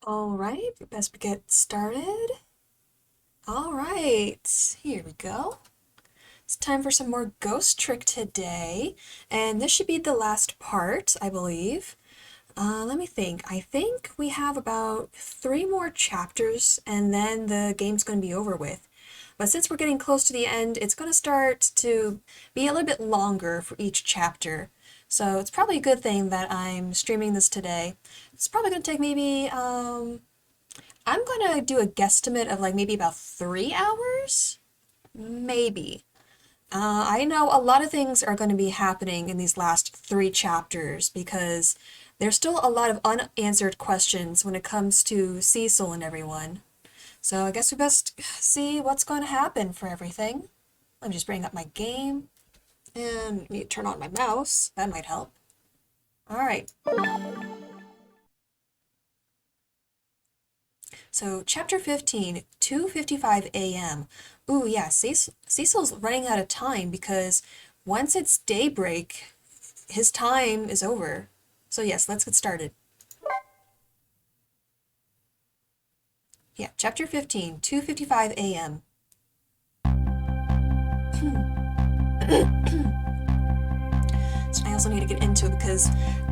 Alright, best get started. Alright, here we go. It's time for some more ghost trick today, and this should be the last part, I believe. Let me think. I think we have about 3 more chapters, and then the game's going to be over with. But since we're getting close to the end, it's going to start to be a little bit longer for each chapter. So it's probably a good thing that I'm streaming this today. It's probably going to take maybe, I'm going to do a guesstimate of like maybe about 3 hours? Maybe. I know a lot of things are going to be happening in these last 3 chapters because there's still a lot of unanswered questions when it comes to Cecil and everyone. So I guess we best see what's going to happen for everything. Let me just bring up my game and need to turn on my mouse. That might help. All right. So chapter 15, 2:55 a.m. Ooh, yeah, Cecil's running out of time because once it's daybreak, his time is over. So yes, let's get started. Yeah, chapter 15, 2:55 a.m. So I also need to get into it because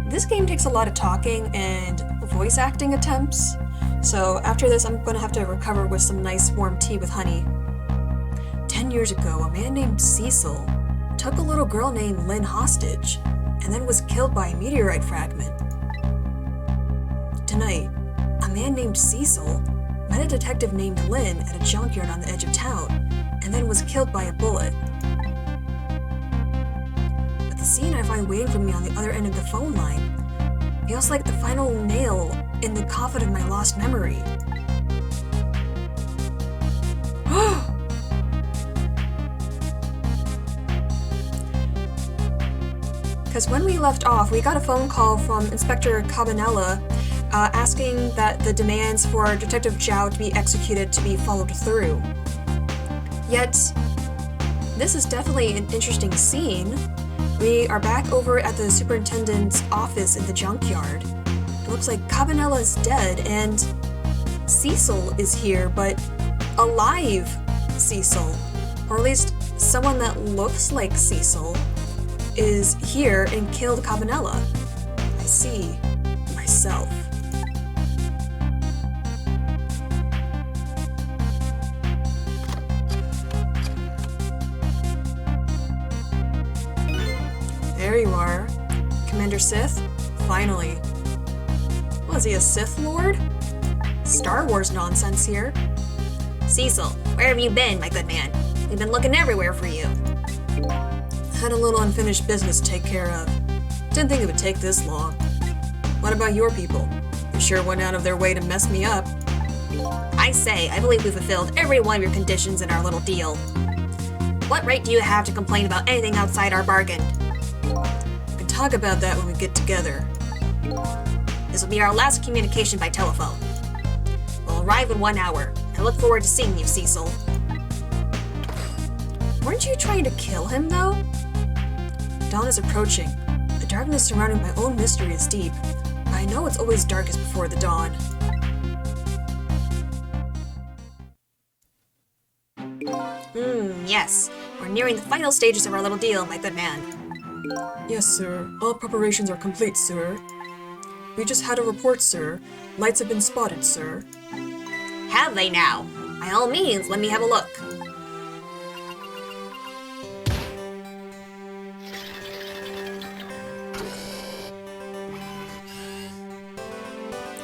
this game takes a lot of talking and voice acting attempts. So after this, I'm going to have to recover with some nice warm tea with honey. 10 years ago, a man named Cecil took a little girl named Lynn hostage and then was killed by a meteorite fragment. Tonight, a man named Cecil met a detective named Lynn at a junkyard on the edge of town and then was killed by a bullet. But the scene I find waiting for me on the other end of the phone line feels like the final nail in the coffin of my lost memory. Because when we left off, we got a phone call from Inspector Cabanella asking that the demands for Detective Zhao to be executed to be followed through. Yet, this is definitely an interesting scene. We are back over at the superintendent's office in the junkyard. It looks like Cabanella is dead and Cecil is here, but alive Cecil, or at least someone that looks like Cecil, is here and killed Cabanella. I see myself. There you are, Commander Sith. Finally. Was he a Sith Lord? Star Wars nonsense here. Cecil, where have you been, my good man? We've been looking everywhere for you. Had a little unfinished business to take care of. Didn't think it would take this long. What about your people? They sure went out of their way to mess me up. I say, I believe we fulfilled every one of your conditions in our little deal. What right do you have to complain about anything outside our bargain? We can talk about that when we get together. This will be our last communication by telephone. We'll arrive in 1 hour. I look forward to seeing you, Cecil. Weren't you trying to kill him, though? Dawn is approaching. The darkness surrounding my own mystery is deep. I know it's always darkest before the dawn. Yes. We're nearing the final stages of our little deal, my good man. Yes, sir. All preparations are complete, sir. We just had a report, sir. Lights have been spotted, sir. Have they now? By all means, let me have a look.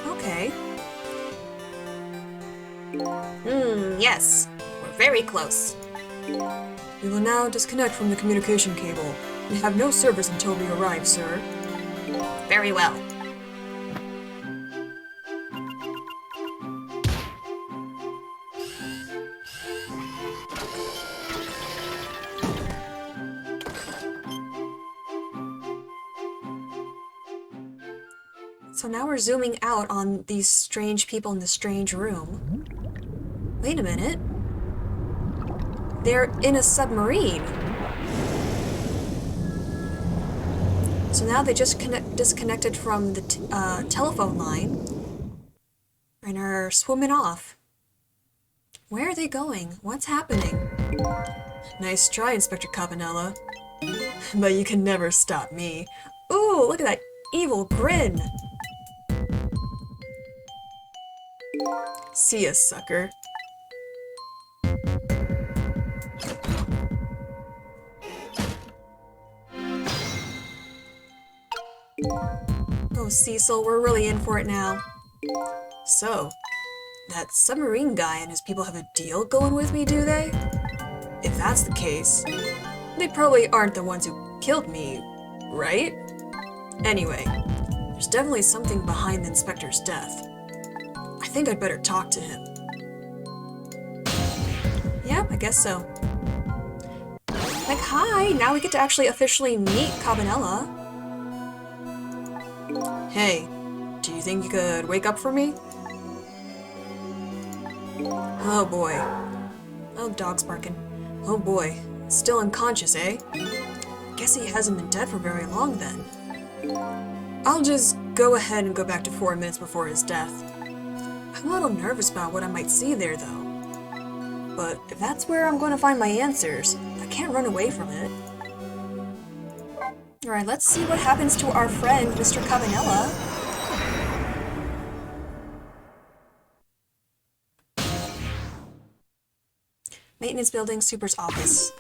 Okay. Yes. We're very close. We will now disconnect from the communication cable. We have no service until we arrive, sir. Very well. So now we're zooming out on these strange people in this strange room. Wait a minute. They're in a submarine. So now they just disconnected from the telephone line. and are swimming off. Where are they going? What's happening? Nice try, Inspector Cabanella. But you can never stop me. Ooh, look at that evil grin! See ya, sucker. Oh, Cecil, we're really in for it now. So, that submarine guy and his people have a deal going with me, do they? If that's the case, they probably aren't the ones who killed me, right? Anyway, there's definitely something behind the inspector's death. I think I'd better talk to him. Yep, I guess so. Like, hi! Now we get to actually officially meet Cabanella. Hey, do you think you could wake up for me? Oh boy. Oh, dog's barking. Oh boy. Still unconscious, eh? Guess he hasn't been dead for very long then. I'll just go ahead and go back to 4 minutes before his death. I'm a little nervous about what I might see there, though. But if that's where I'm going to find my answers, I can't run away from it. Alright, let's see what happens to our friend, Mr. Cabanella. Maintenance building, super's office.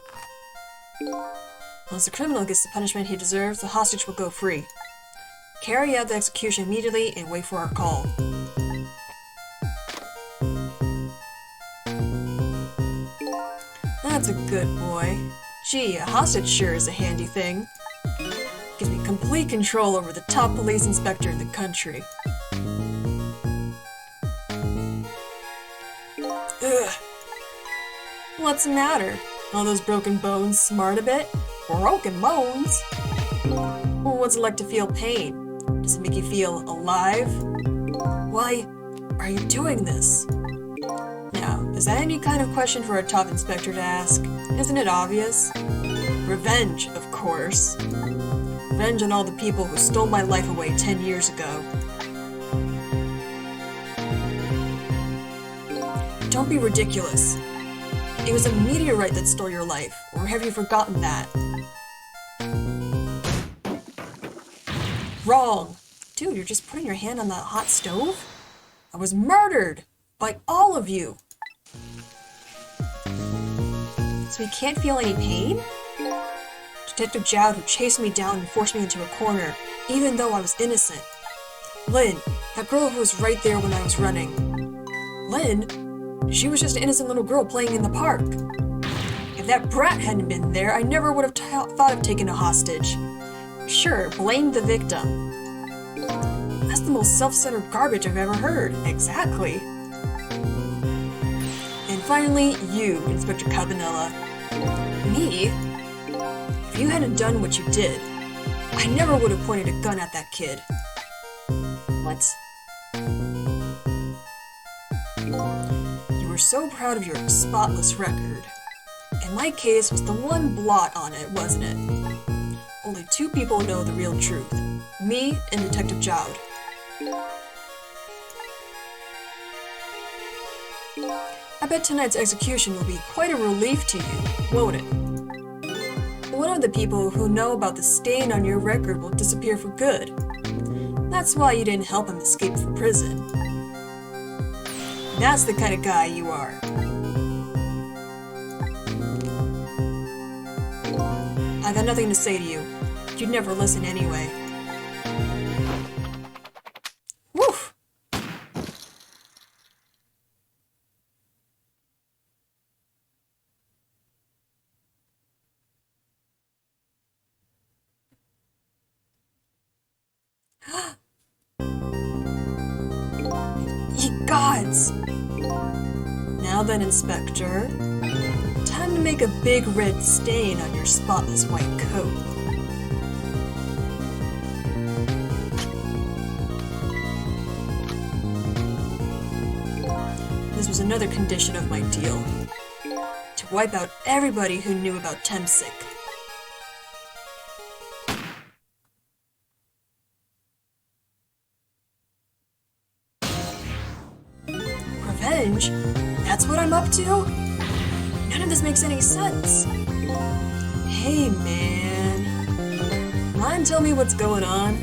Once the criminal gets the punishment he deserves, the hostage will go free. Carry out the execution immediately and wait for our call. That's a good boy. Gee, a hostage sure is a handy thing. Gives me complete control over the top police inspector in the country. Ugh. What's the matter? All those broken bones smart a bit? Broken bones? Well, what's it like to feel pain? Does it make you feel alive? Why are you doing this? Now, is that any kind of question for a top inspector to ask? Isn't it obvious? Revenge, of course. Revenge on all the people who stole my life away 10 years ago. Don't be ridiculous. It was a meteorite that stole your life, or have you forgotten that? Wrong! Dude, you're just putting your hand on that hot stove? I was murdered! By all of you! So he can't feel any pain? Detective Jowd who chased me down and forced me into a corner, even though I was innocent. Lynn, that girl who was right there when I was running. Lynn? She was just an innocent little girl playing in the park. If that brat hadn't been there, I never would have thought of taking a hostage. Sure, blame the victim. That's the most self-centered garbage I've ever heard. Exactly. And finally, you, Inspector Cabanella. Me? If you hadn't done what you did, I never would have pointed a gun at that kid. What? You were so proud of your spotless record. And my case was the one blot on it, wasn't it? Only 2 people know the real truth. Me and Detective Jowd. I bet tonight's execution will be quite a relief to you, won't it? One of the people who know about the stain on your record will disappear for good. That's why you didn't help him escape from prison. That's the kind of guy you are. I got nothing to say to you. You'd never listen anyway. Woof! Ye gods! Now then, Inspector, time to make a big red stain on your spotless white coat. This was another condition of my deal. To wipe out everybody who knew about Temsic. up to? None of this makes any sense. Hey, man. Mind tell me what's going on?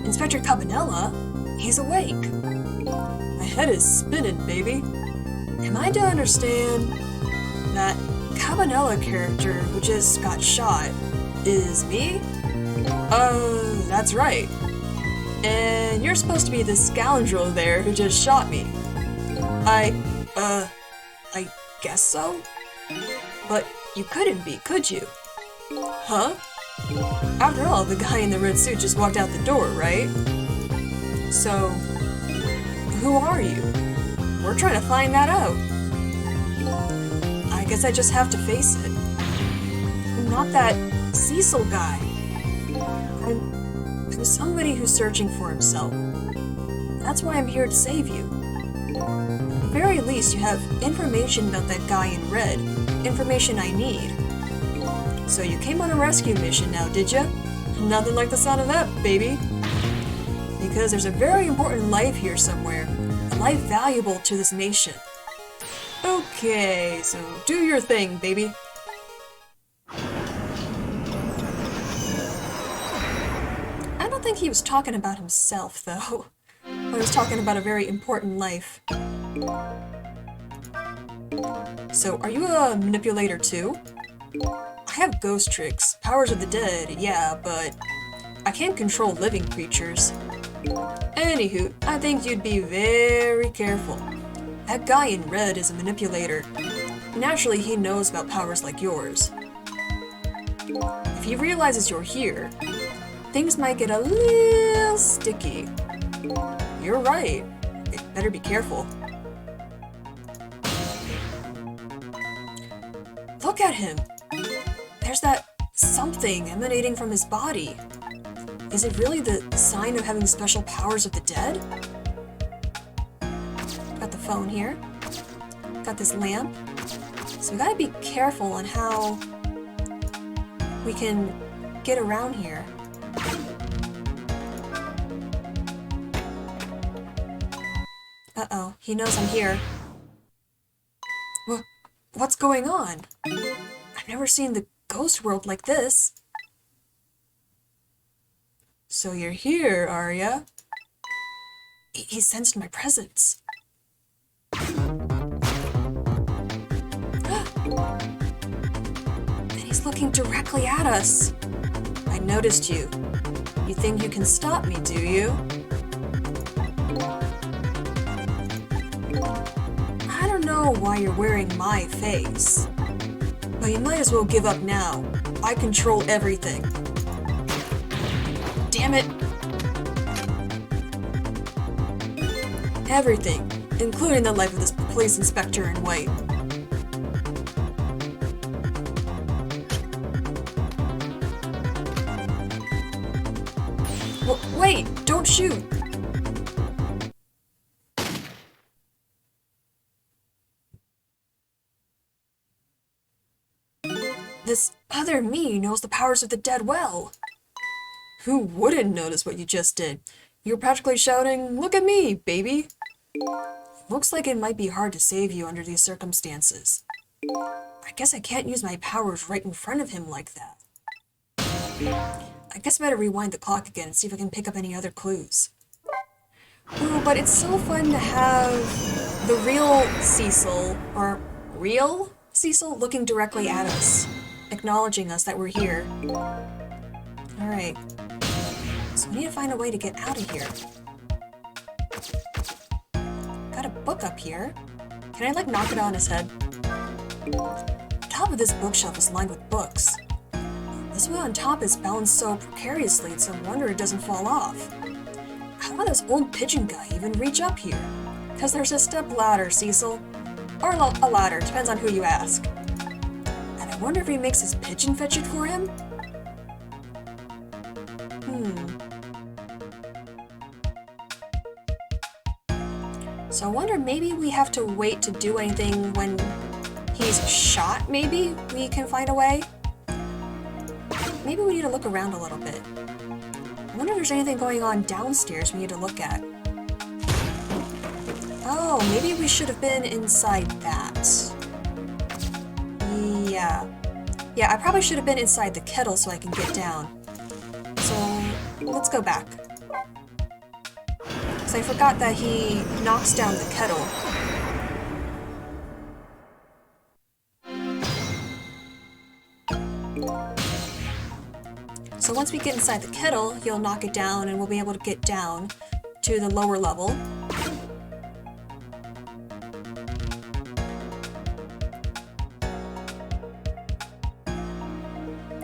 Inspector Cabanela? He's awake. My head is spinning, baby. Am I to understand that Cabanela character who just got shot is me? That's right. And you're supposed to be the scoundrel there who just shot me. I guess so? But you couldn't be, could you? Huh? After all, the guy in the red suit just walked out the door, right? So, who are you? We're trying to find that out. I guess I just have to face it. I'm not that Cecil guy. I'm somebody who's searching for himself. That's why I'm here to save you. At the very least, you have information about that guy in red. Information I need. So you came on a rescue mission now, did ya? Nothing like the sound of that, baby. Because there's a very important life here somewhere. A life valuable to this nation. Okay, so do your thing, baby. I don't think he was talking about himself, though. I was talking about a very important life. So, are you a manipulator too? I have ghost tricks, powers of the dead, yeah, but I can't control living creatures. Anywho, I think you'd be very careful. That guy in red is a manipulator. Naturally, he knows about powers like yours. If he realizes you're here, things might get a little sticky. You're right. Better be careful. Look at him! There's that something emanating from his body. Is it really the sign of having special powers of the dead? Got the phone here. Got this lamp. So we gotta be careful on how we can get around here. Uh-oh, he knows I'm here. What's going on? I've never seen the ghost world like this. So you're here, are ya? He sensed my presence. And he's looking directly at us. I noticed you. You think you can stop me, do you? I don't know why you're wearing my face. But you might as well give up now. I control everything. Damn it! Everything, including the life of this police inspector in white. Wait! Don't shoot! This other me knows the powers of the dead well. Who wouldn't notice what you just did? You're practically shouting, "Look at me, baby!" Looks like it might be hard to save you under these circumstances. I guess I can't use my powers right in front of him like that. I guess I better rewind the clock again and see if I can pick up any other clues. Ooh, but it's so fun to have the real Cecil, or real Cecil, looking directly at us, acknowledging us that we're here. Alright. So we need to find a way to get out of here. Got a book up here. Can I, like, knock it on his head? The top of this bookshelf is lined with books. This one on top is balanced so precariously, it's a wonder it doesn't fall off. How did this old pigeon guy even reach up here? Because there's a step ladder, Cecil. Or a ladder, depends on who you ask. And I wonder if he makes his pigeon fetch it for him? So I wonder, maybe we have to wait to do anything when he's shot, maybe? We can find a way? Maybe we need to look around a little bit. I wonder if there's anything going on downstairs we need to look at. Oh, maybe we should have been inside that. Yeah. Yeah, I probably should have been inside the kettle so I can get down. So, let's go back. Because I forgot that he knocks down the kettle. So once we get inside the kettle, he'll knock it down and we'll be able to get down to the lower level.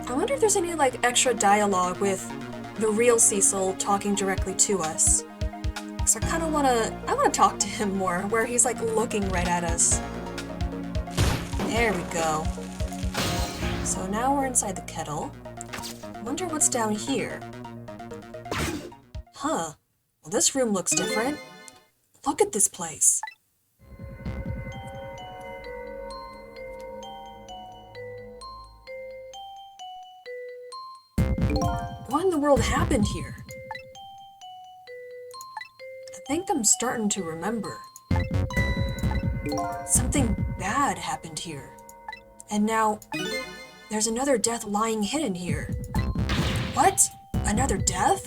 I wonder if there's any like extra dialogue with the real Cecil talking directly to us. Cause I wanna talk to him more, where he's like looking right at us. There we go. So now we're inside the kettle. Wonder what's down here. Huh. Well, this room looks different. Look at this place. What in the world happened here? I think I'm starting to remember. Something bad happened here. And now, there's another death lying hidden here. What? Another death?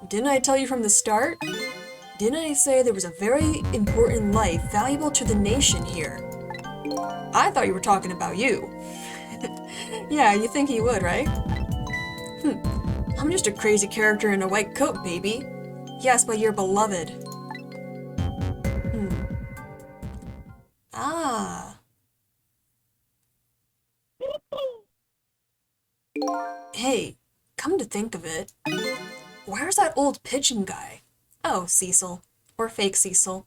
Didn't I tell you from the start? Didn't I say there was a very important life valuable to the nation here? I thought you were talking about you. Yeah, you think he would, right? I'm just a crazy character in a white coat, baby. Yes, but you're beloved. Ah. Hey, come to think of it, where's that old pigeon guy? Oh, Cecil. Or fake Cecil.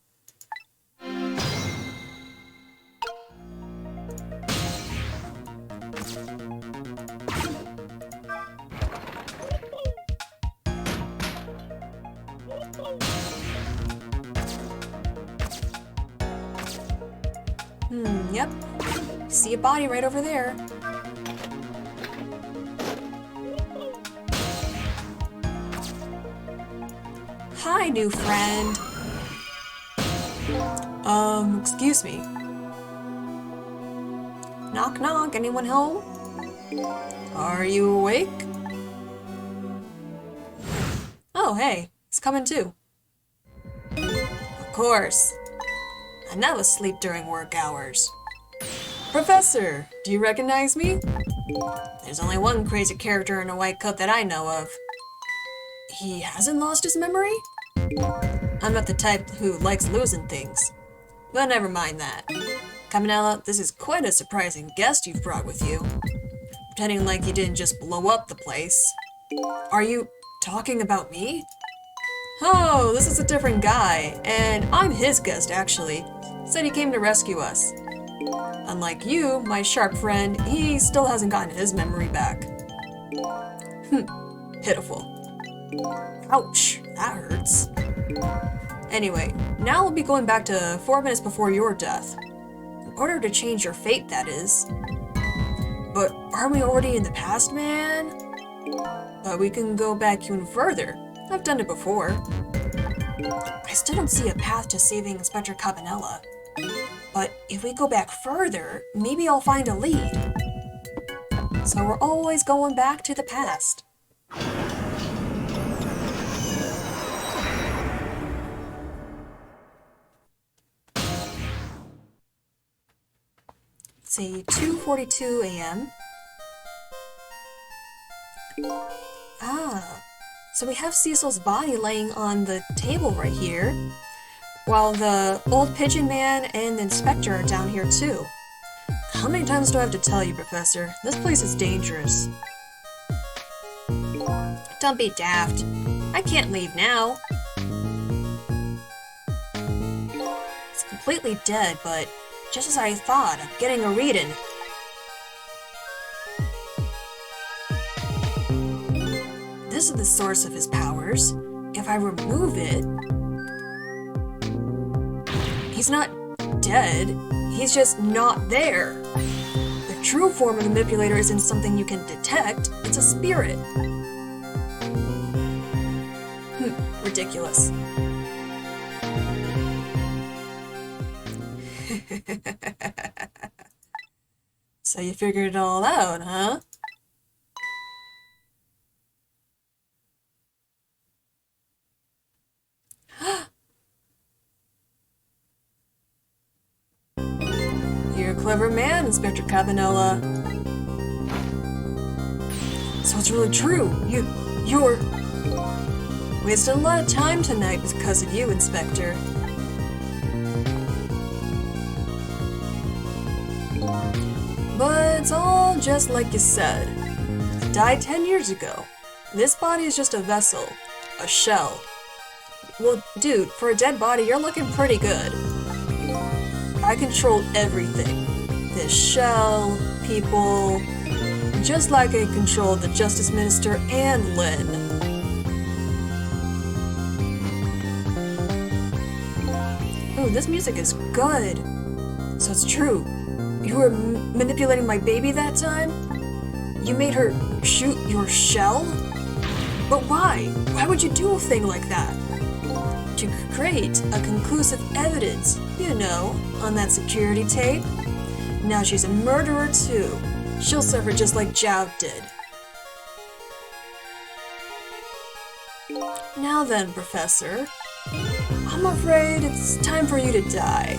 Yep. See a body right over there. Hi, new friend. Excuse me. Knock knock, anyone home? Are you awake? Oh, hey, he's coming too. Of course. I never sleep during work hours. Professor, do you recognize me? There's only one crazy character in a white coat that I know of. He hasn't lost his memory? I'm not the type who likes losing things. But never mind that. Caminella, this is quite a surprising guest you've brought with you. Pretending like you didn't just blow up the place. Are you talking about me? Oh, this is a different guy, and I'm his guest actually. Said he came to rescue us. Unlike you, my sharp friend, he still hasn't gotten his memory back. Pitiful. Ouch, that hurts. Anyway, now we'll be going back to 4 minutes before your death. In order to change your fate, that is. But aren't we already in the past, man? But we can go back even further. I've done it before. I still don't see a path to saving Inspector Cabanela. But if we go back further, maybe I'll find a lead. So we're always going back to the past. Say 2:42 a.m. Ah, so we have Cecil's body laying on the table right here, while the old pigeon man and the inspector are down here too. How many times do I have to tell you, Professor? This place is dangerous. Don't be daft. I can't leave now. It's completely dead, but just as I thought, I'm getting a reading. This is the source of his powers. If I remove it, he's not dead, he's just not there. The true form of the manipulator isn't something you can detect, it's a spirit. Ridiculous. So you figured it all out, huh? You're a clever man, Inspector Cabanela. So it's really true. You're... Wasted a lot of time tonight because of you, Inspector. But it's all just like you said. I died 10 years ago. This body is just a vessel. A shell. Well, dude, for a dead body, you're looking pretty good. I controlled everything. This shell, people, just like I controlled the Justice Minister and Lynn. Ooh, this music is good. So it's true. You were manipulating my baby that time? You made her shoot your shell? But why? Why would you do a thing like that? To create a conclusive evidence, you know, on that security tape. Now she's a murderer too. She'll suffer just like Zhao did. Now then, Professor, I'm afraid it's time for you to die.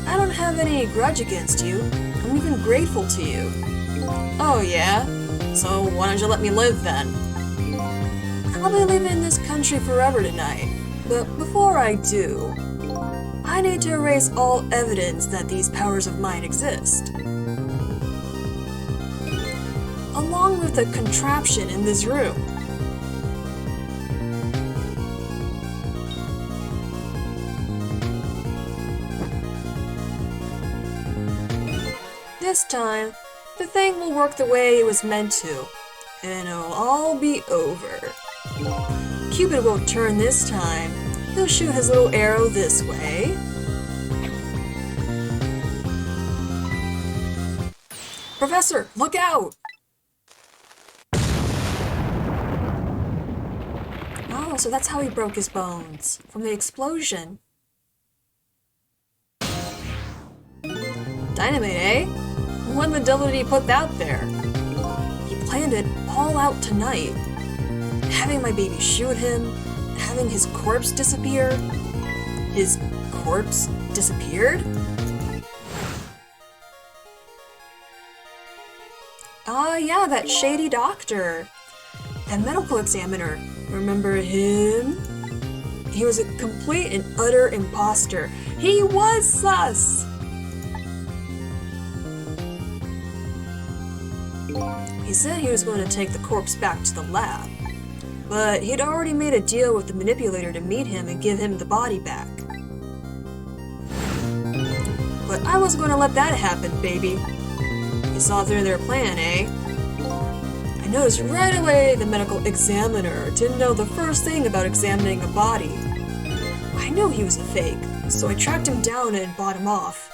I don't have any grudge against you. I'm even grateful to you. Oh yeah? So why don't you let me live then? I'll be leaving this country forever tonight, but before I do, I need to erase all evidence that these powers of mine exist. Along with the contraption in this room. This time, the thing will work the way it was meant to, and it'll all be over. Cupid won't turn this time. He'll shoot his little arrow this way. Professor, look out! Oh, so that's how he broke his bones. From the explosion. Dynamite, eh? When the devil did he put that there? He planned it all out tonight. Having my baby shoot him, having his corpse disappear. His corpse disappeared? Yeah, that shady doctor. That medical examiner. Remember him? He was a complete and utter imposter. He was sus! He said he was going to take the corpse back to the lab, but he'd already made a deal with the manipulator to meet him and give him the body back. But I wasn't going to let that happen, baby. You saw through their plan, eh? I noticed right away the medical examiner didn't know the first thing about examining a body. I knew he was a fake, so I tracked him down and bought him off.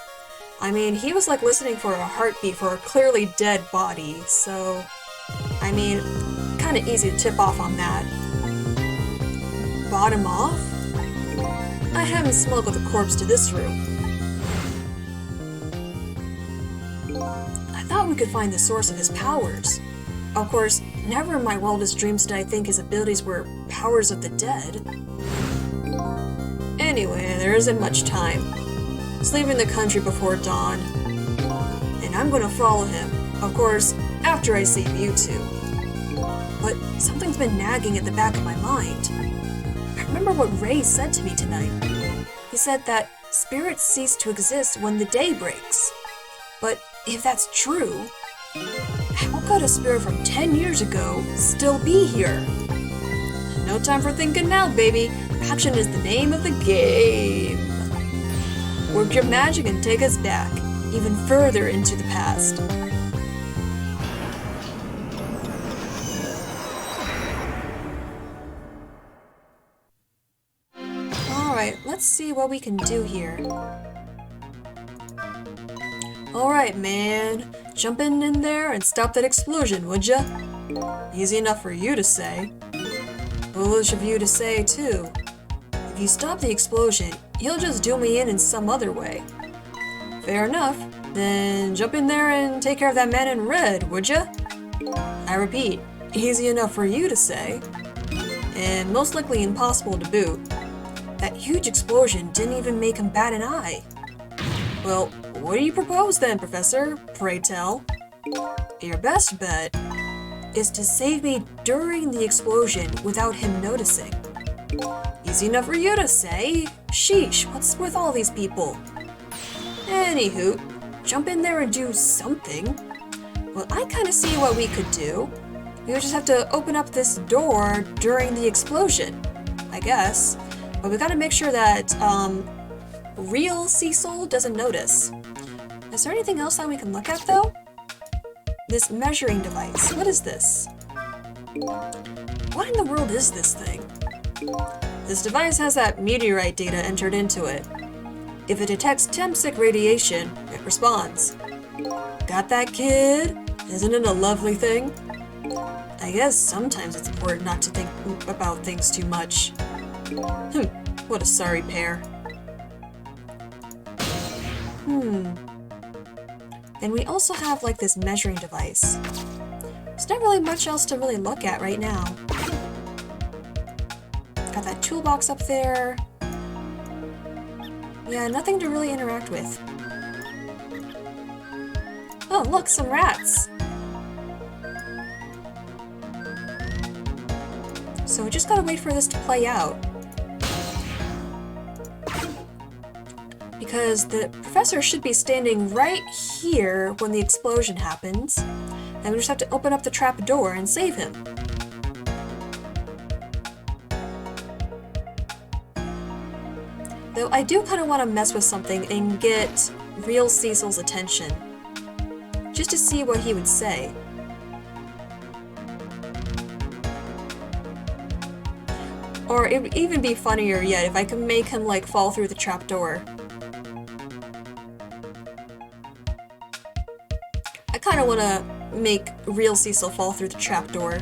I mean, he was like listening for a heartbeat for a clearly dead body, so... I mean, kinda easy to tip off on that. Bought him off? I haven't smuggled the corpse to this room. I thought we could find the source of his powers. Of course, never in my wildest dreams did I think his abilities were powers of the dead. Anyway, there isn't much time. He's leaving the country before dawn. And I'm gonna follow him, of course, after I save you two. But something's been nagging at the back of my mind. I remember what Ray said to me tonight. He said that spirits cease to exist when the day breaks. But if that's true, how could a spirit from 10 years ago still be here? No time for thinking now, baby. Action is the name of the game. Work your magic and take us back, even further into the past. Alright, let's see what we can do here. Alright, man. Jump in there and stop that explosion, would ya? Easy enough for you to say. Foolish of you to say, too. If you stop the explosion, you'll just do me in some other way. Fair enough. Then jump in there and take care of that man in red, would ya? I repeat, easy enough for you to say. And most likely impossible to boot. That huge explosion didn't even make him bat an eye. Well, what do you propose then, Professor? Pray tell. Your best bet is to save me during the explosion without him noticing. Easy enough for you to say. Sheesh, what's with all these people? Anywho, jump in there and do something. Well, I kind of see what we could do. We would just have to open up this door during the explosion, I guess. But we gotta make sure that, real Cecil doesn't notice. Is there anything else that we can look at, though? This measuring device. What is this? What in the world is this thing? This device has that meteorite data entered into it. If it detects Temsic radiation, it responds. Got that, kid? Isn't it a lovely thing? I guess sometimes it's important not to think about things too much. What a sorry pair. And we also have like this measuring device. There's not really much else to really look at right now. Got that toolbox up there. Yeah, nothing to really interact with. Oh, look, some rats! So we just gotta wait for this to play out. Because the professor should be standing right here when the explosion happens, and we just have to open up the trap door and save him. Though I do kind of want to mess with something and get real Cecil's attention, just to see what he would say. Or it would even be funnier yet if I could make him like fall through the trap door. I kind of want to make real Cecil fall through the trap door.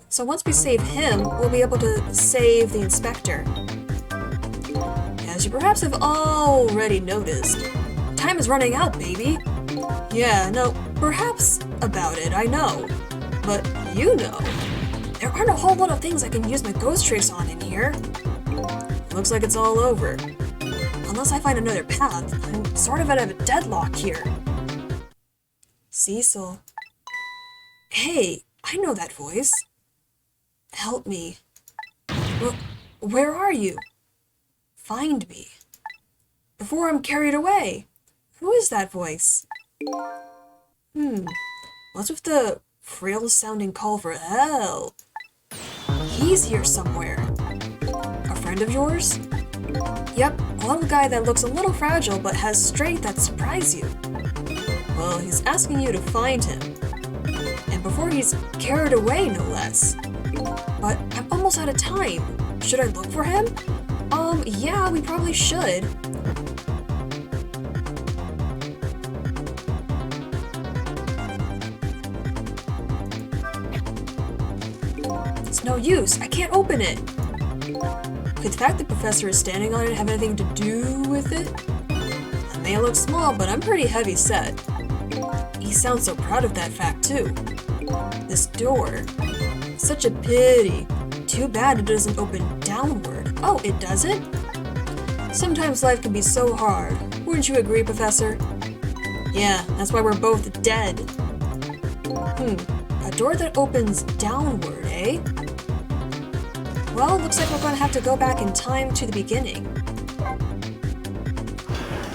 So once we save him, we'll be able to save the inspector. As you perhaps have already noticed, time is running out, baby. Yeah, no, perhaps about it, I know. But you know, there aren't a whole lot of things I can use my ghost tricks on in here. Looks like it's all over. Unless I find another path, I'm sort of at a deadlock here. Cecil. Hey, I know that voice. Help me. Where are you? Find me. Before I'm carried away. Who is that voice? What's with the frail-sounding call for help? He's here somewhere. A friend of yours? Yep, a little guy that looks a little fragile but has strength that surprise you. Well, he's asking you to find him. And before he's carried away, no less. But I'm almost out of time. Should I look for him? Yeah, we probably should. It's no use. I can't open it. Could the fact the professor is standing on it have anything to do with it? I may look small, but I'm pretty heavy set. He sounds so proud of that fact, too. This door. Such a pity. Too bad it doesn't open downward. Oh, it doesn't? Sometimes life can be so hard. Wouldn't you agree, Professor? Yeah, that's why we're both dead. A door that opens downward, eh? Well, looks like we're gonna have to go back in time to the beginning.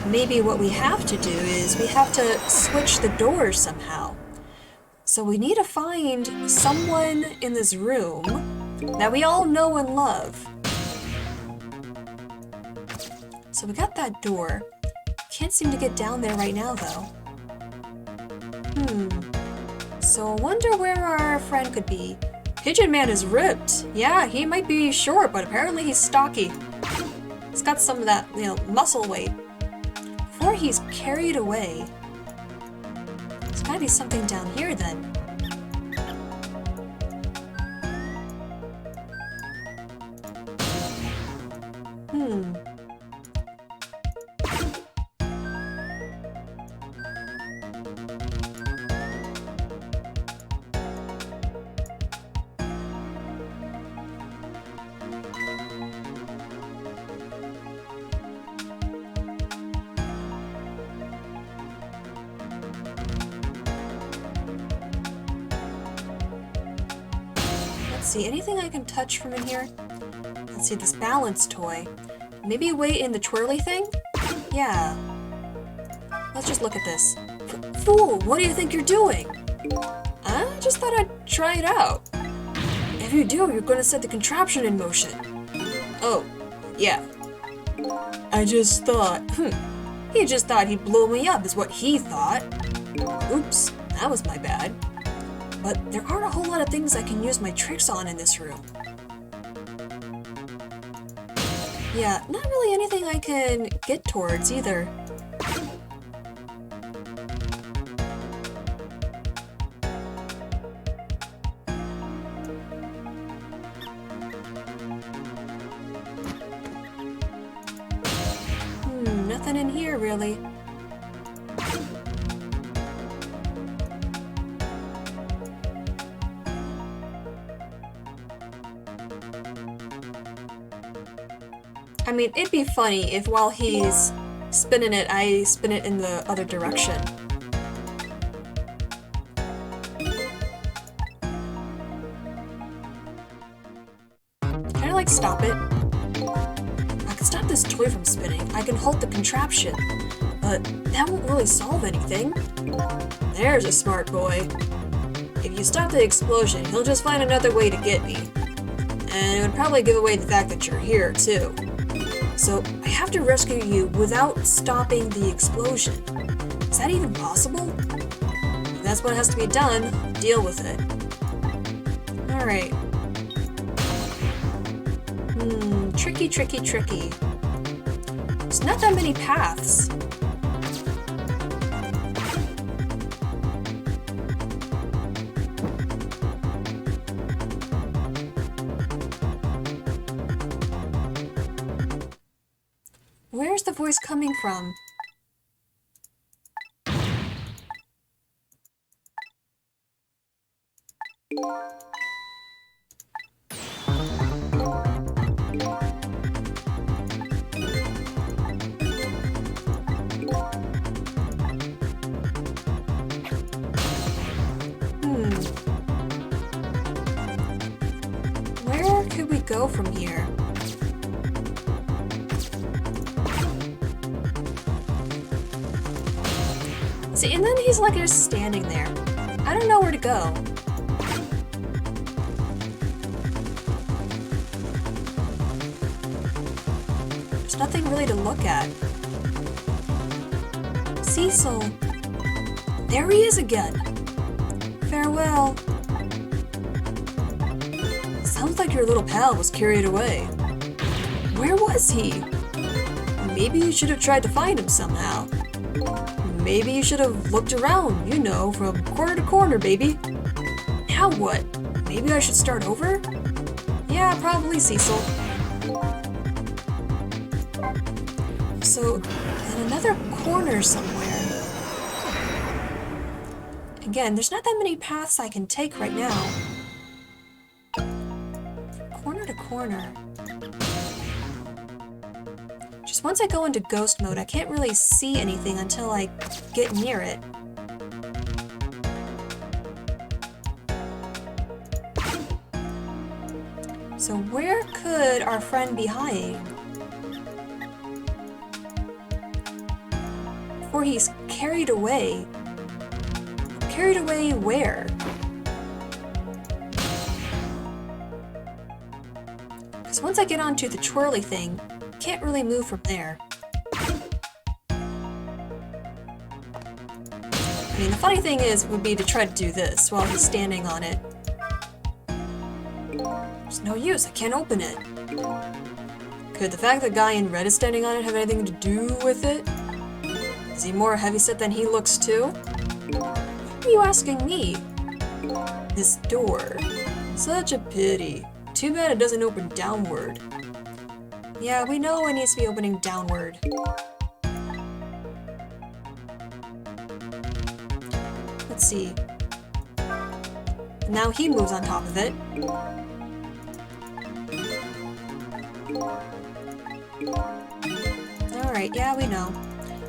Maybe what we have to do is we have to switch the doors somehow. So we need to find someone in this room that we all know and love. So we got that door. Can't seem to get down there right now, though. So I wonder where our friend could be. Pigeon Man is ripped. Yeah, he might be short, but apparently he's stocky. He's got some of that, muscle weight. Before he's carried away, there's gotta be something down here then. see, anything I can touch from in here? Let's see, this balance toy. Maybe wait in the twirly thing? Yeah. Let's just look at this. Fool, what do you think you're doing? I just thought I'd try it out. If you do, you're gonna set the contraption in motion. Oh, yeah. I just thought, he just thought he'd blow me up is what he thought. Oops, that was my bad. But there aren't a whole lot of things I can use my tricks on in this room. Yeah, not really anything I can get towards either. Nothing in here really. I mean, it'd be funny if while he's spinning it, I spin it in the other direction. Can I, like, stop it? I can stop this toy from spinning. I can hold the contraption. But that won't really solve anything. There's a smart boy. If you stop the explosion, he'll just find another way to get me. And it would probably give away the fact that you're here, too. So I have to rescue you without stopping the explosion. Is that even possible? If that's what has to be done, deal with it. Alright. Tricky, tricky, tricky. There's not that many paths. Where's the voice coming from? Where could we go from here? See, and then he's like just standing there. I don't know where to go. There's nothing really to look at. Cecil! There he is again! Farewell. Sounds like your little pal was carried away. Where was he? Maybe you should have tried to find him somehow. Maybe you should have looked around, you know, from corner to corner, baby. Now what? Maybe I should start over? Yeah, probably, Cecil. So, in another corner somewhere. Again, there's not that many paths I can take right now. Corner to corner. Just once I go into ghost mode, I can't really see anything until I get near it. So where could our friend be hiding? Before he's carried away. Carried away where? Because once I get onto the twirly thing, can't really move from there. I mean, the funny thing would be to try to do this while he's standing on it. There's no use, I can't open it. Could the fact that the guy in red is standing on it have anything to do with it? Is he more heavyset than he looks too? Why are you asking me? This door. Such a pity. Too bad it doesn't open downward. Yeah, we know it needs to be opening downward. Let's see. Now he moves on top of it. Alright, yeah, we know.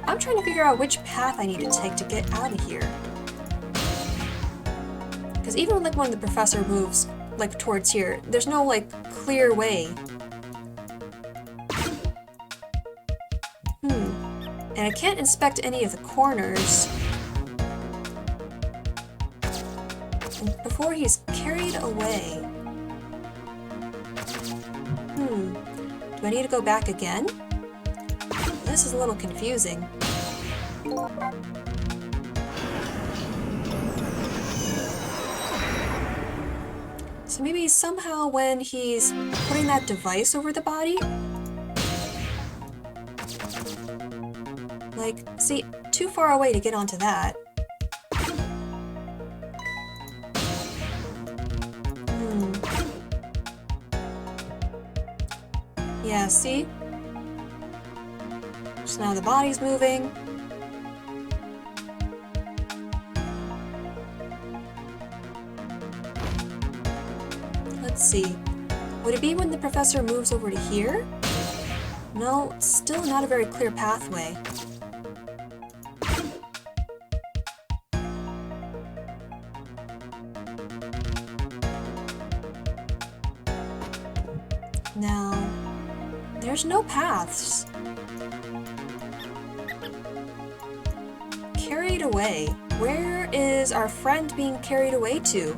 I'm trying to figure out which path I need to take to get out of here. Because even like when the professor moves like, towards here. There's no, like, clear way. And I can't inspect any of the corners. Before he's carried away. Do I need to go back again? This is a little confusing. So maybe somehow when he's putting that device over the body, like, see, too far away to get onto that. Yeah, see? So now the body's moving. Let's see. Would it be when the professor moves over to here? No, still not a very clear pathway. Now, there's no paths. Carried away. Where is our friend being carried away to?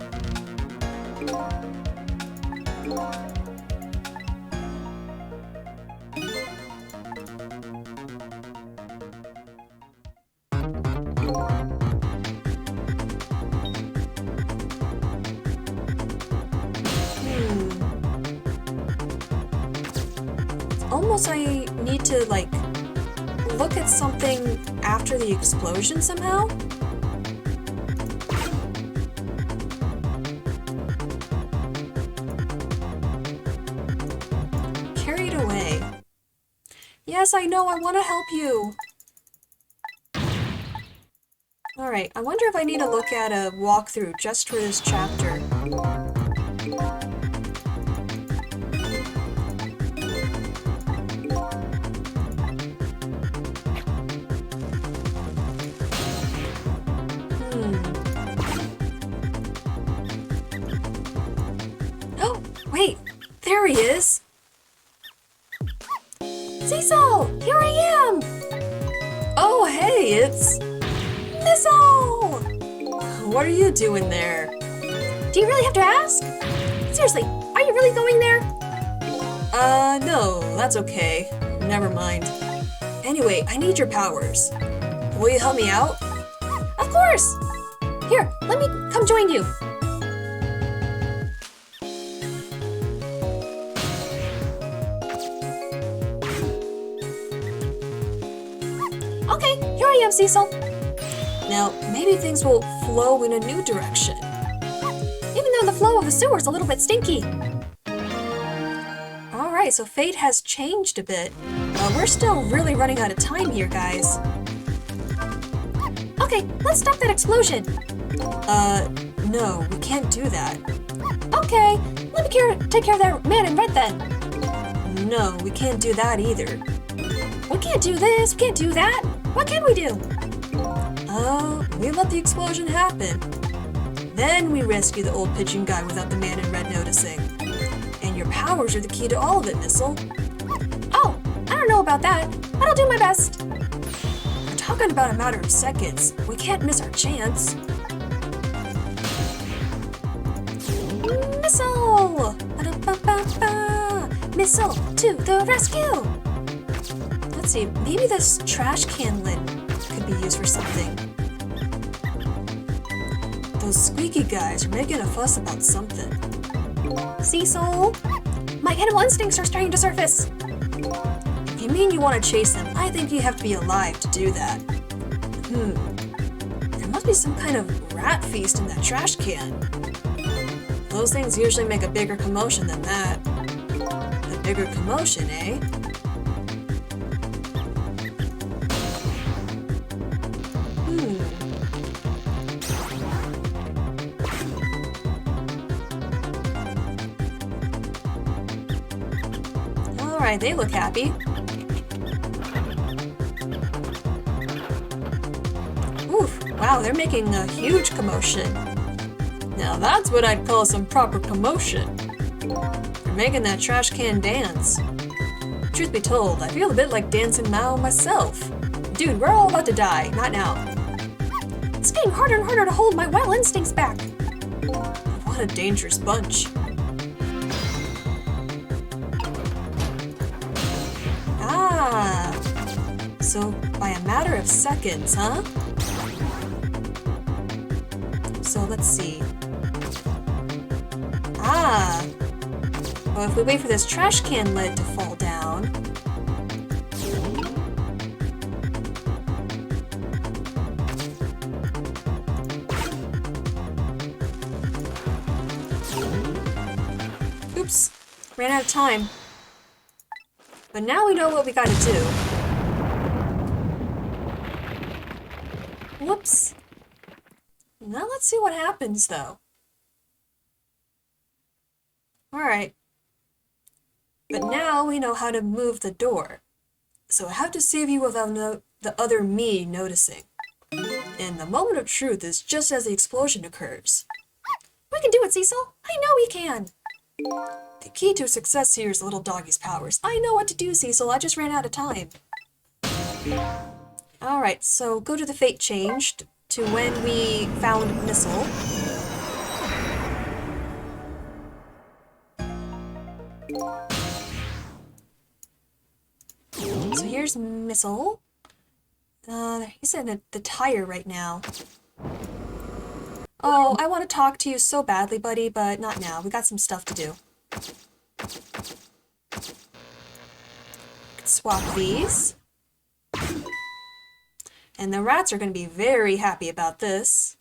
Almost I need to, like, look at something after the explosion somehow. Carried away. Yes, I know, I want to help you. Alright, I wonder if I need to look at a walkthrough just for this chapter. Oh, wait, there he is! Cecil, here I am! Oh, hey, it's Missile! What are you doing there? Do you really have to ask? Seriously, are you really going there? No, that's okay. Never mind. Anyway, I need your powers. Will you help me out? Of course! Here, let me come join you. Okay, here I am, Cecil. Now, maybe things will flow in a new direction. Even though the flow of the sewer's a little bit stinky. Alright, so fate has changed a bit. We're still really running out of time here, guys. Okay, let's stop that explosion. No, we can't do that. Okay, let me take care of that man in red then. No, we can't do that either. We can't do this, we can't do that. What can we do? We let the explosion happen. Then we rescue the old pigeon guy without the man in red noticing. And your powers are the key to all of it, Missile. Oh, I don't know about that, but I'll do my best. We're talking about a matter of seconds. We can't miss our chance. Missile! Ba-da-ba-ba-ba. Missile to the rescue! Let's see, maybe this trash can lid could be used for something. Those squeaky guys are making a fuss about something. Cecil, my animal instincts are starting to surface. If you mean you want to chase them, I think you have to be alive to do that. There must be some kind of rat feast in that trash can. Those things usually make a bigger commotion than that. A bigger commotion, eh? Alright, they look happy. Oof, wow, they're making a huge commotion. Now that's what I'd call some proper commotion. You're making that trash can dance. Truth be told, I feel a bit like dancing Mao myself. Dude, we're all about to die, not now. It's getting harder and harder to hold my wild instincts back. What a dangerous bunch. Ah, so by a matter of seconds, huh? So let's see. Ah, well, if we wait for this trash can lid to fall down. Oops, ran out of time. But now we know what we gotta do. Whoops. Now let's see what happens, though. Alright. But now we know how to move the door. So I have to save you without the other me noticing. And the moment of truth is just as the explosion occurs. We can do it, Cecil! I know we can! The key to success here is little doggy's powers. I know what to do, Cecil. I just ran out of time. Alright, so go to the fate changed to when we found Missile. So here's Missile. He's in the tire right now. Oh, I want to talk to you so badly, buddy, but not now. We got some stuff to do. Swap these. And the rats are going to be very happy about this.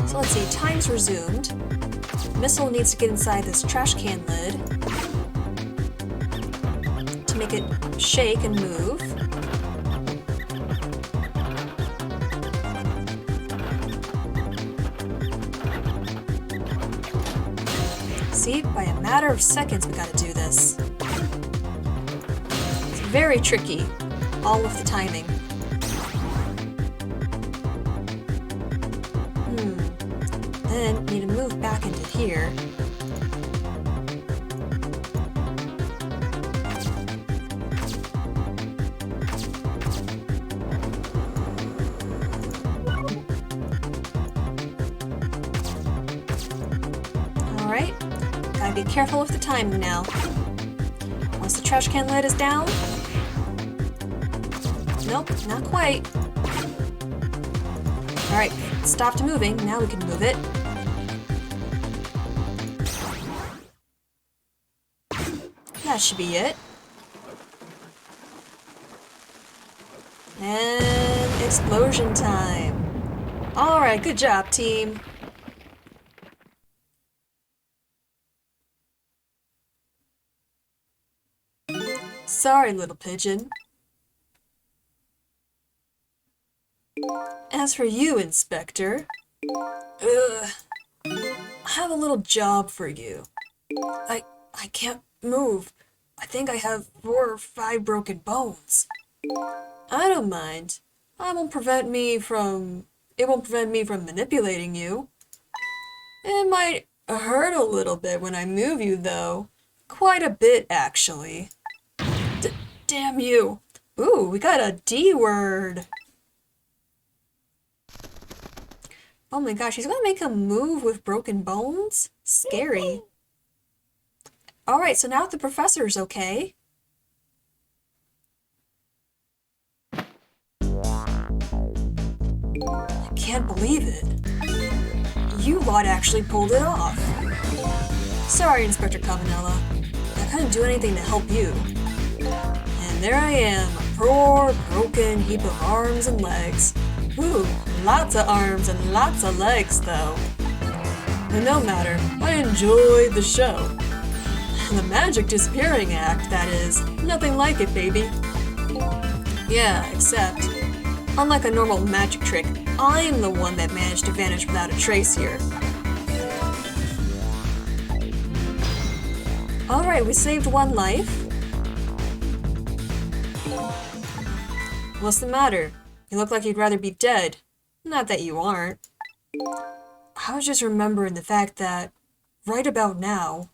So let's see, time's resumed. Missile needs to get inside this trash can lid to make it shake and move. See, by a matter of seconds we gotta do this. It's very tricky, all with the timing. Then need to move back into here. Alright, gotta be careful with the timing now. Once the trash can lid is down. Nope, not quite. Alright, it stopped moving, now we can move it. That should be it. And explosion time. Alright, good job, team. Sorry, little pigeon. As for you, Inspector, I have a little job for you. I can't move. I think I have 4 or 5 broken bones. I don't mind. It won't prevent me from manipulating you. It might hurt a little bit when I move you, though. Quite a bit, actually. Damn you. Ooh, we got a D word. Oh my gosh, he's gonna make him move with broken bones? Scary. Alright, so now the professor's okay. I can't believe it. You lot actually pulled it off. Sorry, Inspector Cavanella. I couldn't do anything to help you. And there I am, a poor, broken heap of arms and legs. Ooh, lots of arms and lots of legs, though. But no matter, I enjoyed the show. The magic disappearing act, that is. Nothing like it, baby. Yeah, except, unlike a normal magic trick, I'm the one that managed to vanish without a trace here. Alright, we saved one life. What's the matter? You look like you'd rather be dead. Not that you aren't. I was just remembering the fact that, right about now,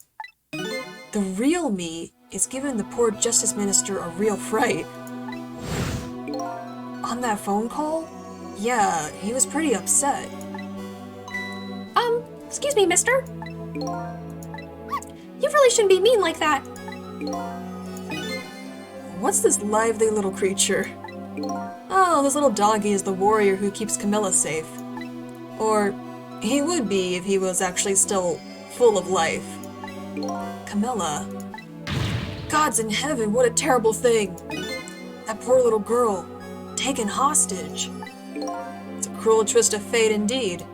the real me is giving the poor Justice Minister a real fright. On that phone call? Yeah, he was pretty upset. Excuse me, mister? You really shouldn't be mean like that. What's this lively little creature? Oh, this little doggy is the warrior who keeps Camilla safe. Or, he would be if he was actually still full of life. Camilla. Gods in heaven, what a terrible thing! That poor little girl, taken hostage. It's a cruel twist of fate indeed.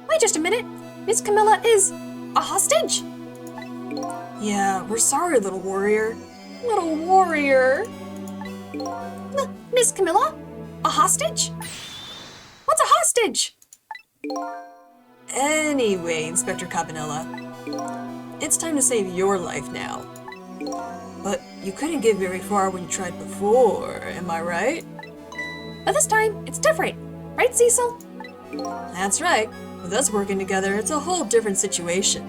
Wait just a minute. Miss Camilla is a hostage? Yeah, we're sorry, little warrior. Little warrior! Miss Camilla? A hostage? What's a hostage? Anyway, Inspector Cabanella, it's time to save your life now. But you couldn't get very far when you tried before, am I right? But this time, it's different. Right, Cecil? That's right. With us working together, it's a whole different situation.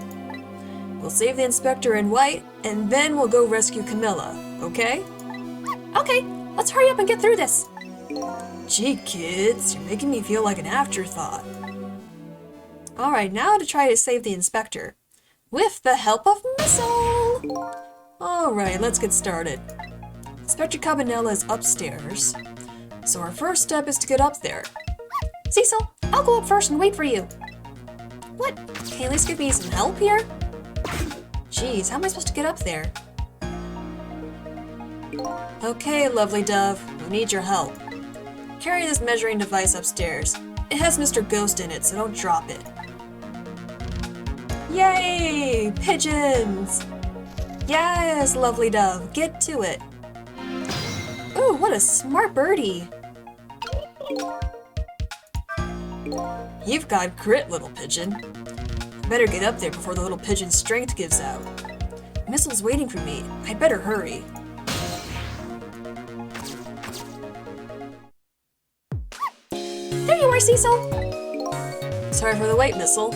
We'll save the inspector in white, and then we'll go rescue Camilla, okay? Okay, let's hurry up and get through this. Gee, kids, you're making me feel like an afterthought. Alright, now to try to save the inspector. With the help of Missile! Alright, let's get started. Inspector Cabanella is upstairs, so our first step is to get up there. Cecil, I'll go up first and wait for you. What? Can you at least give me some help here? Jeez, how am I supposed to get up there? Okay, lovely dove, we need your help. Carry this measuring device upstairs. It has Mr. Ghost in it, so don't drop it. Yay! Pigeons! Yes, lovely dove, get to it. Ooh, what a smart birdie. You've got grit, little pigeon. I better get up there before the little pigeon's strength gives out. Missile's waiting for me. I'd better hurry. There you are, Cecil. Sorry for the wait, Missile.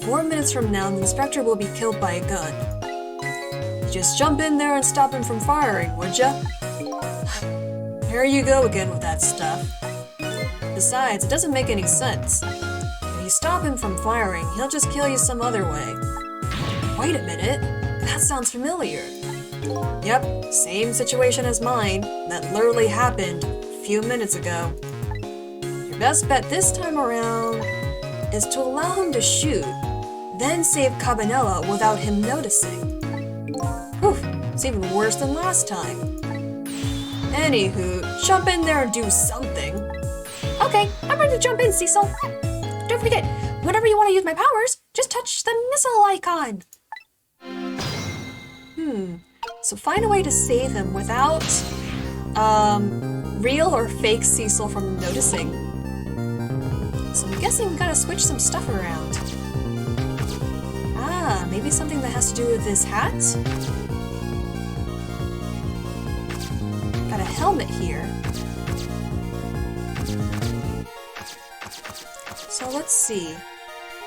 4 minutes from now, the inspector will be killed by a gun. Just jump in there and stop him from firing, would ya? Here you go again with that stuff. Besides, it doesn't make any sense. If you stop him from firing, he'll just kill you some other way. Wait a minute, that sounds familiar. Yep, same situation as mine. That literally happened a few minutes ago. Your best bet this time around is to allow him to shoot, then save Cabanella without him noticing. Whew, it's even worse than last time. Anywho, jump in there and do something. Okay, I'm ready to jump in, Cecil. Don't forget, whenever you want to use my powers, just touch the missile icon. So find a way to save him without, real or fake Cecil from noticing. So I'm guessing we gotta switch some stuff around. Ah, maybe something that has to do with this hat? Got a helmet here. So let's see.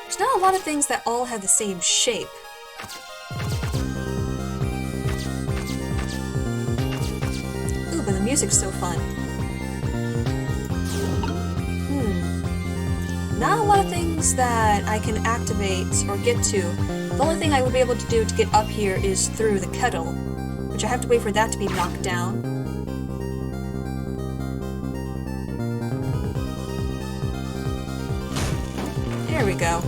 There's not a lot of things that all have the same shape. Ooh, but the music's so fun. Not a lot of things that I can activate or get to. The only thing I would be able to do to get up here is through the kettle, which I have to wait for that to be knocked down. There we go.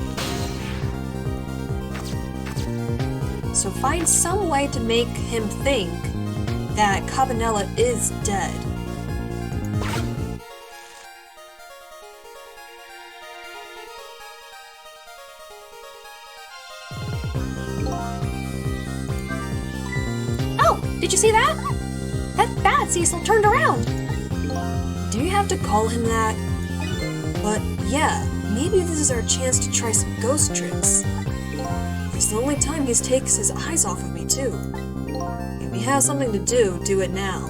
So find some way to make him think that Cabanella is dead. Oh, did you see that? That bad Cecil turned around. Do you have to call him that? But yeah, maybe this is our chance to try some ghost tricks. It's the only time he takes his eyes off of me, too. If he has something to do, do it now.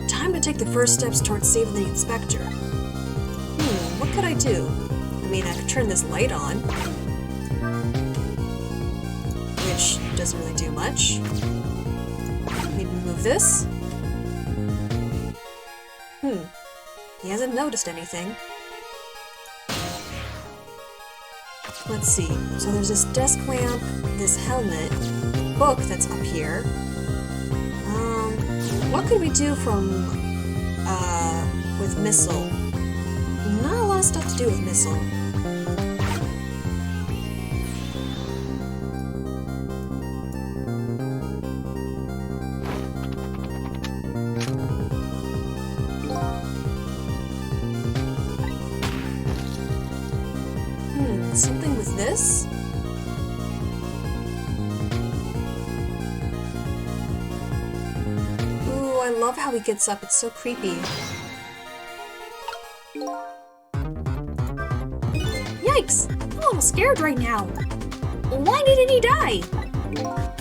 Time to take the first steps towards saving the inspector. What could I do? I mean, I could turn this light on, which doesn't really do much. Maybe move this. He hasn't noticed anything. Let's see. So there's this desk lamp, this helmet, book that's up here. What could we do with missile? Not a lot of stuff to do with missile. Something with this? Ooh, I love how he gets up. It's so creepy. Yikes! I'm a little scared right now. Why didn't he die?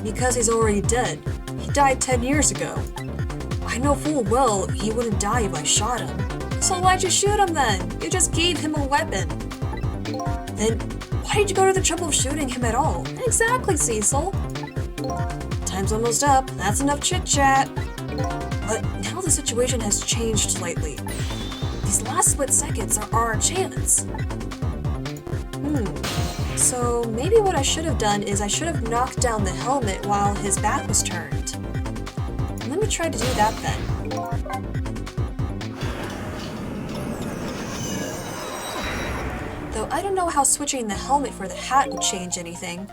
Because he's already dead. He died 10 years ago. I know full well he wouldn't die if I shot him. So why'd you shoot him then? You just gave him a weapon. Then why did you go to the trouble of shooting him at all? Exactly, Cecil. Time's almost up. That's enough chit-chat. But now the situation has changed slightly. These last split seconds are our chance. So maybe what I should have done is I should have knocked down the helmet while his back was turned. Let me try to do that then. Though I don't know how switching the helmet for the hat would change anything.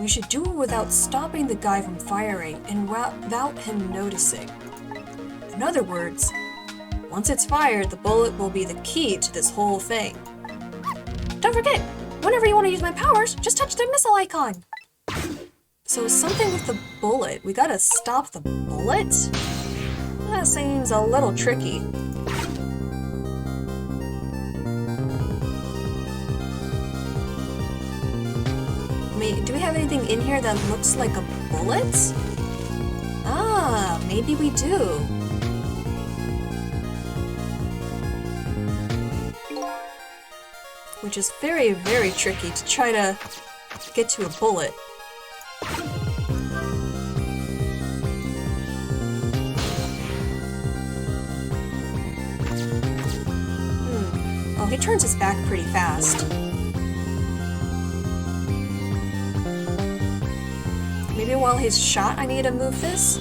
We should do it without stopping the guy from firing and without him noticing. In other words, once it's fired, the bullet will be the key to this whole thing. Don't forget, whenever you want to use my powers, just touch the missile icon. So something with the bullet. We gotta stop the bullet? That seems a little tricky. Do we have anything in here that looks like a bullet? Ah, maybe we do. Which is very, very tricky to try to get to a bullet. Oh, he turns his back pretty fast. Maybe while he's shot, I need to move this?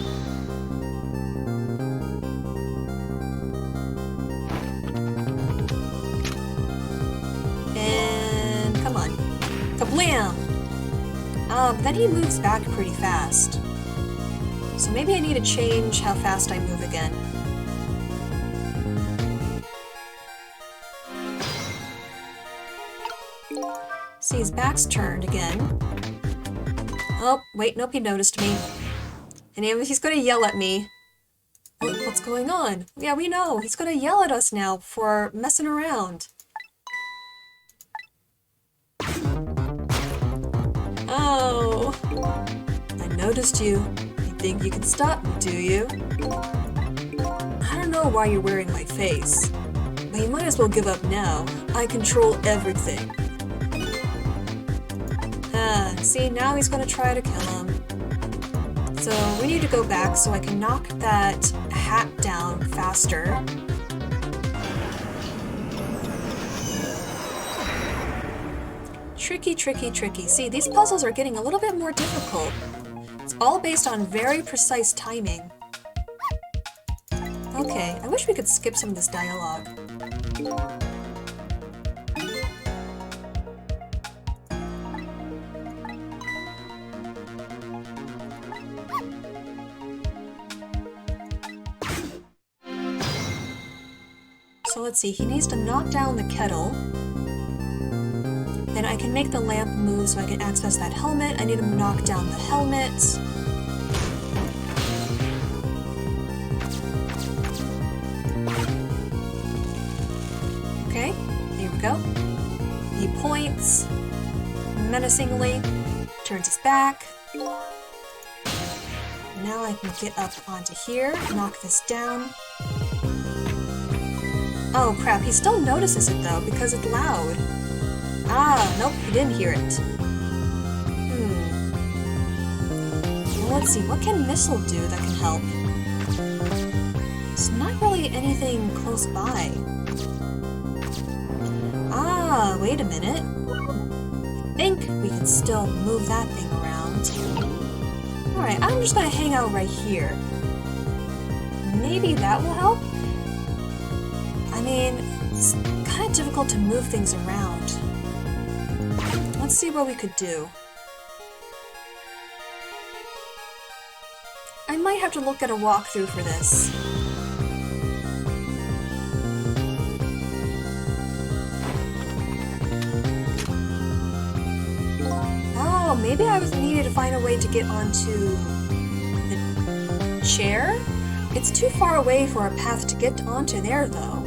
And come on. Kablam! Then he moves back pretty fast. So maybe I need to change how fast I move again. See, his back's turned again. Oh, wait, nope, he noticed me. And he's gonna yell at me. What's going on? Yeah, we know. He's gonna yell at us now for messing around. Oh. I noticed you. You think you can stop me, do you? I don't know why you're wearing my face, but you might as well give up now. I control everything. See, now he's gonna try to kill him. So we need to go back so I can knock that hat down faster. Tricky, tricky, tricky. See, these puzzles are getting a little bit more difficult. It's all based on very precise timing. Okay, I wish we could skip some of this dialogue. So let's see, he needs to knock down the kettle. Then I can make the lamp move so I can access that helmet. I need to knock down the helmet. Okay, there we go. He points menacingly, turns his back. Now I can get up onto here, knock this down. Oh crap, he still notices it though, because it's loud. Ah, nope, he didn't hear it. Well, let's see, what can Missile do that can help? There's not really anything close by. Ah, wait a minute. I think we can still move that thing around. Alright, I'm just gonna hang out right here. Maybe that will help? I mean, it's kind of difficult to move things around. Let's see what we could do. I might have to look at a walkthrough for this. Oh, maybe I was needed to find a way to get onto the chair? It's too far away for a path to get onto there, though.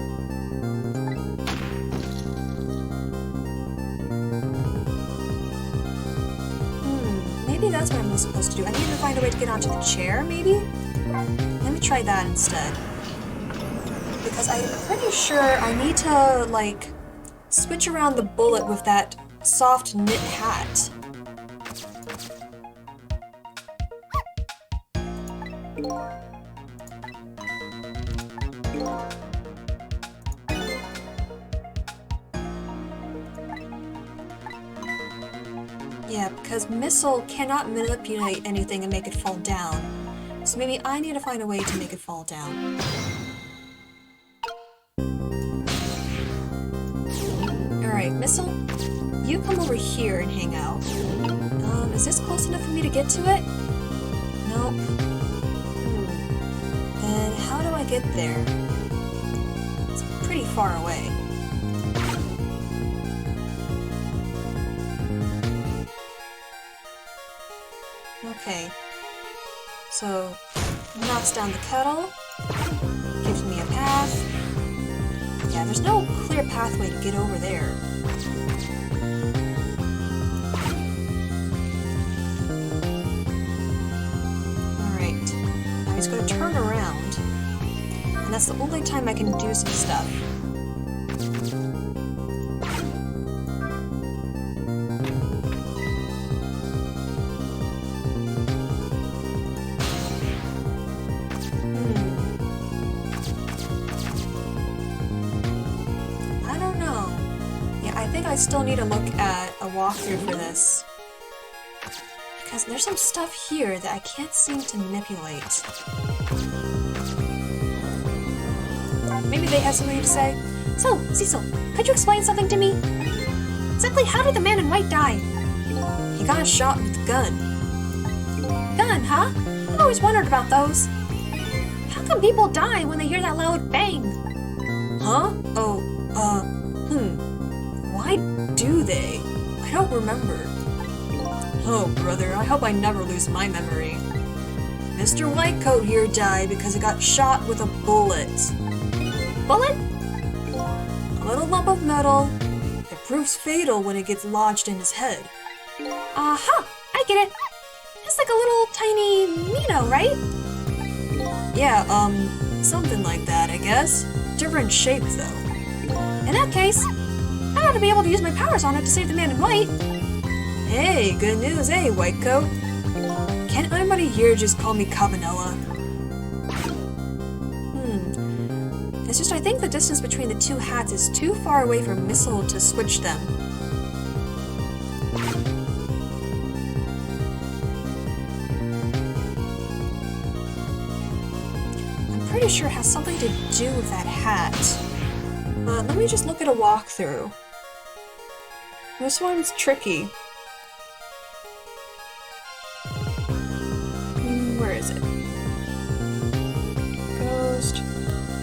Maybe that's what I'm supposed to do. I need to find a way to get onto the chair, maybe? Let me try that instead. Because I'm pretty sure I need to, like, switch around the bullet with that soft knit hat. Yeah, because Missile cannot manipulate anything and make it fall down. So maybe I need to find a way to make it fall down. Alright, Missile, you come over here and hang out. Is this close enough for me to get to it? Nope. Then how do I get there? It's pretty far away. Okay, so knocks down the kettle, gives me a path. Yeah, there's no clear pathway to get over there. Alright, now he's going to turn around, and that's the only time I can do some stuff. I still need to look at a walkthrough for this. Because there's some stuff here that I can't seem to manipulate. Maybe they have something to say. So, Cecil, could you explain something to me? Exactly how did the man in white die? He got shot with a gun. Gun, huh? I've always wondered about those. How come people die when they hear that loud bang? Huh? Oh, why do they? I don't remember. Oh, brother, I hope I never lose my memory. Mr. Whitecoat here died because he got shot with a bullet. Bullet? A little lump of metal. It proves fatal when it gets lodged in his head. Aha! I get it! It's like a little tiny Mino, right? Yeah, something like that, I guess. Different shape, though. In that case, I ought to be able to use my powers on it to save the man in white. Hey, good news, eh, Whitecoat? Can't anybody here just call me Cabanella? It's just I think the distance between the two hats is too far away for Missile to switch them. I'm pretty sure it has something to do with that hat. Let me just look at a walkthrough. This one's tricky. Where is it? Ghost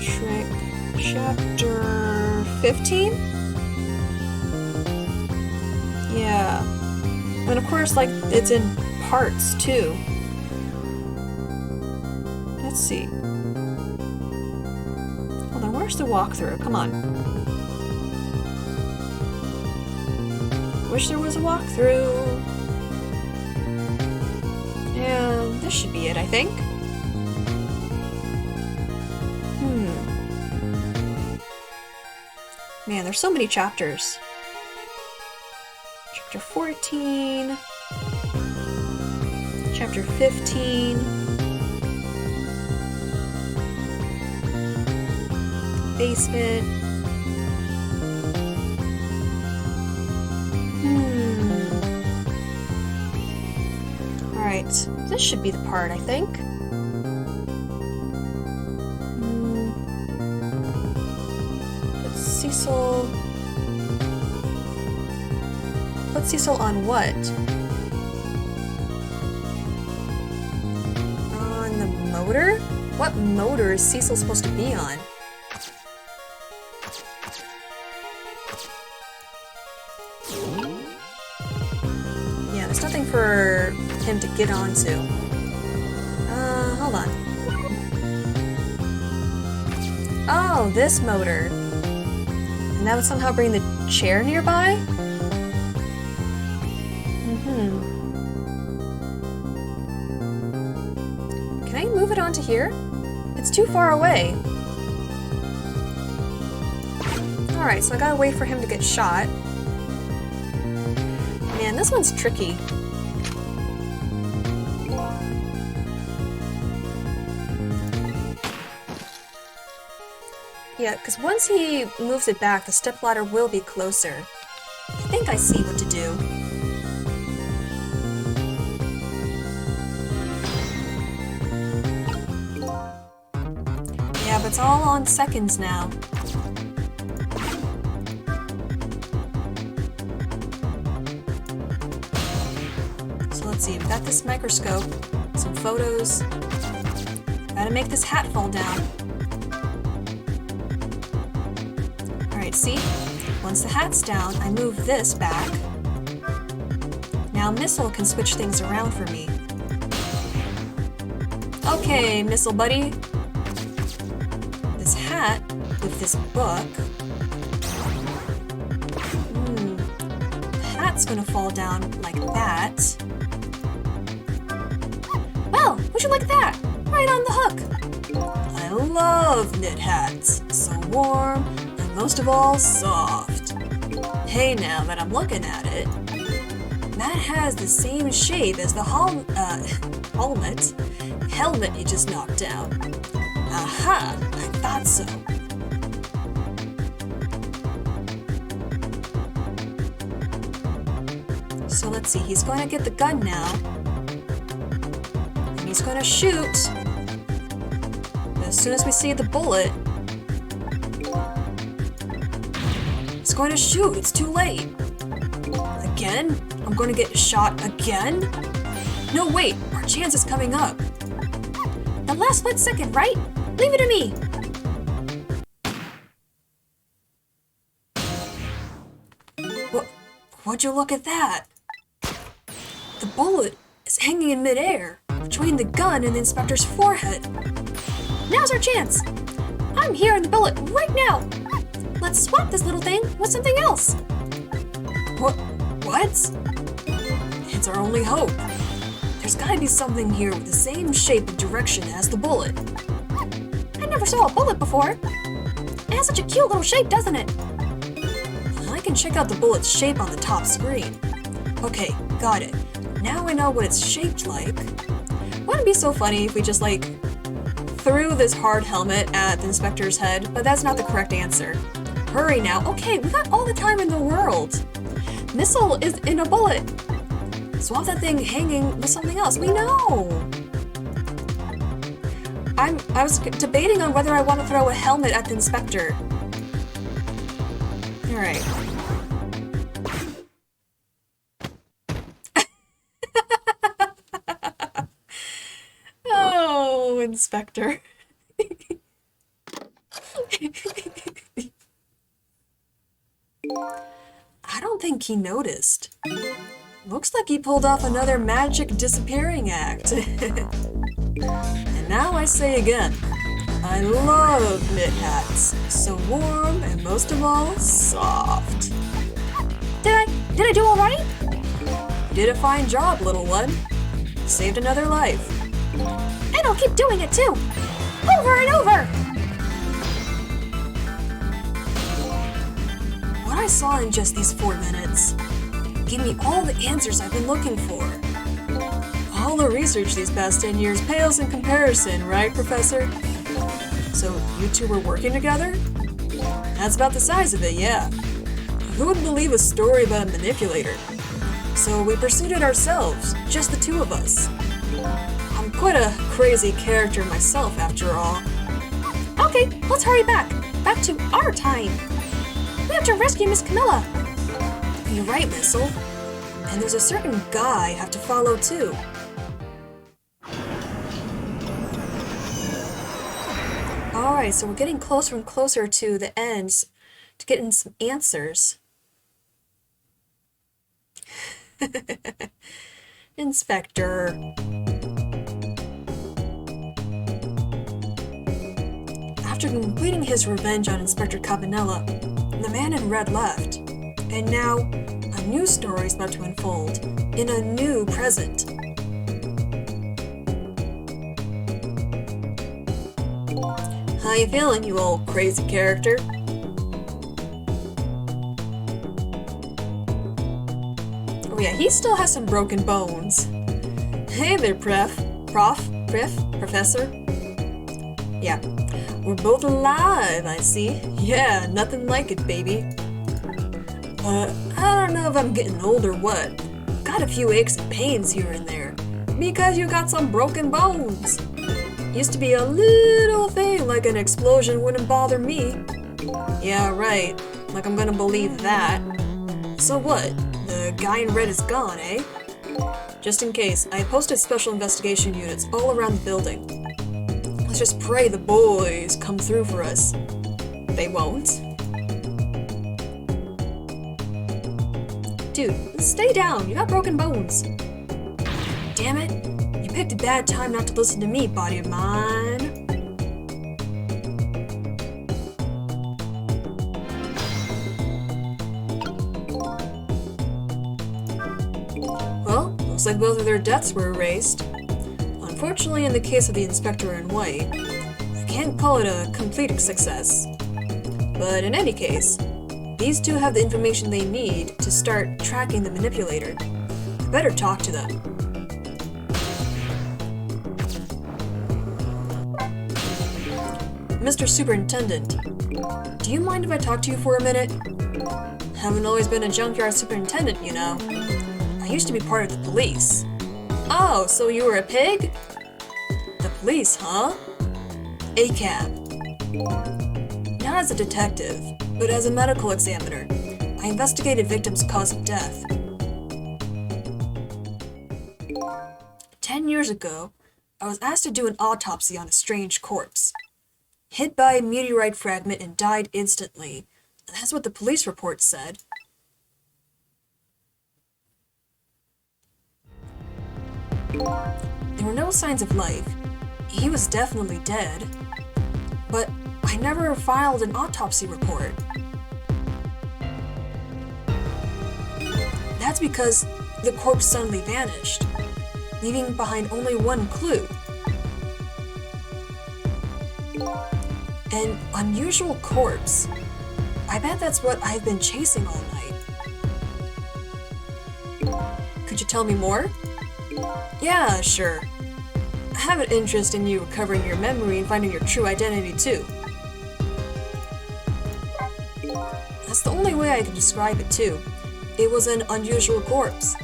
Trick Chapter 15? Yeah. And of course, like, it's in parts, too. Let's see. Hold on, where's the walkthrough? Come on. Wish there was a walkthrough. And this should be it, I think. Man, there's so many chapters. Chapter 14. Chapter 15. Basement. Alright, this should be the part, I think. Put Cecil... Put Cecil on what? On the motor? What motor is Cecil supposed to be on? Yeah, there's nothing for him to get onto. Hold on. Oh, this motor. And that would somehow bring the chair nearby? Can I move it onto here? It's too far away. Alright, so I gotta wait for him to get shot. Man, this one's tricky. Yeah, because once he moves it back, the stepladder will be closer. I think I see what to do. Yeah, but it's all on seconds now. So let's see, we've got this microscope, some photos. Gotta make this hat fall down. Alright, see? Once the hat's down, I move this back. Now Missile can switch things around for me. Okay, Missile buddy. This hat with this book. The hat's gonna fall down like that. Well, would you like that? Right on the hook. I love knit hats. So warm, and most of all, soft. Hey, now that I'm looking at it, that has the same shape as the helmet you just knocked down. Aha, I thought so. So let's see, he's going to get the gun now. And he's going to shoot. But as soon as we see the bullet, he's going to shoot. It's too late. Again? I'm going to get shot again? No, wait, our chance is coming up. The last split second, right? Leave it to me. Would you look at that? The bullet is hanging in midair between the gun and the inspector's forehead. Now's our chance. I'm here in the bullet right now. Let's swap this little thing with something else. What? It's our only hope. There's gotta be something here with the same shape and direction as the bullet. I never saw a bullet before. It has such a cute little shape, doesn't it? I can check out the bullet's shape on the top screen. Okay, got it. Now I know what it's shaped like. Wouldn't it be so funny if we just, like, threw this hard helmet at the inspector's head? But that's not the correct answer. Hurry now. Okay, we got all the time in the world. Missile is in a bullet. Swap that thing hanging with something else. We know. I was debating on whether I want to throw a helmet at the inspector. Alright. Oh, Inspector. I don't think he noticed. Looks like he pulled off another magic disappearing act. And now I say again, I love knit hats. So warm and most of all, soft. Did I do all right? You did a fine job, little one. Saved another life. And I'll keep doing it too. Over and over. What I saw in just these 4 minutes gave me all the answers I've been looking for. All the research these past 10 years pales in comparison, right, Professor? So you two were working together? That's about the size of it, yeah. Who would believe a story about a manipulator? So we pursued it ourselves, just the two of us. I'm quite a crazy character myself, after all. Okay, let's hurry back. Back to our time. We have to rescue Miss Camilla. You're right, Missile. And there's a certain guy I have to follow too. Alright, so we're getting closer and closer to the ends to getting some answers. Inspector. After completing his revenge on Inspector Cabanella, the man in red left. And now, a new story is about to unfold in a new present. How you feeling, you old crazy character? Oh yeah, he still has some broken bones. Hey there, Professor. Yeah, we're both alive, I see. Yeah, nothing like it, baby. I don't know if I'm getting old or what. Got a few aches and pains here and there. Because you got some broken bones. Used to be a little thing like an explosion wouldn't bother me. Yeah, right. Like I'm gonna believe that. So what? The guy in red is gone, eh? Just in case, I posted special investigation units all around the building. Let's just pray the boys come through for us. They won't. Dude, stay down. You got broken bones. Damn it. You picked a bad time not to listen to me, body of mine. Well, looks like both of their deaths were erased. Unfortunately, in the case of the Inspector in white, I can't call it a complete success. But in any case, these two have the information they need to start tracking the manipulator. I better talk to them. Mr. Superintendent, do you mind if I talk to you for a minute? Haven't always been a junkyard superintendent, you know. I used to be part of the police. Oh, so you were a pig? The police, huh? ACAB. Not as a detective, but as a medical examiner. I investigated victims' cause of death. 10 years ago, I was asked to do an autopsy on a strange corpse. Hit by a meteorite fragment and died instantly. That's what the police report said. There were no signs of life. He was definitely dead. But I never filed an autopsy report. That's because the corpse suddenly vanished, leaving behind only one clue. An unusual corpse. I bet that's what I've been chasing all night. Could you tell me more? Yeah, sure. I have an interest in you recovering your memory and finding your true identity too. That's the only way I can describe it too. It was an unusual corpse.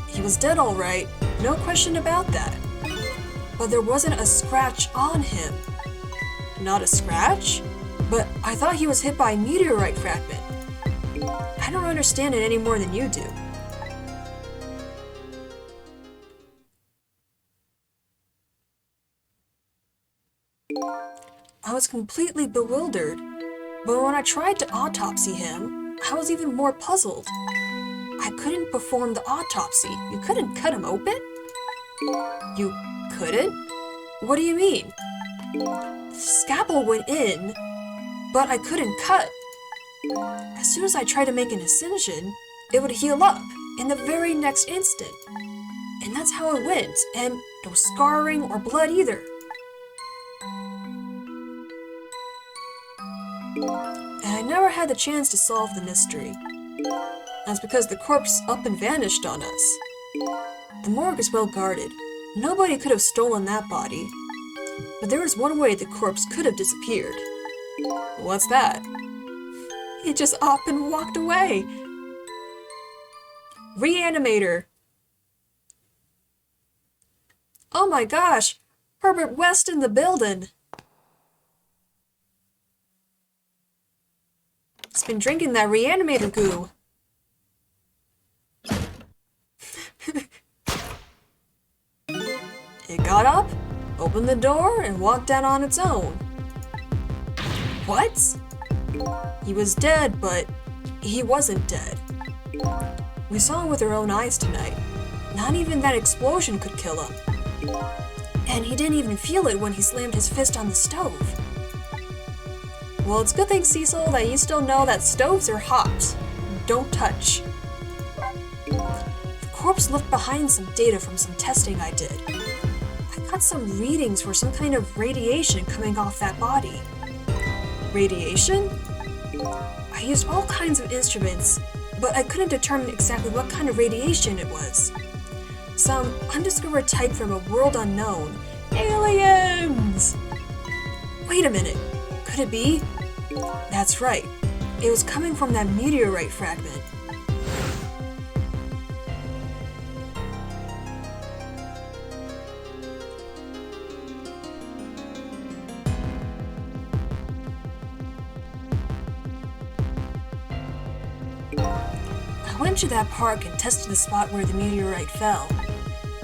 He was dead all right, no question about that. But there wasn't a scratch on him. Not a scratch? But I thought he was hit by a meteorite fragment. I don't understand it any more than you do. I was completely bewildered, but when I tried to autopsy him, I was even more puzzled. I couldn't perform the autopsy. You couldn't cut him open? You couldn't? What do you mean? The scalpel went in, but I couldn't cut. As soon as I tried to make an incision, it would heal up in the very next instant. And that's how it went, and no scarring or blood either. And I never had the chance to solve the mystery. That's because the corpse up and vanished on us. The morgue is well guarded. Nobody could have stolen that body. But there was one way the corpse could have disappeared. What's that? He just up and walked away. Reanimator. Oh my gosh, Herbert West in the building. He's been drinking that reanimator goo. It got up, opened the door, and walked out on its own. What? He was dead, but he wasn't dead. We saw him with our own eyes tonight. Not even that explosion could kill him. And he didn't even feel it when he slammed his fist on the stove. Well, it's a good thing, Cecil, that you still know that stoves are hot. Don't touch. The corpse left behind some data from some testing I did. I got some readings for some kind of radiation coming off that body. Radiation? I used all kinds of instruments, but I couldn't determine exactly what kind of radiation it was. Some undiscovered type from a world unknown. Aliens! Wait a minute. Could it be? That's right. It was coming from that meteorite fragment. I went to that park and tested the spot where the meteorite fell.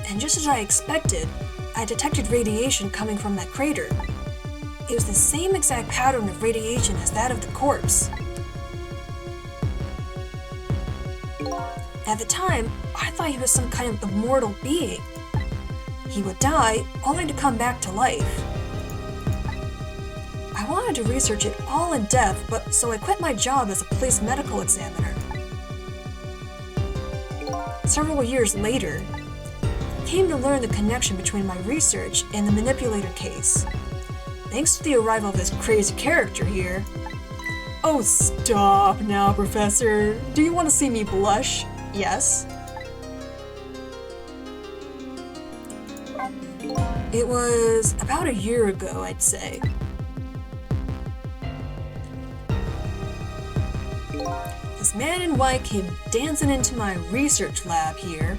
And just as I expected, I detected radiation coming from that crater. It was the same exact pattern of radiation as that of the corpse. At the time, I thought he was some kind of immortal being. He would die, only to come back to life. I wanted to research it all in depth, but so I quit my job as a police medical examiner. Several years later, I came to learn the connection between my research and the manipulator case. Thanks to the arrival of this crazy character here. Oh, stop now, Professor. Do you want to see me blush? Yes. It was about a year ago, I'd say. This man in white came dancing into my research lab here.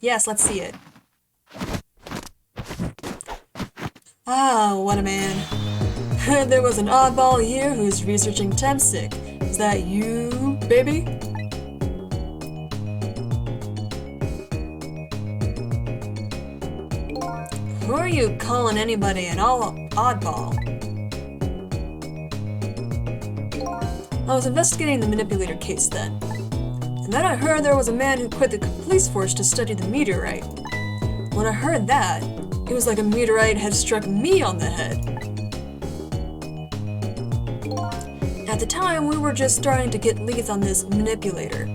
Yes, let's see it. Ah, what a man. There was an oddball here who's researching Temsic. Is that you, baby? Who are you calling anybody an oddball? I was investigating the manipulator case then. And then I heard there was a man who quit the police force to study the meteorite. When I heard that, it was like a meteorite had struck me on the head. At the time, we were just starting to get leads on this manipulator.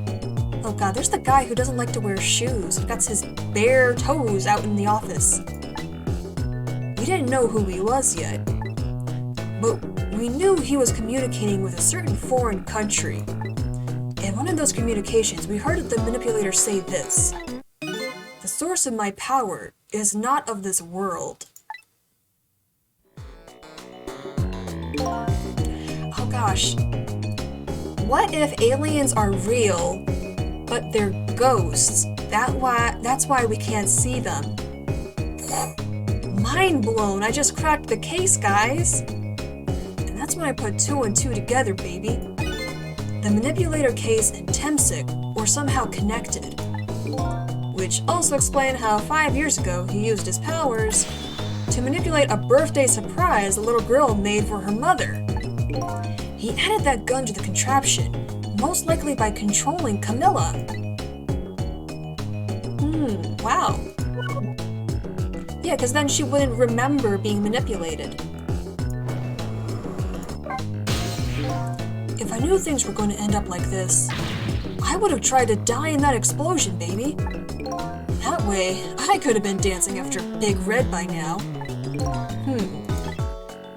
Oh god, there's the guy who doesn't like to wear shoes. He got his bare toes out in the office. We didn't know who he was yet, but we knew he was communicating with a certain foreign country. In one of those communications, we heard the manipulator say this: "The source of my power is not of this world." Oh gosh. What if aliens are real, but they're ghosts? That's why we can't see them. Mind blown, I just cracked the case, guys. And that's when I put 2 and 2 together, baby. The manipulator case and Temsic were somehow connected. Which also explained how 5 years ago he used his powers to manipulate a birthday surprise a little girl made for her mother. He added that gun to the contraption, most likely by controlling Camilla. Wow. Yeah, because then she wouldn't remember being manipulated. If I knew things were going to end up like this, I would have tried to die in that explosion, baby. That way, I could have been dancing after Big Red by now.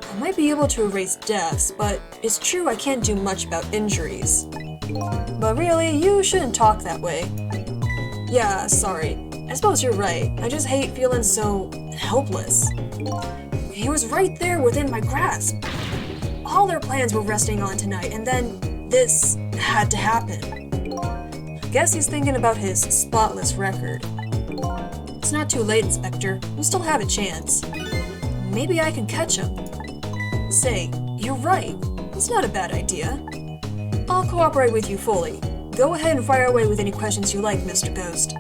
I might be able to erase deaths, but it's true I can't do much about injuries. But really, you shouldn't talk that way. Yeah, sorry. I suppose you're right. I just hate feeling so helpless. He was right there within my grasp. All their plans were resting on tonight, and then this had to happen. I guess he's thinking about his spotless record. It's not too late, Inspector. You still have a chance. Maybe I can catch him. Say, you're right. It's not a bad idea. I'll cooperate with you fully. Go ahead and fire away with any questions you like, Mr. Ghost.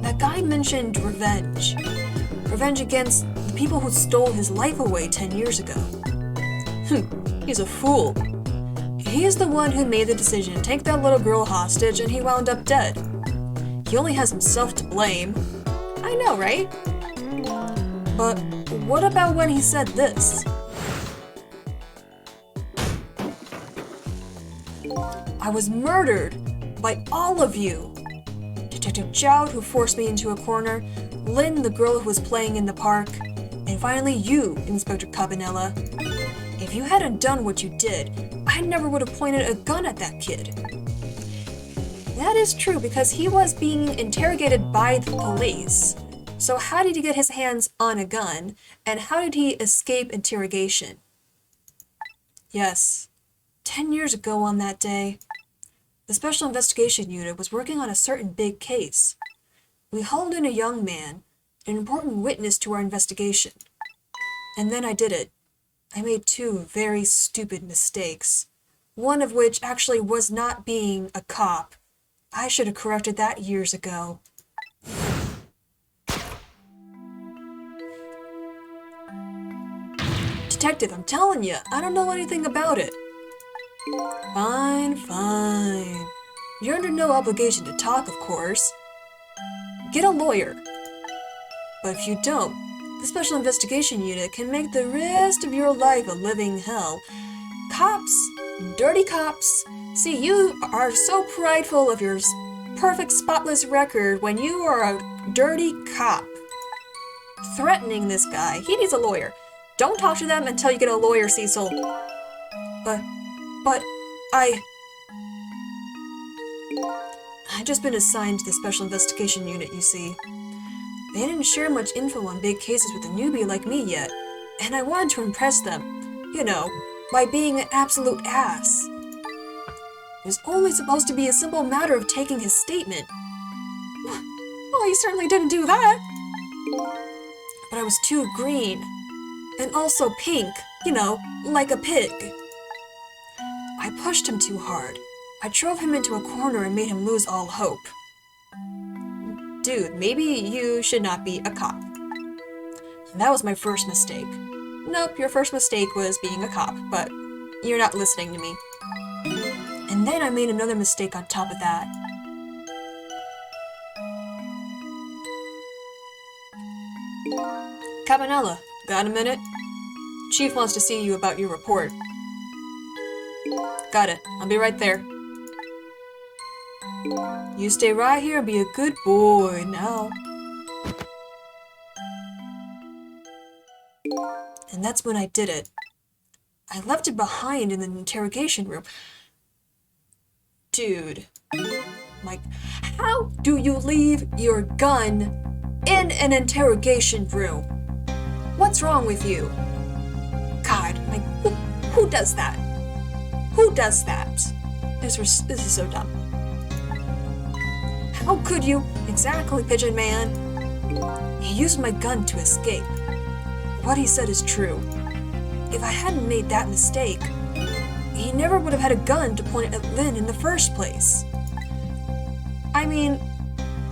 That guy mentioned revenge. Revenge against the people who stole his life away 10 years ago. He's a fool. He's the one who made the decision to take that little girl hostage and he wound up dead. He only has himself to blame. I know, right? But what about when he said this? I was murdered by all of you. Detective Jowd, who forced me into a corner, Lynn, the girl who was playing in the park, and finally you, Inspector Cabanela. If you hadn't done what you did, I never would have pointed a gun at that kid. That is true because he was being interrogated by the police. So how did he get his hands on a gun, and how did he escape interrogation? Yes, 10 years ago on that day, the Special Investigation Unit was working on a certain big case. We hauled in a young man, an important witness to our investigation. And then I did it. I made 2 very stupid mistakes, one of which actually was not being a cop. I should have corrected that years ago. Detective, I'm telling you, I don't know anything about it. Fine, fine. You're under no obligation to talk, of course. Get a lawyer. But if you don't, the Special Investigation Unit can make the rest of your life a living hell. Cops, dirty cops. See, you are so prideful of your perfect spotless record when you are a dirty cop. Threatening this guy. He needs a lawyer. Don't talk to them until you get a lawyer, Cecil. But I just been assigned to the Special Investigation Unit, you see. They didn't share much info on big cases with a newbie like me yet, and I wanted to impress them, you know, by being an absolute ass. It was only supposed to be a simple matter of taking his statement. Well, he certainly didn't do that. But I was too green. And also pink, you know, like a pig. I pushed him too hard. I drove him into a corner and made him lose all hope. Dude, maybe you should not be a cop. And that was my first mistake. Nope, your first mistake was being a cop, but you're not listening to me. And then I made another mistake on top of that. Cabanela, got a minute? Chief wants to see you about your report. Got it. I'll be right there. You stay right here and be a good boy now. And that's when I did it. I left it behind in the interrogation room. Dude. Mike, how do you leave your gun in an interrogation room? What's wrong with you? God, like, who does that? Who does that? This is so dumb. How could you? Exactly, Pigeon Man. He used my gun to escape. What he said is true. If I hadn't made that mistake, he never would have had a gun to point at Lynn in the first place. I mean,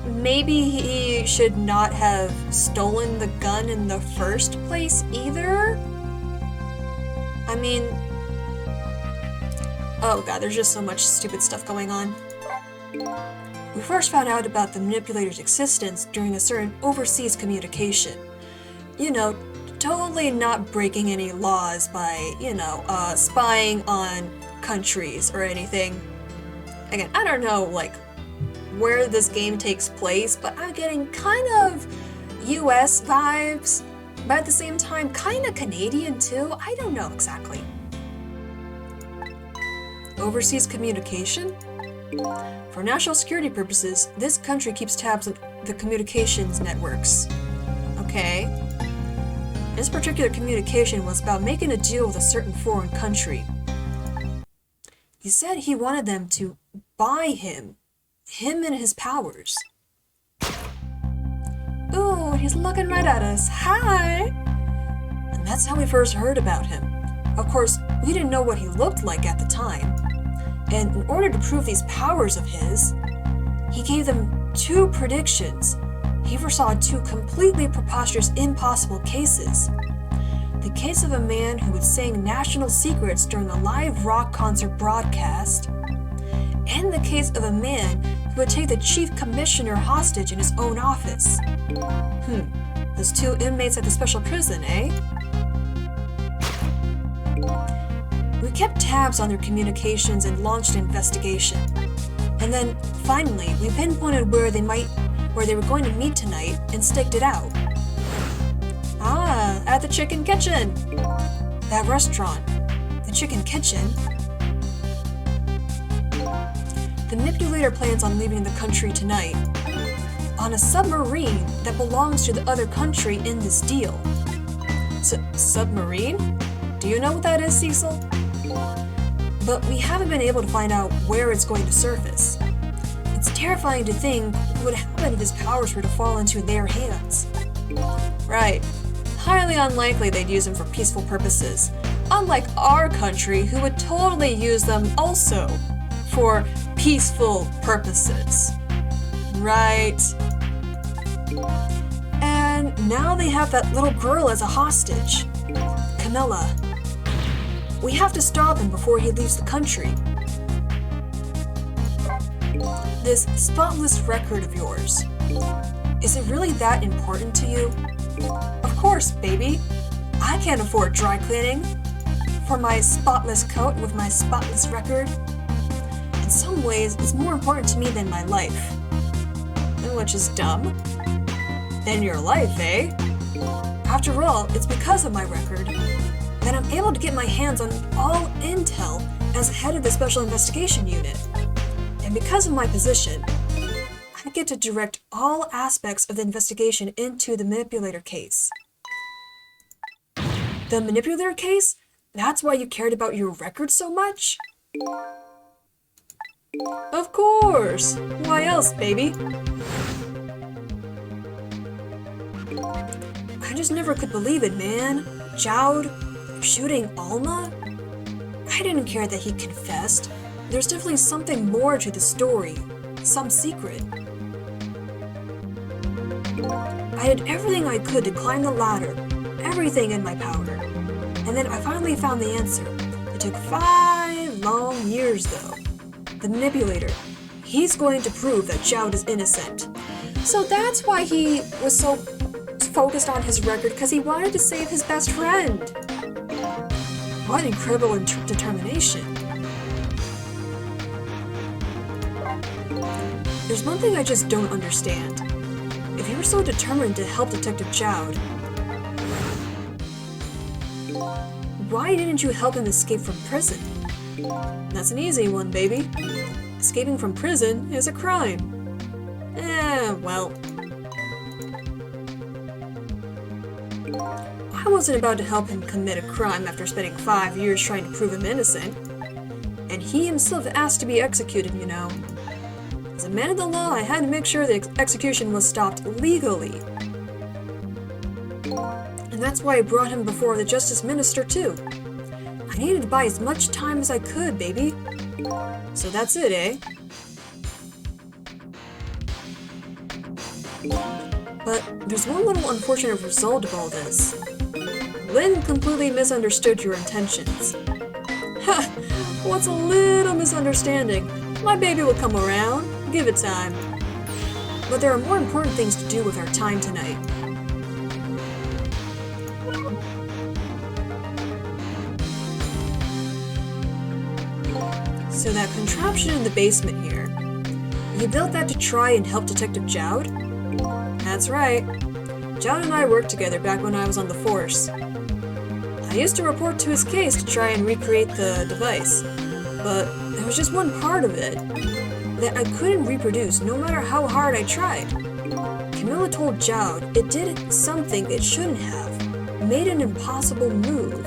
maybe he should not have stolen the gun in the first place either? I mean, Oh god, there's just so much stupid stuff going on. We first found out about the manipulator's existence during a certain overseas communication. You know, totally not breaking any laws by, spying on countries or anything. Again, I don't know, like, where this game takes place, but I'm getting kind of US vibes, but at the same time, kind of Canadian too. I don't know exactly. Overseas communication? For national security purposes, this country keeps tabs on the communications networks. Okay. This particular communication was about making a deal with a certain foreign country. He said he wanted them to buy him and his powers. Ooh, he's looking right at us. Hi! And that's how we first heard about him. Of course, we didn't know what he looked like at the time. And in order to prove these powers of his, he gave them 2 predictions. He foresaw 2 completely preposterous, impossible cases. The case of a man who would sing national secrets during a live rock concert broadcast, and the case of a man who would take the chief commissioner hostage in his own office. Those 2 inmates at the special prison, eh? We kept tabs on their communications and launched an investigation. And then, finally, we pinpointed where they were going to meet tonight and staked it out. Ah, at the Chicken Kitchen! That restaurant. The Chicken Kitchen. The manipulator plans on leaving the country tonight on a submarine that belongs to the other country in this deal. Submarine? Do you know what that is, Cecil? But we haven't been able to find out where it's going to surface. It's terrifying to think what would happen if his powers were to fall into their hands. Right. Highly unlikely they'd use them for peaceful purposes, unlike our country, who would totally use them also for peaceful purposes. Right. And now they have that little girl as a hostage. Camilla. We have to stop him before he leaves the country. This spotless record of yours, is it really that important to you? Of course, baby. I can't afford dry cleaning for my spotless coat with my spotless record. In some ways, it's more important to me than my life. Which is dumb. Than your life, eh? After all, it's because of my record that I'm able to get my hands on all intel as head of the Special Investigation Unit. And because of my position, I get to direct all aspects of the investigation into the manipulator case. The manipulator case? That's why you cared about your record so much? Of course! Why else, baby? I just never could believe it, man. Jowd shooting Alma? I didn't care that he confessed. There's definitely something more to the story. Some secret. I did everything I could to climb the ladder. Everything in my power. And then I finally found the answer. It took 5 long years, though. The manipulator. He's going to prove that Jowd is innocent. So that's why he was so focused on his record, because he wanted to save his best friend. What incredible determination. There's one thing I just don't understand. If you were so determined to help Detective Jowd, why didn't you help him escape from prison? That's an easy one, baby. Escaping from prison is a crime. Well. I wasn't about to help him commit a crime after spending 5 years trying to prove him innocent. And he himself asked to be executed, you know. As a man of the law, I had to make sure the execution was stopped legally. And that's why I brought him before the Justice Minister, too. I needed to buy as much time as I could, baby. So that's it, eh? But there's one little unfortunate result of all this. Lynn completely misunderstood your intentions. Ha! What's a little misunderstanding? My baby will come around. Give it time. But there are more important things to do with our time tonight. So that contraption in the basement here, you built that to try and help Detective Jowd? That's right. Jowd and I worked together back when I was on the force. I used to report to his case to try and recreate the device, but there was just one part of it that I couldn't reproduce no matter how hard I tried. Camilla told Jowd it did something it shouldn't have, made an impossible move.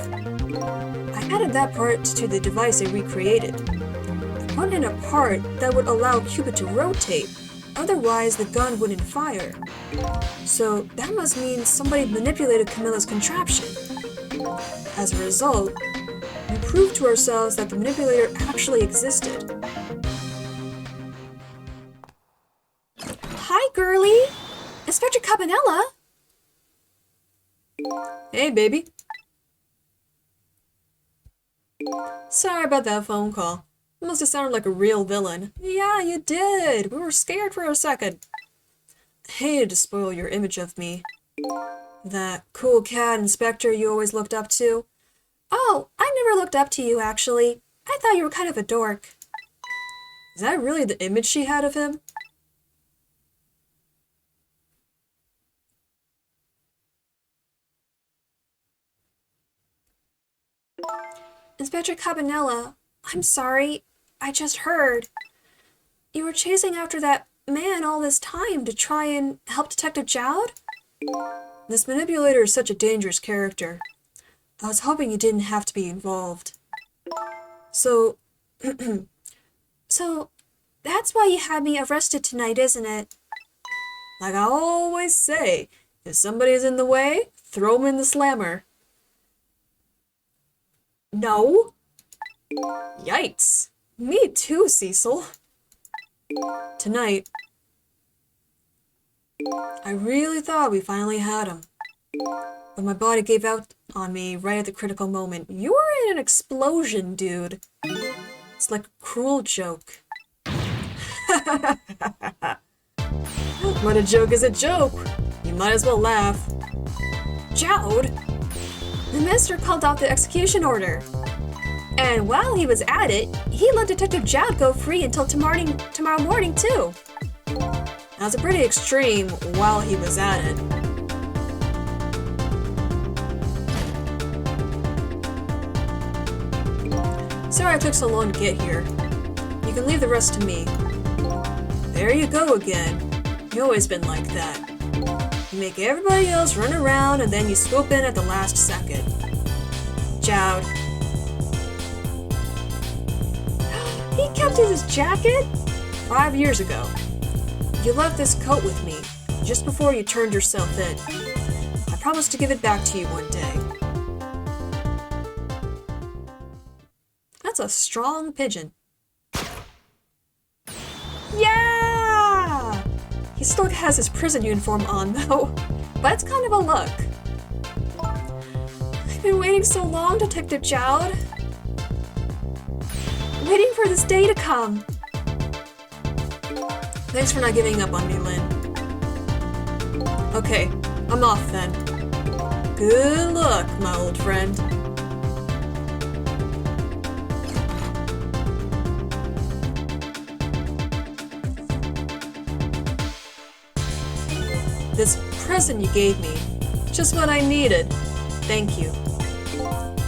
I added that part to the device I recreated. I put in a part that would allow Cupid to rotate, otherwise the gun wouldn't fire. So that must mean somebody manipulated Camilla's contraption. As a result, we proved to ourselves that the manipulator actually existed. Hi, girlie! Inspector Cabanella! Hey, baby. Sorry about that phone call. Must have sounded like a real villain. Yeah, you did. We were scared for a second. Hated to spoil your image of me. That cool cat inspector you always looked up to. Oh, I never looked up to you, actually. I thought you were kind of a dork. Is that really the image she had of him? Inspector Cabanella, I'm sorry. I just heard. You were chasing after that man all this time to try and help Detective Jowd? This manipulator is such a dangerous character. I was hoping you didn't have to be involved. So, so, that's why you had me arrested tonight, isn't it? Like I always say, if somebody's in the way, throw them in the slammer. No? Yikes. Me too, Cecil. Tonight, I really thought we finally had him. But my body gave out on me right at the critical moment. You were in an explosion, dude. It's like a cruel joke. But a joke is a joke. You might as well laugh. Jowd? The minister called out the execution order. And while he was at it, he let Detective Jowd go free until tomorrow morning, too. That's a pretty extreme while he was at it. Sorry I took so long to get here. You can leave the rest to me. There you go again. You've always been like that. You make everybody else run around and then you swoop in at the last second. Jowd. He kept his jacket? 5 years ago. You left this coat with me, just before you turned yourself in. I promised to give it back to you one day. That's a strong pigeon. Yeah! He still has his prison uniform on, though. But it's kind of a look. I've been waiting so long, Detective Jowd. Waiting for this day to come. Thanks for not giving up on me, Lynn. Okay, I'm off then. Good luck, my old friend. This present you gave me, just what I needed. Thank you.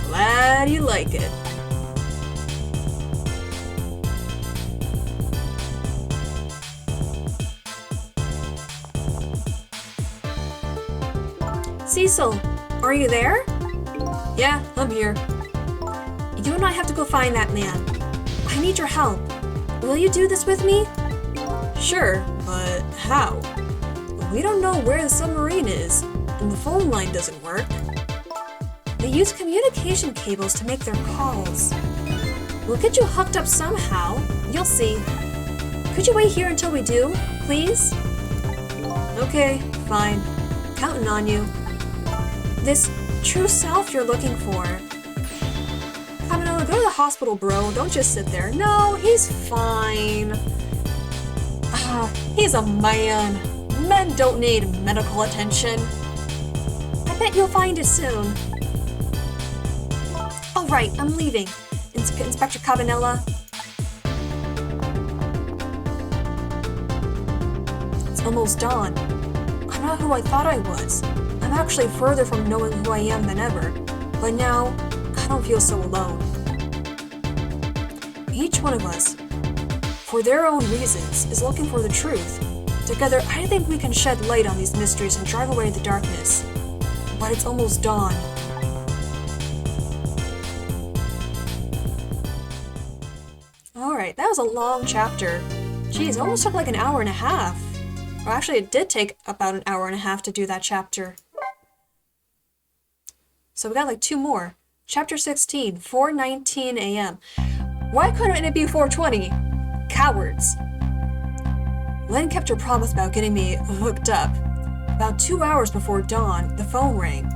Glad you like it. Cecil, are you there? Yeah, I'm here. You and I have to go find that man. I need your help. Will you do this with me? Sure, but how? We don't know where the submarine is, and the phone line doesn't work. They use communication cables to make their calls. We'll get you hooked up somehow. You'll see. Could you wait here until we do, please? Okay, fine. Counting on you. This true self you're looking for. Cabanella go to the hospital, bro. Don't just sit there. No, he's fine. He's a man. Men don't need medical attention. I bet you'll find it soon. All right, I'm leaving. Inspector Cabanella. It's almost dawn. I'm not who I thought I was. I'm actually further from knowing who I am than ever. But now, I don't feel so alone. Each one of us, for their own reasons, is looking for the truth. Together, I think we can shed light on these mysteries and drive away the darkness. But it's almost dawn. Alright, that was a long chapter. Geez, it almost took like an hour and a half. Well, actually, it did take about an hour and a half to do that chapter. So we got like 2 more. Chapter 16, 4:19 a.m. Why couldn't it be 4:20? Cowards. Lynn kept her promise about getting me hooked up. About 2 hours before dawn, the phone rang.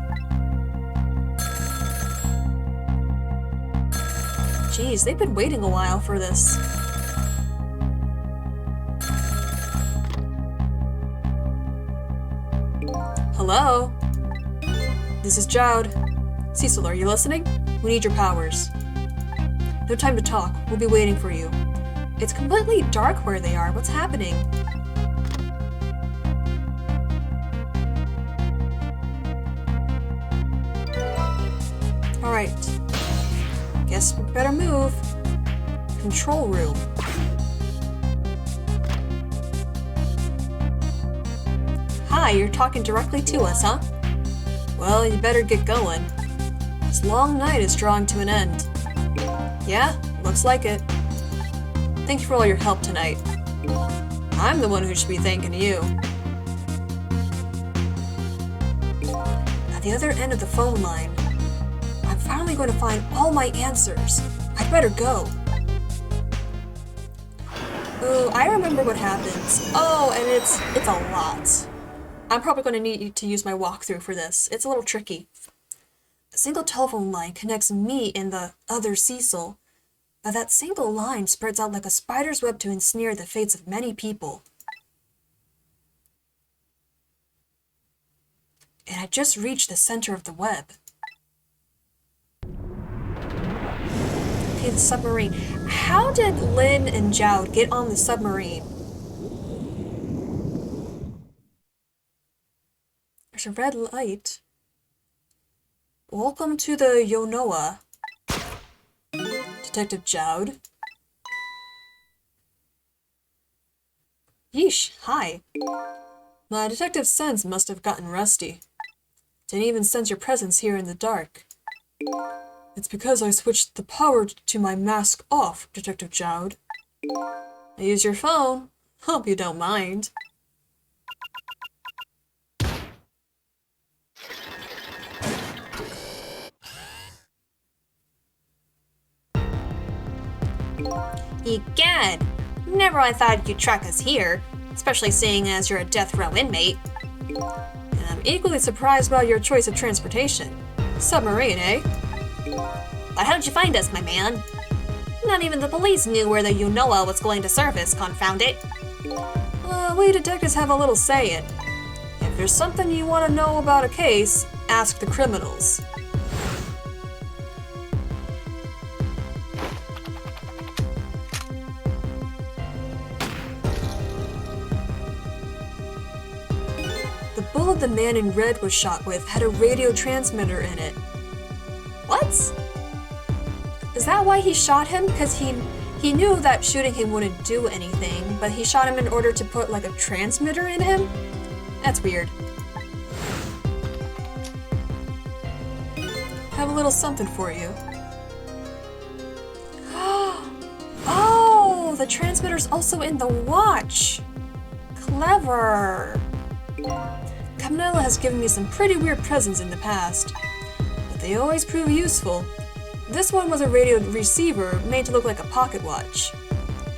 Geez, they've been waiting a while for this. Hello? This is Jowd. Cecil, are you listening? We need your powers. No time to talk. We'll be waiting for you. It's completely dark where they are. What's happening? Alright. Guess we better move. Control room. Hi, you're talking directly to us, huh? Well, you better get going. This long night is drawing to an end. Yeah, looks like it. Thank you for all your help tonight. I'm the one who should be thanking you. At the other end of the phone line, I'm finally going to find all my answers. I'd better go. Ooh, I remember what happens. Oh, and it's a lot. I'm probably going to need to use my walkthrough for this. It's a little tricky. A single telephone line connects me and the other Cecil, but that single line spreads out like a spider's web to ensnare the fates of many people. And I just reached the center of the web. Okay, the submarine. How did Lynn and Jowd get on the submarine? There's a red light. Welcome to the Yonoa. Detective Jowd. Yeesh, hi. My detective sense must have gotten rusty. Didn't even sense your presence here in the dark. It's because I switched the power to my mask off, Detective Jowd. I use your phone. Hope you don't mind. Egad! Never I thought you'd track us here, especially seeing as you're a death row inmate. And I'm equally surprised by your choice of transportation. Submarine, eh? But how did you find us, my man? Not even the police knew where the Unoa was going to surface, confound it. We detectives have a little say in. If there's something you want to know about a case, ask the criminals. The bullet the man in red was shot with had a radio transmitter in it. What? Is that why he shot him? Because he knew that shooting him wouldn't do anything, but he shot him in order to put like a transmitter in him? That's weird. Have a little something for you. Oh, the transmitter's also in the watch. Clever. Cabanella has given me some pretty weird presents in the past, but they always prove useful. This one was a radio receiver made to look like a pocket watch,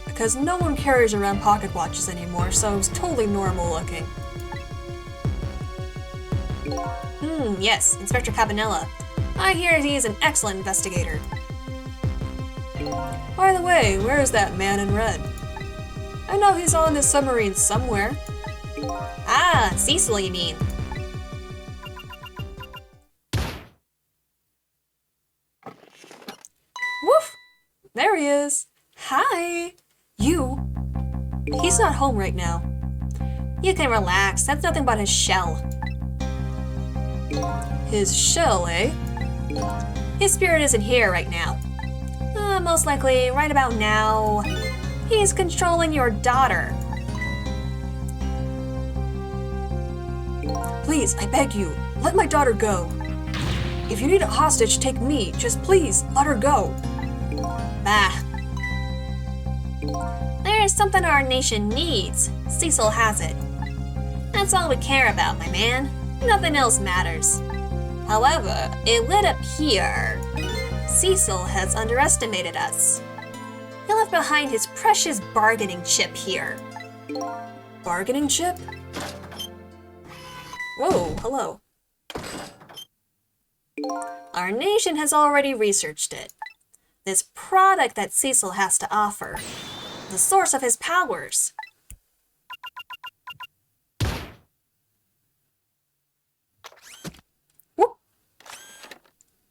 because no one carries around pocket watches anymore, so it was totally normal looking. Yes, Inspector Cabanella. I hear he is an excellent investigator. By the way, where is that man in red? I know he's on this submarine somewhere. Ah, Cecil, you mean? Woof! There he is. Hi! You? He's not home right now. You can relax. That's nothing but his shell. His shell, eh? His spirit isn't here right now. Most likely, right about now, he's controlling your daughter. Please, I beg you, let my daughter go. If you need a hostage, take me. Just please, let her go. Bah. There's something our nation needs. Cecil has it. That's all we care about, my man. Nothing else matters. However, it would appear Cecil has underestimated us. He left behind his precious bargaining chip here. Bargaining chip? Whoa, hello. Our nation has already researched it. This product that Cecil has to offer. The source of his powers. Whoop.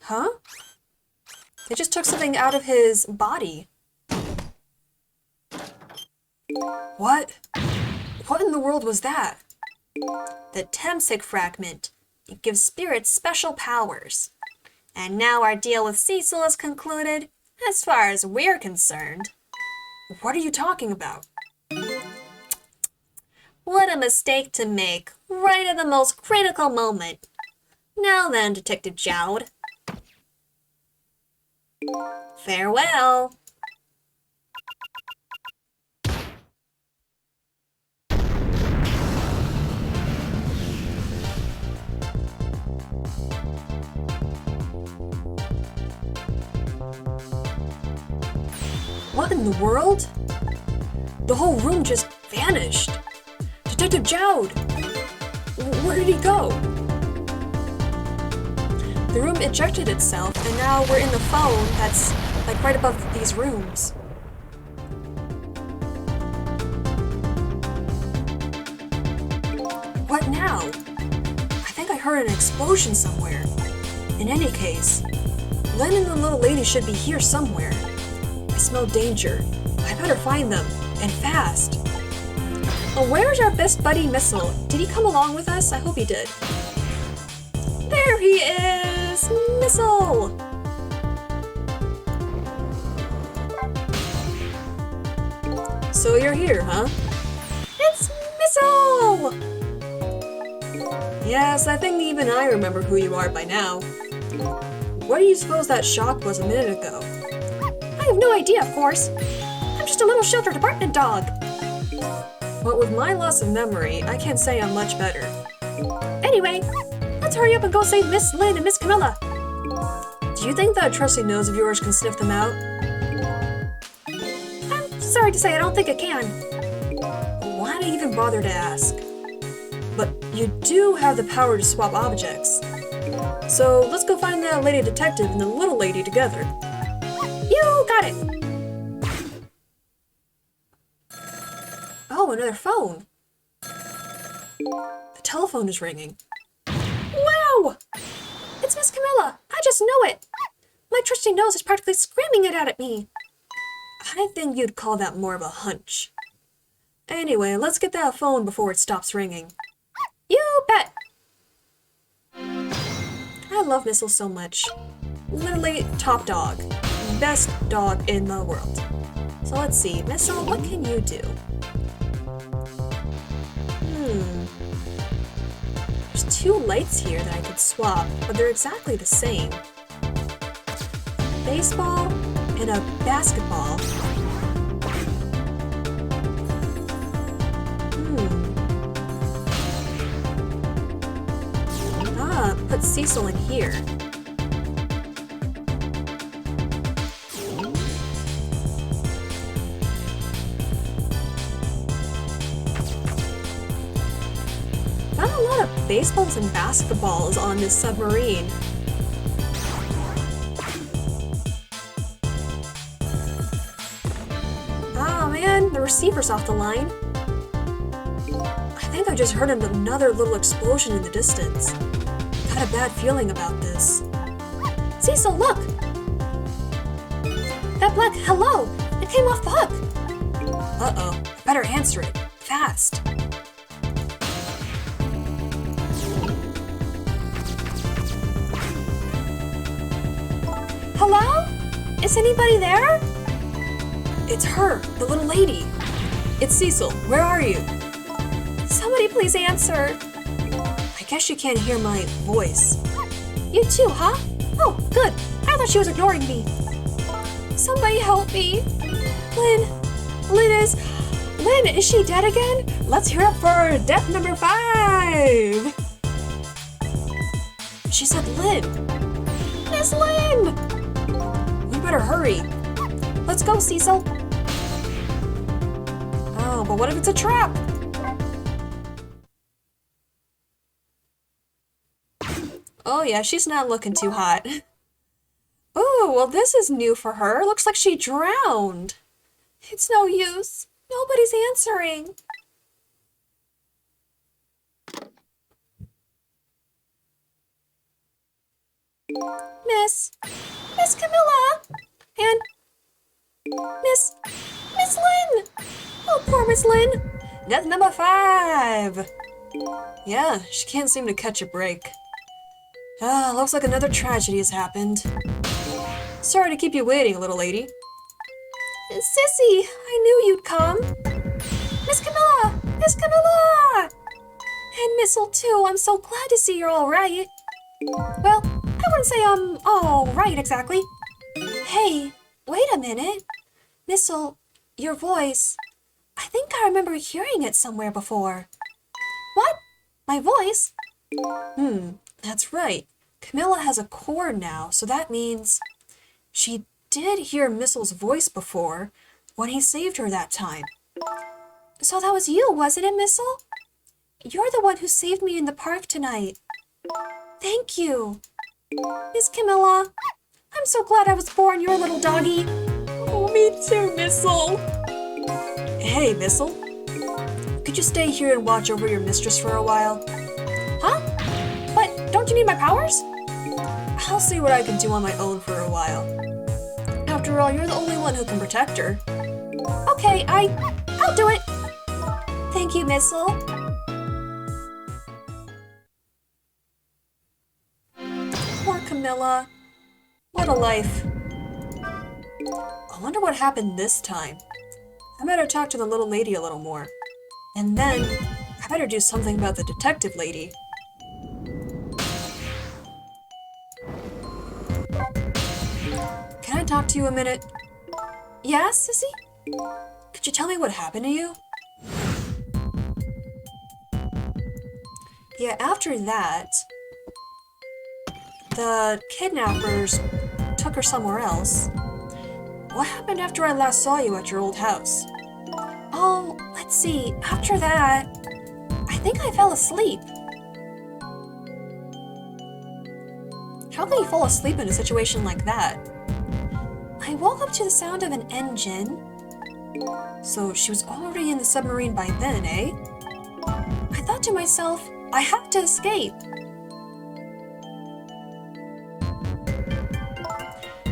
Huh? They just took something out of his body. What? What in the world was that? The Temsic fragment. It gives spirits special powers. And now our deal with Cecil is concluded, as far as we're concerned. What are you talking about? What a mistake to make, right at the most critical moment. Now then, Detective Jowd. Farewell. What in the world? The whole room just vanished. Detective Jowd! Where did he go? The room ejected itself, and now we're in the phone that's like right above these rooms. What now? I think I heard an explosion somewhere. In any case, Len and the little lady should be here somewhere. I smell danger. I better find them, and fast. Oh, where's our best buddy Missile? Did he come along with us? I hope he did. There he is! Missile! So you're here, huh? It's Missile! Yes, I think even I remember who you are by now. What do you suppose that shock was a minute ago? I have no idea, Force. I'm just a little shelter department dog. But with my loss of memory, I can't say I'm much better. Anyway, let's hurry up and go save Miss Lynn and Miss Camilla. Do you think that trusty nose of yours can sniff them out? I'm sorry to say I don't think it can. Why'd I even bother to ask? But you do have the power to swap objects. So let's go find that lady detective and the little lady together. You got it! Oh, another phone. The telephone is ringing. Wow! It's Miss Camilla. I just know it. My trusty nose is practically screaming it out at me. I think you'd call that more of a hunch. Anyway, let's get that phone before it stops ringing. You bet! I love Missile so much. Literally top dog. Best dog in the world. So let's see, Missile, what can you do? There's two lights here that I could swap, but they're exactly the same. Baseball and a basketball. Put Cecil in here. Not a lot of baseballs and basketballs on this submarine. receivers off the line. I think I just heard another little explosion in the distance. Got a bad feeling about this. Cecil, look! That black hello! It came off the hook! Uh-oh, better answer it. Fast. Hello? Is anybody there? It's her, the little lady. It's Cecil. Where are you? Somebody please answer. I guess you can't hear my voice. You too, huh? Oh, good. I thought she was ignoring me. Somebody help me. Lynn, is she dead again? Let's hear it for death number 5. She said Lynn. Miss Lynn! We better hurry. Let's go, Cecil. Oh, but what if it's a trap? Oh yeah, she's not looking too hot. Oh, well this is new for her. Looks like she drowned. It's no use. Nobody's answering. Miss Camilla! And Miss Lynn! Oh, poor Miss Lynn! Death number 5. Yeah, she can't seem to catch a break. Looks like another tragedy has happened. Sorry to keep you waiting, little lady. Sissy, I knew you'd come. Miss Camilla! Miss Camilla! And Missile too, I'm so glad to see you're all right. Well, I wouldn't say I'm all right exactly. Hey, wait a minute. Missile, your voice. I think I remember hearing it somewhere before. What? My voice? That's right. Camilla has a core now, so that means she did hear Missile's voice before when he saved her that time. So that was you, wasn't it, Missile? You're the one who saved me in the park tonight. Thank you. Miss Camilla, I'm so glad I was born your little doggy. Oh, me too, Missile. Hey, Missile. Could you stay here and watch over your mistress for a while? Huh? But don't you need my powers? I'll see what I can do on my own for a while. After all, you're the only one who can protect her. Okay, I'll do it. Thank you, Missile. Poor Camilla. What a life. I wonder what happened this time. I better talk to the little lady a little more. And then, I better do something about the detective lady. Can I talk to you a minute? Yeah, Sissy? Could you tell me what happened to you? Yeah, after that, the kidnappers took her somewhere else. What happened after I last saw you at your old house? Oh, let's see. After that, I think I fell asleep. How can you fall asleep in a situation like that? I woke up to the sound of an engine. So she was already in the submarine by then, eh? I thought to myself, I have to escape.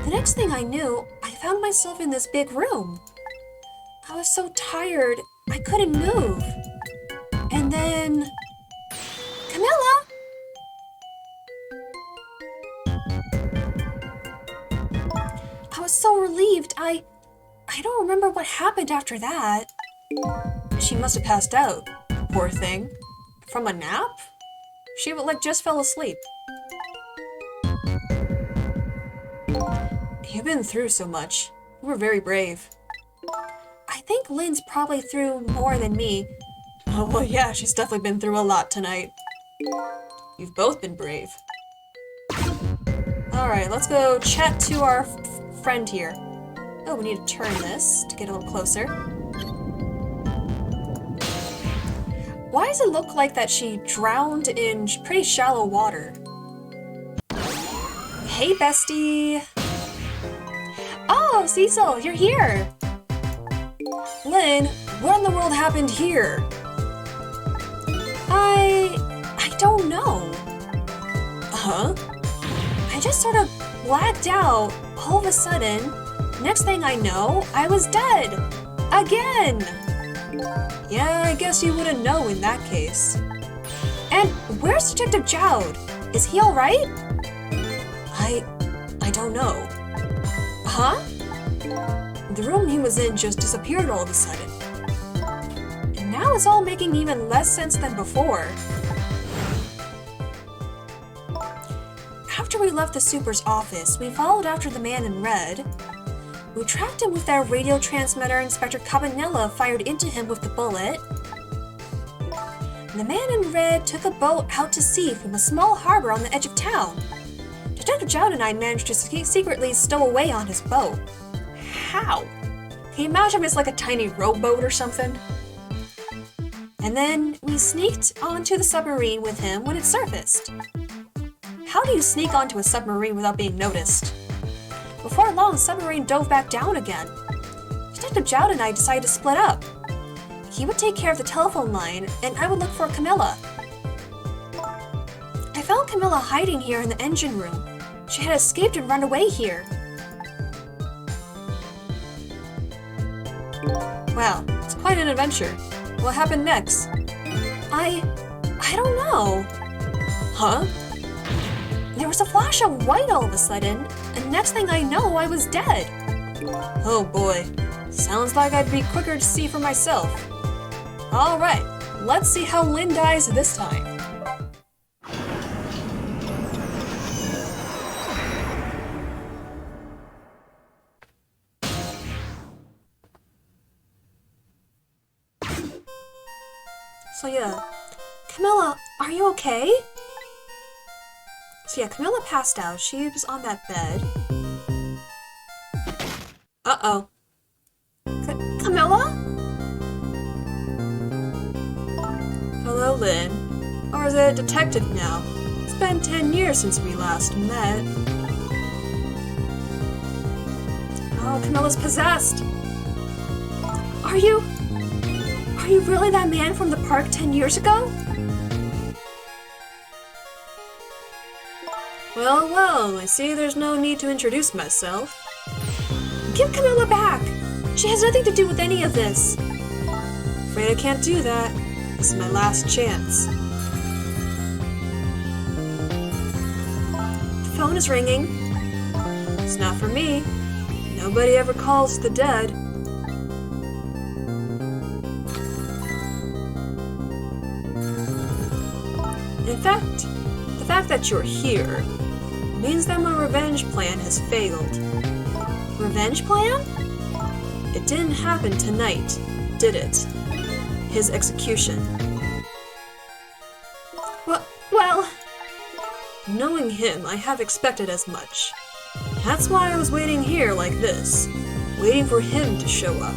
The next thing I knew, I found myself in this big room. I was so tired, I couldn't move. And then... Camilla! I was so relieved, I don't remember what happened after that. She must have passed out, poor thing. From a nap? She just fell asleep. You've been through so much. You were very brave. I think Lynn's probably through more than me. Oh, well, yeah, she's definitely been through a lot tonight. You've both been brave. Alright, let's go chat to our friend here. Oh, we need to turn this to get a little closer. Why does it look like that she drowned in pretty shallow water? Hey, bestie! Oh, Cecil, you're here! Lynn, What in the world happened here? I don't know. Huh? I just sort of blacked out all of a sudden. Next thing I know, I was dead. Again! Yeah, I guess you wouldn't know in that case. And where's Detective Jowd? Is he alright? I don't know. Huh? The room he was in just disappeared all of a sudden. And now it's all making even less sense than before. After we left the super's office, we followed after the man in red. We tracked him with our radio transmitter. Inspector Cabanilla fired into him with the bullet. The man in red took a boat out to sea from a small harbor on the edge of town. Detective Jowd and I managed to secretly stow away on his boat. How? Can you imagine if it's like a tiny rowboat or something? And then we sneaked onto the submarine with him when it surfaced. How do you sneak onto a submarine without being noticed? Before long, the submarine dove back down again. Detective Jowd and I decided to split up. He would take care of the telephone line, and I would look for Camilla. I found Camilla hiding here in the engine room. She had escaped and run away here. Wow, it's quite an adventure. What happened next? I don't know. Huh? There was a flash of white all of a sudden, and next thing I know, I was dead. Oh boy, sounds like I'd be quicker to see for myself. Alright, let's see how Lynn dies this time. So yeah, Camilla, are you okay? So yeah, Camilla passed out. She was on that bed. Uh-oh. Camilla? Hello, Lynn. Or is it a detective now? It's been 10 years since we last met. Oh, Camilla's possessed. Are you really that man from the park 10 years ago? Well, I see there's no need to introduce myself. Give Camilla back! She has nothing to do with any of this. Afraid I can't do that. This is my last chance. The phone is ringing. It's not for me. Nobody ever calls the dead. In fact, the fact that you're here means that my revenge plan has failed. Revenge plan? It didn't happen tonight, did it? His execution. Well... Knowing him, I have expected as much. That's why I was waiting here like this, waiting for him to show up.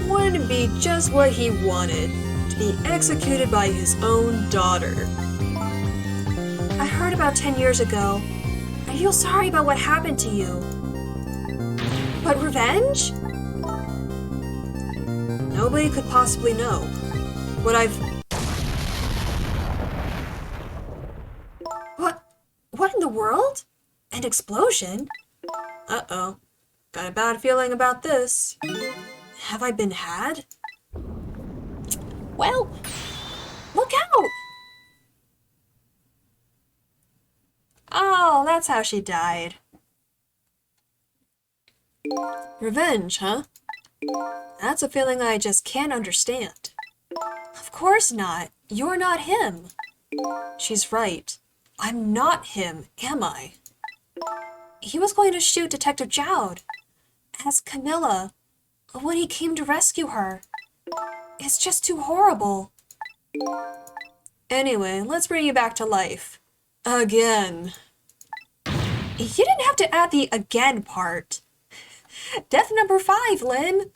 Wouldn't it be just what he wanted? To be executed by his own daughter. I heard about 10 years ago. I feel sorry about what happened to you. But revenge? Nobody could possibly know. What What in the world? An explosion? Uh-oh. Got a bad feeling about this. Have I been had? Well, look out! Oh, that's how she died. Revenge, huh? That's a feeling I just can't understand. Of course not. You're not him. She's right. I'm not him, am I? He was going to shoot Detective Jowd as Camilla when he came to rescue her. It's just too horrible. Anyway, let's bring you back to life. Again. You didn't have to add the again part. Death number 5, Lynn.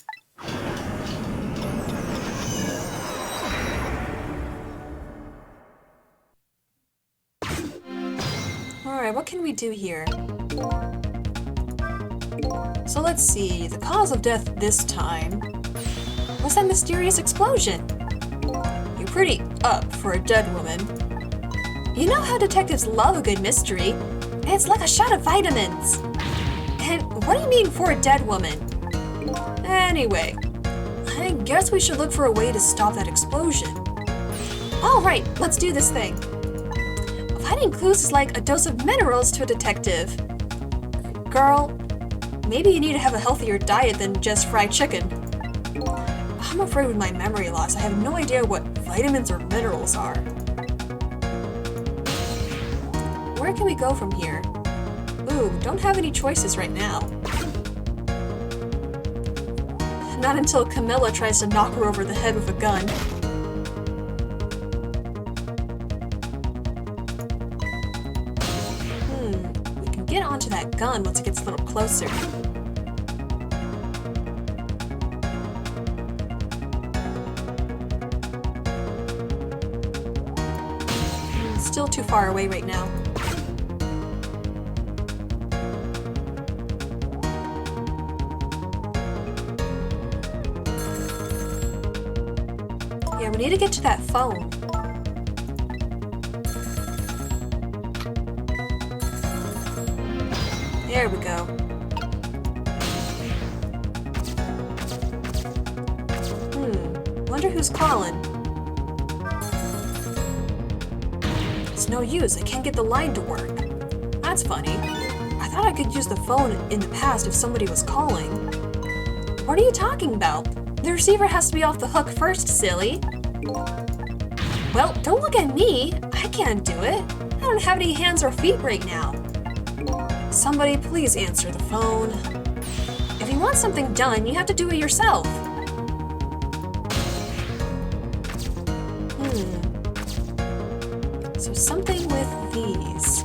Alright, what can we do here? So let's see, the cause of death this time was that mysterious explosion. You're pretty up for a dead woman. You know how detectives love a good mystery. It's like a shot of vitamins. And what do you mean for a dead woman? Anyway, I guess we should look for a way to stop that explosion. Alright, let's do this thing. Finding clues is like a dose of minerals to a detective. Girl, maybe you need to have a healthier diet than just fried chicken. I'm afraid with my memory loss, I have no idea what vitamins or minerals are. Where can we go from here? Ooh, don't have any choices right now. Not until Camilla tries to knock her over the head with a gun. We can get onto that gun once it gets a little closer. Still too far away right now. Yeah, we need to get to that phone. There we go. Wonder who's calling. It's no use, I can't get the line to work. That's funny. I thought I could use the phone in the past if somebody was calling. What are you talking about? The receiver has to be off the hook first, silly. Well, don't look at me. I can't do it. I don't have any hands or feet right now. Somebody please answer the phone. If you want something done, you have to do it yourself. So something with these.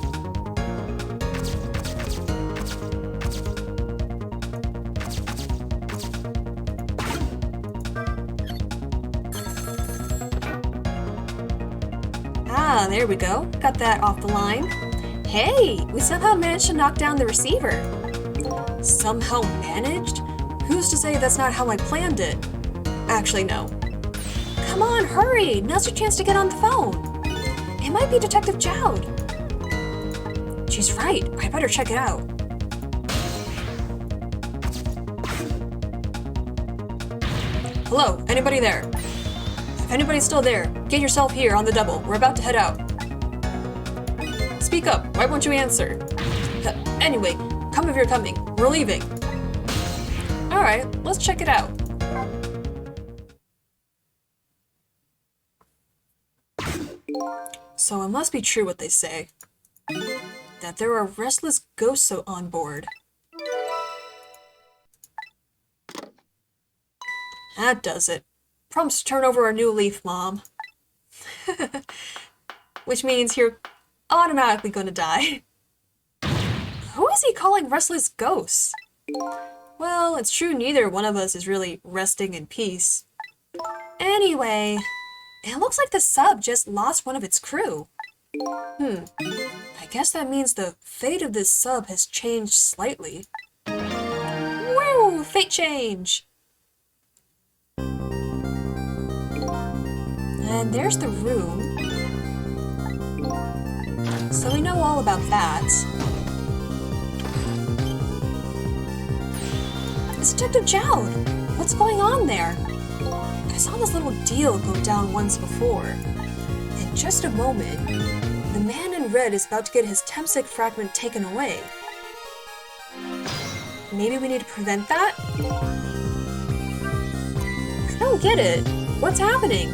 Ah, there we go. Got that off the line. Hey, we somehow managed to knock down the receiver. Somehow managed? Who's to say that's not how I planned it? Actually, no. Come on, hurry! Now's your chance to get on the phone. It might be Detective Jowd. She's right. I better check it out. Hello, anybody there? If anybody's still there, get yourself here on the double. We're about to head out. Speak up. Why won't you answer? Anyway, come if you're coming. We're leaving. Alright, let's check it out. So it must be true what they say. That there are restless ghosts on board. That does it. Promise to turn over a new leaf, Mom. Which means you're automatically gonna die. Who is he calling restless ghosts? Well, it's true neither one of us is really resting in peace. Anyway, it looks like the sub just lost one of its crew. I guess that means the fate of this sub has changed slightly. Woo! Fate change! And there's the room. So we know all about that. It's Detective Jowd! What's going on there? I saw this little deal go down once before. In just a moment, the man in red is about to get his Temsic fragment taken away. Maybe we need to prevent that? I don't get it. What's happening?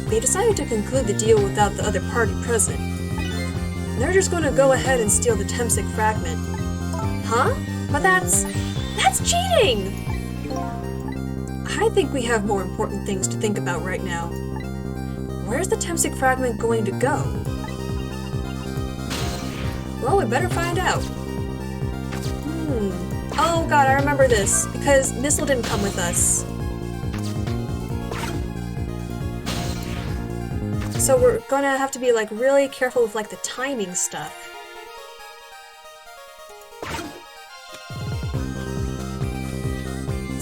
They decided to conclude the deal without the other party present. They're just going to go ahead and steal the Temsic fragment. Huh? But that's cheating! I think we have more important things to think about right now. Where's the Temsic fragment going to go? Well, we better find out. Oh god, I remember this, because Missile didn't come with us. So we're gonna have to be like really careful with like the timing stuff.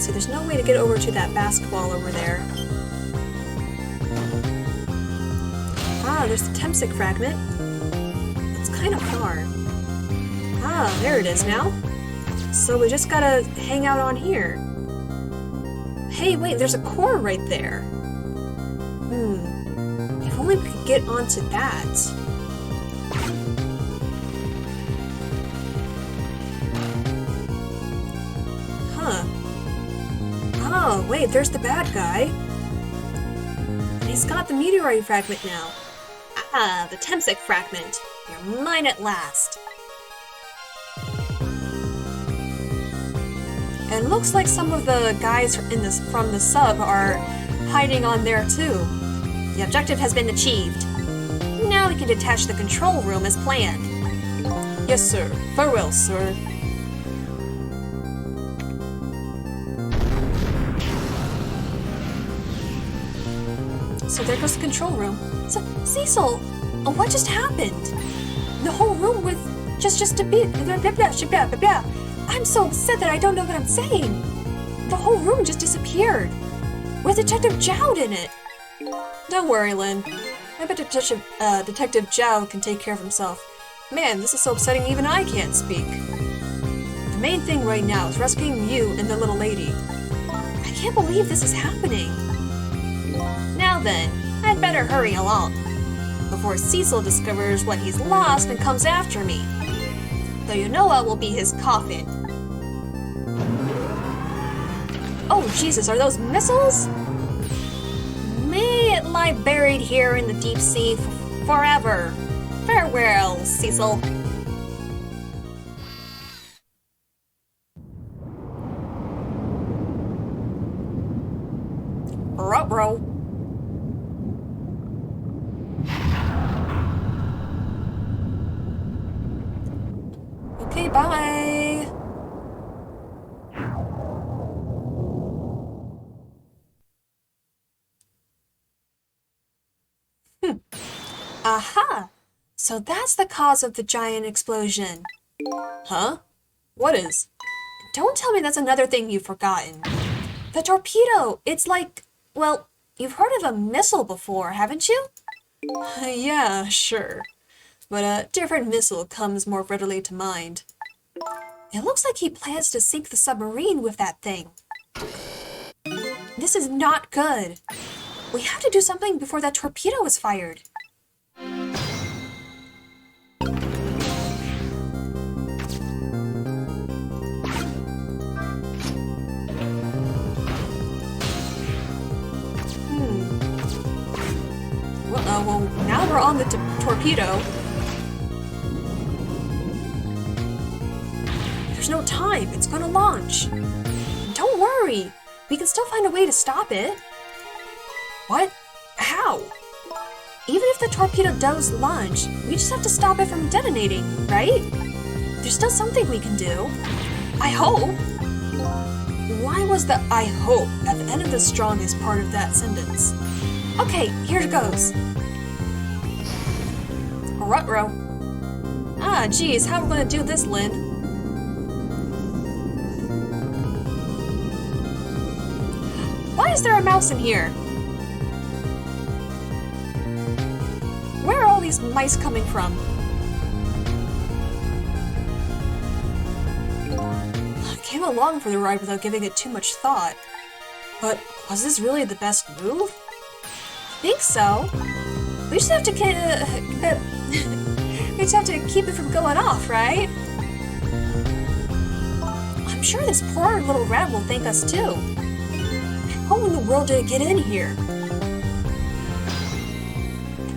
see, there's no way to get over to that basketball over there. Ah, there's the Temsic fragment. It's kind of far. Ah, there it is now. So we just gotta hang out on here. Hey, wait, there's a core right there. If only we could get onto that. Huh. Oh, wait, there's the bad guy. He's got the meteorite fragment now. Ah, the Temsic fragment. You're mine at last. And looks like some of the guys from the sub are hiding on there too. The objective has been achieved. Now we can detach the control room as planned. Yes, sir. Farewell, sir. So there goes the control room. So, Cecil, what just happened? The whole room with just a bit. Blah, blah, blah, blah, blah. I'm so upset that I don't know what I'm saying. The whole room just disappeared. With Detective Jowd in it. Don't worry, Lynn. I bet Detective Jowd can take care of himself. Man, this is so upsetting even I can't speak. The main thing right now is rescuing you and the little lady. I can't believe this is happening. Now then, I'd better hurry along, before Cecil discovers what he's lost and comes after me. Though you know what will be his coffin. Oh, Jesus, are those missiles? May it lie buried here in the deep sea forever. Farewell, Cecil. Ruh-roh. Okay, bye. Aha! So that's the cause of the giant explosion. Huh? What is? Don't tell me that's another thing you've forgotten. The torpedo! It's like, well, you've heard of a missile before, haven't you? Yeah, sure. But a different missile comes more readily to mind. It looks like he plans to sink the submarine with that thing. This is not good. We have to do something before that torpedo is fired. Well, now we're on the torpedo. There's no time. It's gonna launch. Don't worry. We can still find a way to stop it. What? How? Even if the torpedo does launch, we just have to stop it from detonating, right? There's still something we can do. I hope. Why was the "I hope" at the end of the strongest part of that sentence? Okay, here it goes. Ruh-roh. Ah, geez, how are we gonna do this, Lynn? Why is there a mouse in here? Where are all these mice coming from? I came along for the ride without giving it too much thought. But was this really the best move? I think so. We just have to we just have to keep it from going off, right? I'm sure this poor little rat will thank us too. How in the world did it get in here?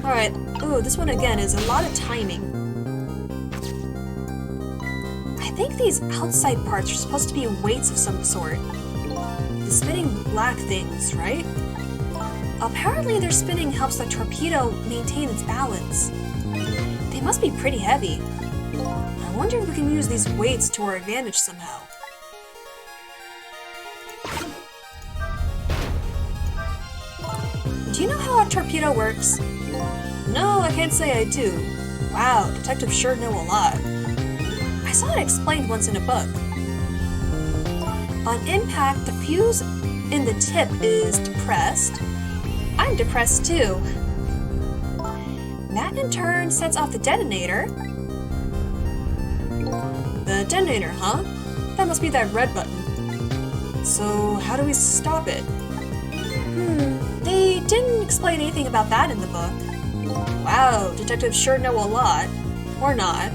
Alright, ooh, this one again is a lot of timing. I think these outside parts are supposed to be weights of some sort. The spinning black things, right? Apparently their spinning helps the torpedo maintain its balance. They must be pretty heavy. I wonder if we can use these weights to our advantage somehow. Do you know how a torpedo works? No, I can't say I do. Wow, detectives sure know a lot. I saw it explained once in a book. On impact, the fuse in the tip is depressed. I'm depressed too. That in turn sets off the detonator. The detonator, huh? That must be that red button. So how do we stop it? They didn't explain anything about that in the book. Wow, detectives sure know a lot. Or not.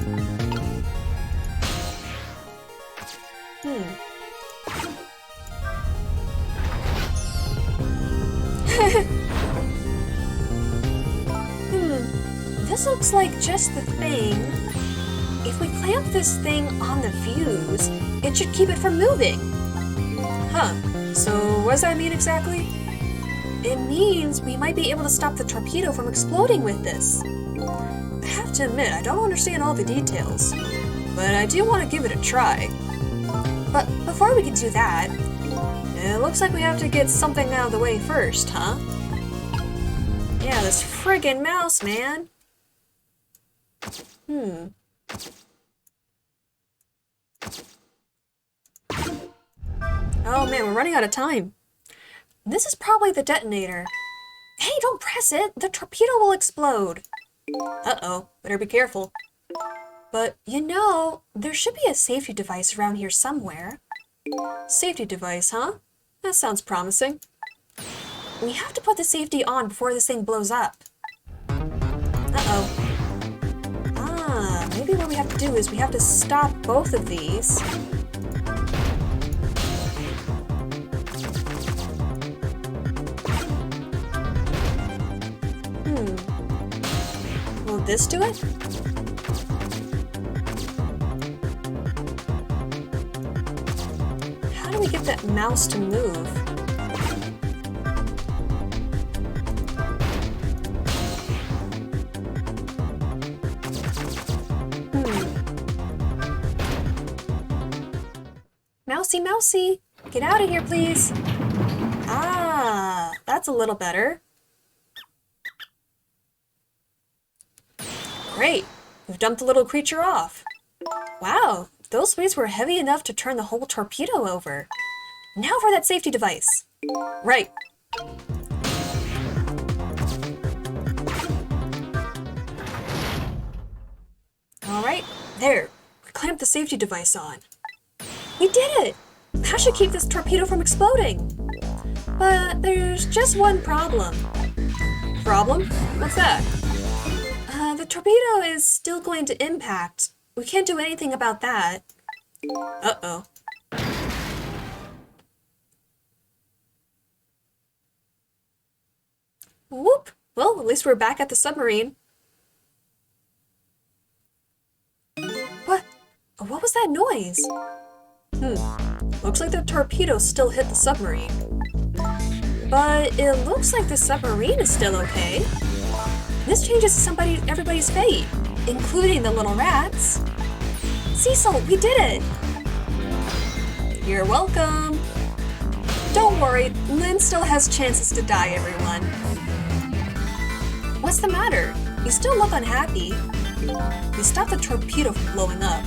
This looks like just the thing. If we clamp this thing on the fuse, it should keep it from moving. Huh, so what does that mean exactly? It means we might be able to stop the torpedo from exploding with this. I have to admit, I don't understand all the details, but I do want to give it a try. But before we can do that, it looks like we have to get something out of the way first, huh? Yeah, this friggin' mouse, man. Oh man, we're running out of time. This is probably the detonator. Hey, don't press it! The torpedo will explode! Uh-oh, better be careful. But, you know, there should be a safety device around here somewhere. Safety device, huh? That sounds promising. We have to put the safety on before this thing blows up. Uh-oh. Maybe what we have to do is we have to stop both of these. Will this do it? How do we get that mouse to move? Mousy, mousy, get out of here, please. Ah, that's a little better. Great, we've dumped the little creature off. Wow, those weights were heavy enough to turn the whole torpedo over. Now for that safety device. Right. Alright, there. We clamped the safety device on. We did it! That should keep this torpedo from exploding. But there's just one problem. Problem? What's that? The torpedo is still going to impact. We can't do anything about that. Uh-oh. Whoop! Well, at least we're back at the submarine. What was that noise? Looks like the torpedo still hit the submarine. But it looks like the submarine is still okay. This changes everybody's fate, including the little rats. Cecil, we did it! You're welcome. Don't worry, Lynn still has chances to die, everyone. What's the matter? You still look unhappy. We stopped the torpedo from blowing up.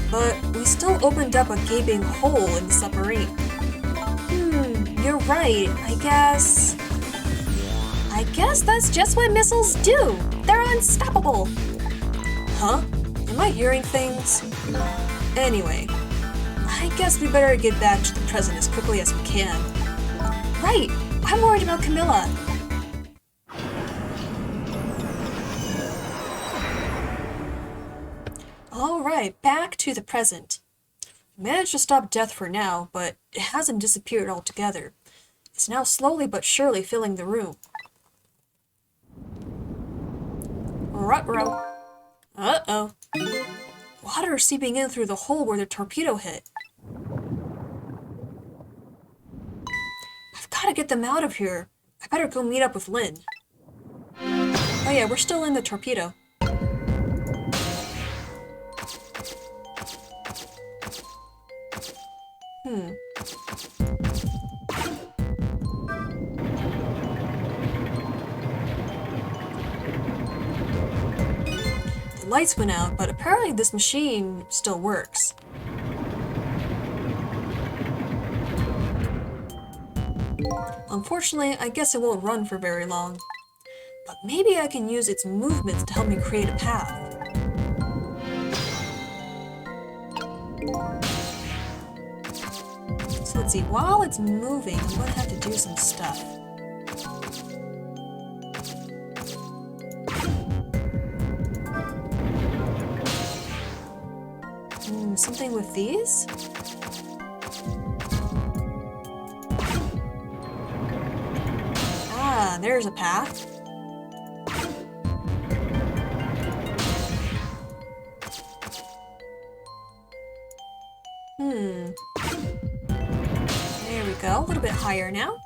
But we still opened up a gaping hole in the submarine. You're right, I guess that's just what missiles do! They're unstoppable! Huh? Am I hearing things? Anyway, I guess we better get back to the present as quickly as we can. Right! I'm worried about Camilla! Alright, back to the present. We managed to stop death for now, but it hasn't disappeared altogether. It's now slowly but surely filling the room. Ruh-roh. Uh-oh. Water is seeping in through the hole where the torpedo hit. I've got to get them out of here. I better go meet up with Lynn. Oh yeah, we're still in the torpedo. The lights went out, but apparently this machine still works. Unfortunately, I guess it won't run for very long. But maybe I can use its movements to help me create a path. So let's see, while it's moving, I'm going to have to do some stuff. Something with these? Ah, there's a path. There we go, a little bit higher now.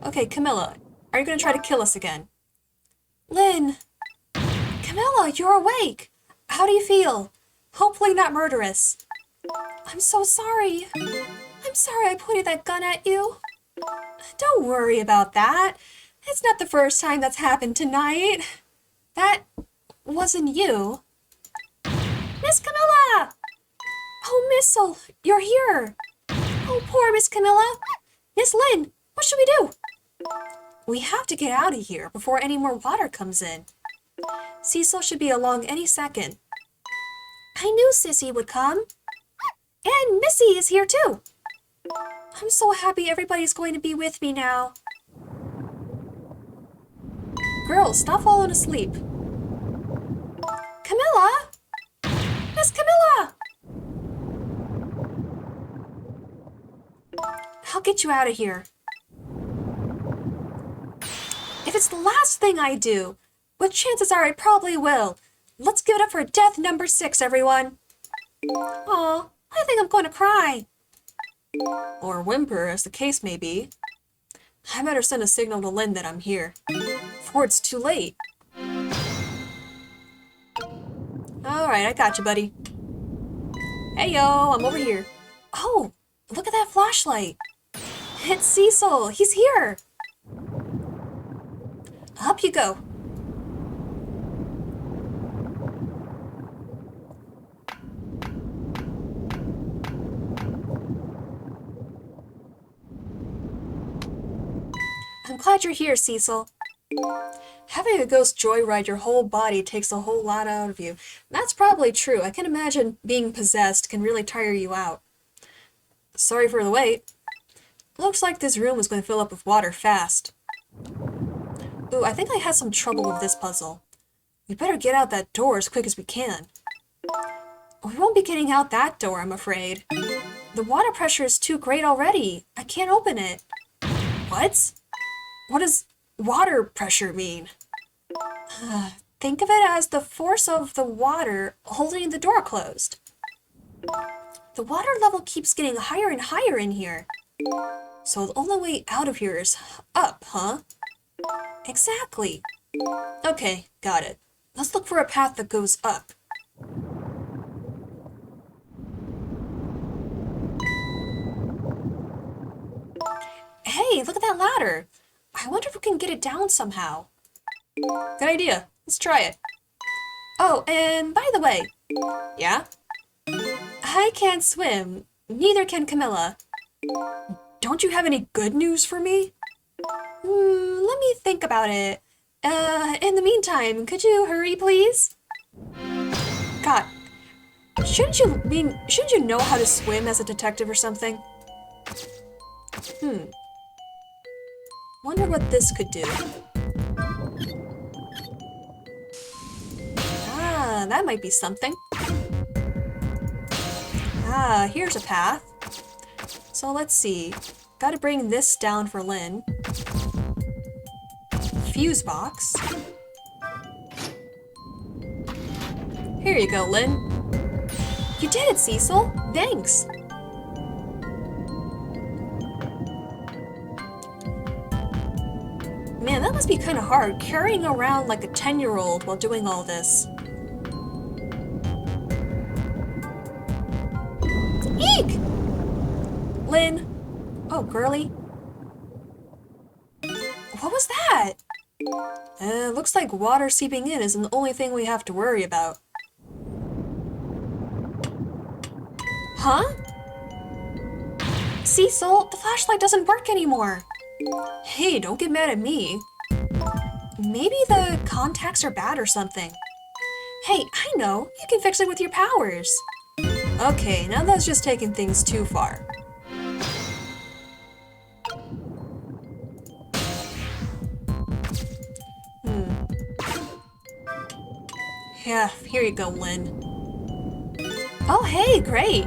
Okay, Camilla, are you gonna try to kill us again? Lynn! Camilla, you're awake! How do you feel? Hopefully not murderous. I'm so sorry. I'm sorry I pointed that gun at you. Don't worry about that. It's not the first time that's happened tonight. That wasn't you. Miss Camilla! Oh, Missile, you're here. Oh, poor Miss Camilla. Miss Lynn, what should we do? We have to get out of here before any more water comes in. Cecil should be along any second. I knew Sissy would come. And Missy is here too. I'm so happy everybody's going to be with me now. Girls, stop falling asleep. Camilla! Miss Camilla! I'll get you out of here. If it's the last thing I do, but chances are I probably will. Let's give it up for death number 6, everyone. Aw, I think I'm going to cry. Or whimper, as the case may be. I better send a signal to Lynn that I'm here, before it's too late. Alright, I got you, buddy. Hey, yo, I'm over here. Oh, look at that flashlight. It's Cecil. He's here. Up you go. I'm glad you're here, Cecil. Having a ghost joyride your whole body takes a whole lot out of you. That's probably true. I can imagine being possessed can really tire you out. Sorry for the wait. Looks like this room is going to fill up with water fast. Ooh, I think I had some trouble with this puzzle. We better get out that door as quick as we can. We won't be getting out that door, I'm afraid. The water pressure is too great already. I can't open it. What? What does water pressure mean? Think of it as the force of the water holding the door closed. The water level keeps getting higher and higher in here. So the only way out of here is up, huh? Exactly. Okay, got it. Let's look for a path that goes up. Hey, look at that ladder. I wonder if we can get it down somehow. Good idea. Let's try it. Oh, and by the way. Yeah? I can't swim. Neither can Camilla. Don't you have any good news for me? Let me think about it. In the meantime, could you hurry, please? God, shouldn't you know how to swim as a detective or something? Wonder what this could do. Ah, that might be something. Ah, here's a path. So let's see. Gotta bring this down for Lynn. Fuse box. Here you go, Lynn. You did it, Cecil. Thanks. Man, that must be kind of hard, carrying around like a 10-year-old while doing all this. Eek! Lynn. Oh, girly. What was that? Looks like water seeping in isn't the only thing we have to worry about. Huh? Cecil, the flashlight doesn't work anymore. Hey, don't get mad at me. Maybe the contacts are bad or something. Hey, I know. You can fix it with your powers. Okay, now that's just taking things too far. Yeah, here you go, Lynn. Oh, hey, great.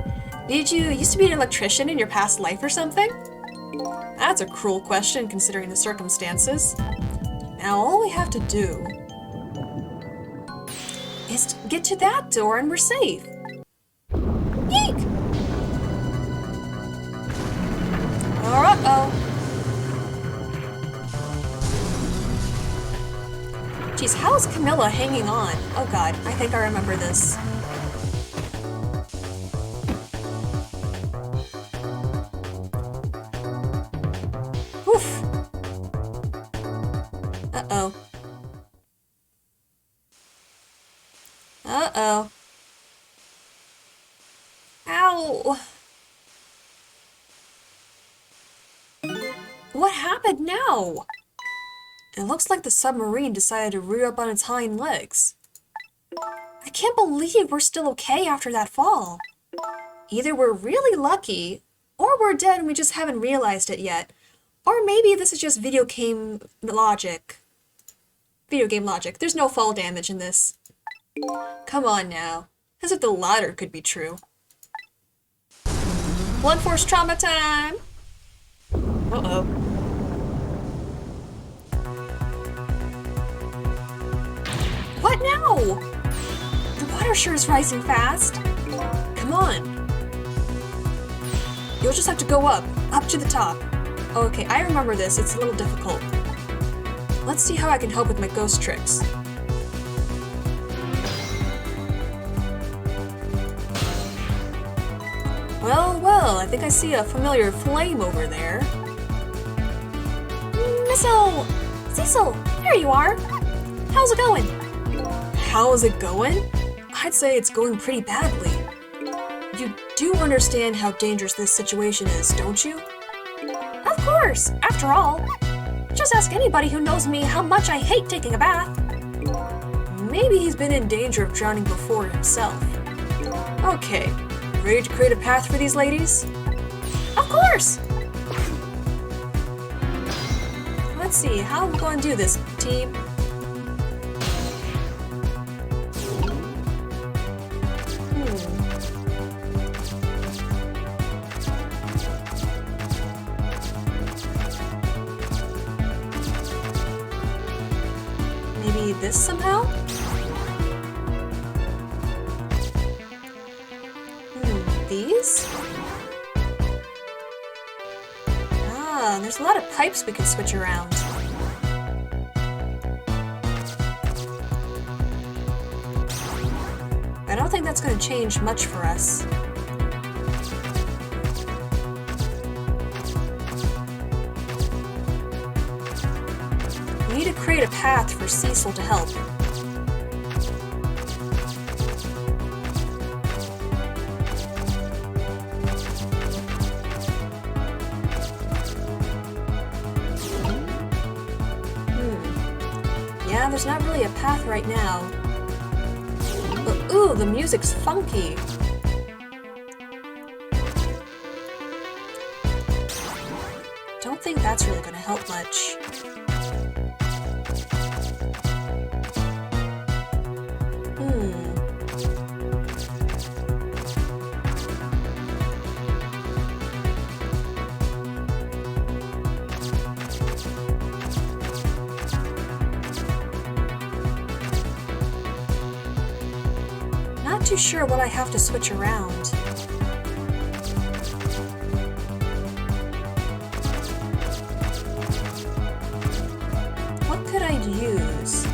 Did you used to be an electrician in your past life or something? That's a cruel question considering the circumstances. Now all we have to do is to get to that door and we're safe. Eek! Uh-oh. Geez, how is Camilla hanging on? Oh god, I think I remember this. Oof. Uh-oh. Uh-oh. Ow. What happened now? It looks like the submarine decided to rear up on its hind legs. I can't believe we're still okay after that fall. Either we're really lucky, or we're dead and we just haven't realized it yet. Or maybe this is just video game logic. Video game logic. There's no fall damage in this. Come on now. As if the latter could be true. Blunt force trauma time! Uh-oh. What now? The water sure is rising fast. Come on. You'll just have to go up to the top. Oh, okay, I remember this. It's a little difficult. Let's see how I can help with my ghost tricks. Well, I think I see a familiar flame over there. Missile! Cecil, there you are. How's it going? How's it going? I'd say it's going pretty badly. You do understand how dangerous this situation is, don't you? Of course, after all. Just ask anybody who knows me how much I hate taking a bath. Maybe he's been in danger of drowning before himself. Okay, ready to create a path for these ladies? Of course! Let's see, how are we going to do this, team? Maybe this somehow? These? Ah, there's a lot of pipes we can switch around. I don't think that's going to change much for us. We need to create a path for Cecil to help. Yeah, there's not really a path right now. But ooh, the music's funky. Don't think that's really going to help much. Not too sure what I have to switch around. What could I use?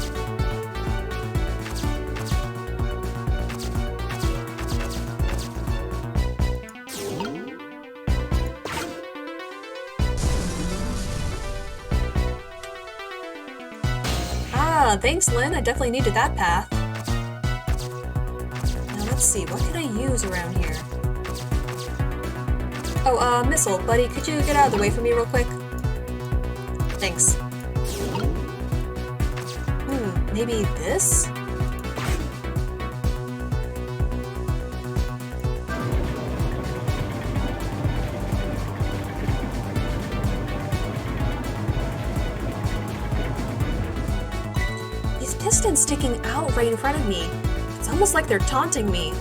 Ah, thanks, Lynn. I definitely needed that path. Now let's see, what can I use around here? Oh, Missile, buddy, could you get out of the way for me real quick? Thanks. Maybe this? These pistons sticking out right in front of me. It's almost like they're taunting me.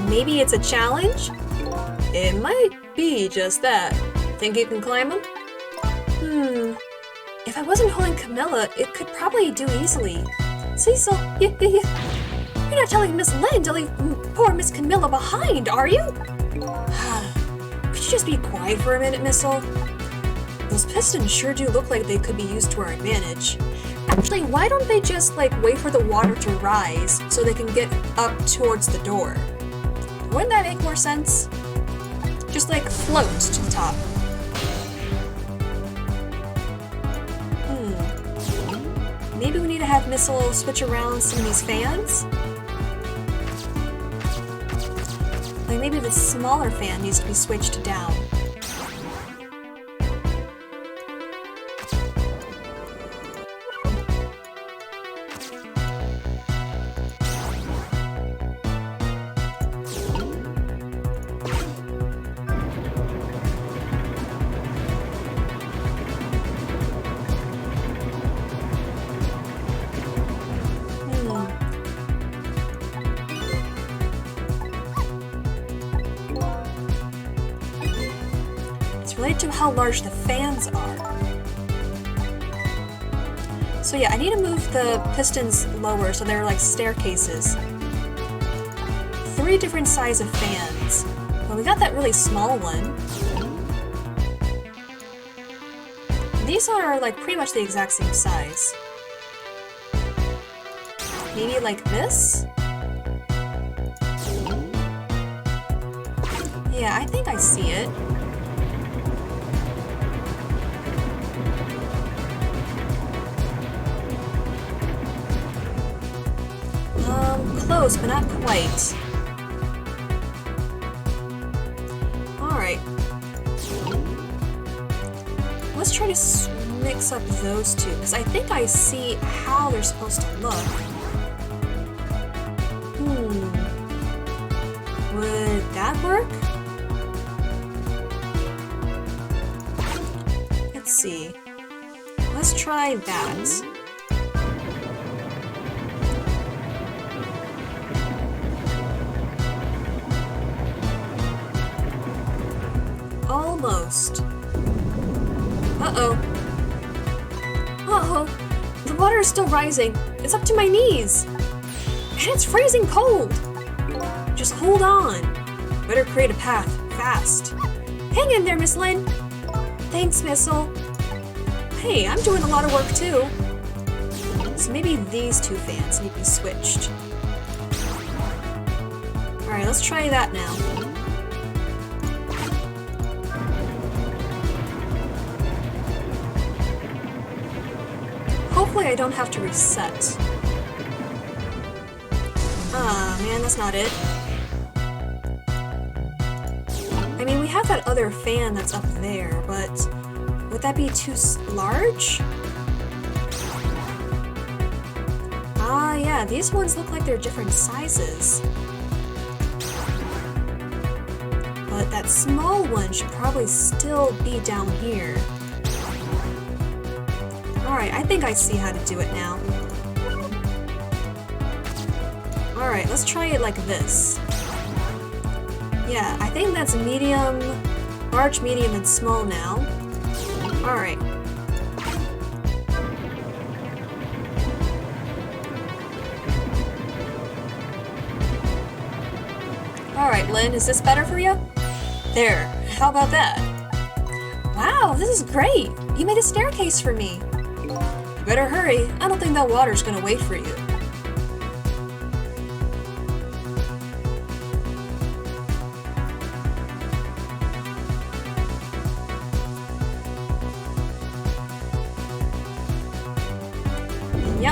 Maybe it's a challenge? It might be just that. Think you can climb them? If I wasn't holding Camilla, it could probably do easily. Cecil, you're not telling Miss Lynn to leave poor Miss Camilla behind, are you? Could you just be quiet for a minute, Missile? Those pistons sure do look like they could be used to our advantage. Actually, why don't they just, wait for the water to rise so they can get up towards the door? Wouldn't that make more sense? Just, float to the top. Maybe we need to have Missile switch around some of these fans? Maybe the smaller fan needs to be switched down. Related to how large the fans are. So yeah, I need to move the pistons lower so they're like staircases. 3 different sizes of fans. Well, we got that really small one. These are pretty much the exact same size. Maybe like this? Yeah, I think I see it. Close, but not quite. Alright. Let's try to mix up those two, because I think I see how they're supposed to look. Would that work? Let's see. Let's try that. Almost. Uh-oh. Uh-oh. The water is still rising. It's up to my knees. And it's freezing cold. Just hold on. Better create a path, fast. Hang in there, Miss Lynn. Thanks, Missile. Hey, I'm doing a lot of work too. So maybe these 2 fans need to be switched. Alright, let's try that now. Hopefully I don't have to reset. Ah, man, that's not it. I mean, we have that other fan that's up there, but would that be too large? Ah, yeah, these ones look like they're different sizes. But that small one should probably still be down here. Alright, I think I see how to do it now. Alright, let's try it like this. Yeah, I think that's medium, large, medium, and small now. Alright. Alright, Lynn, is this better for you? There, how about that? Wow, this is great! You made a staircase for me! You better hurry, I don't think that water's gonna wait for you.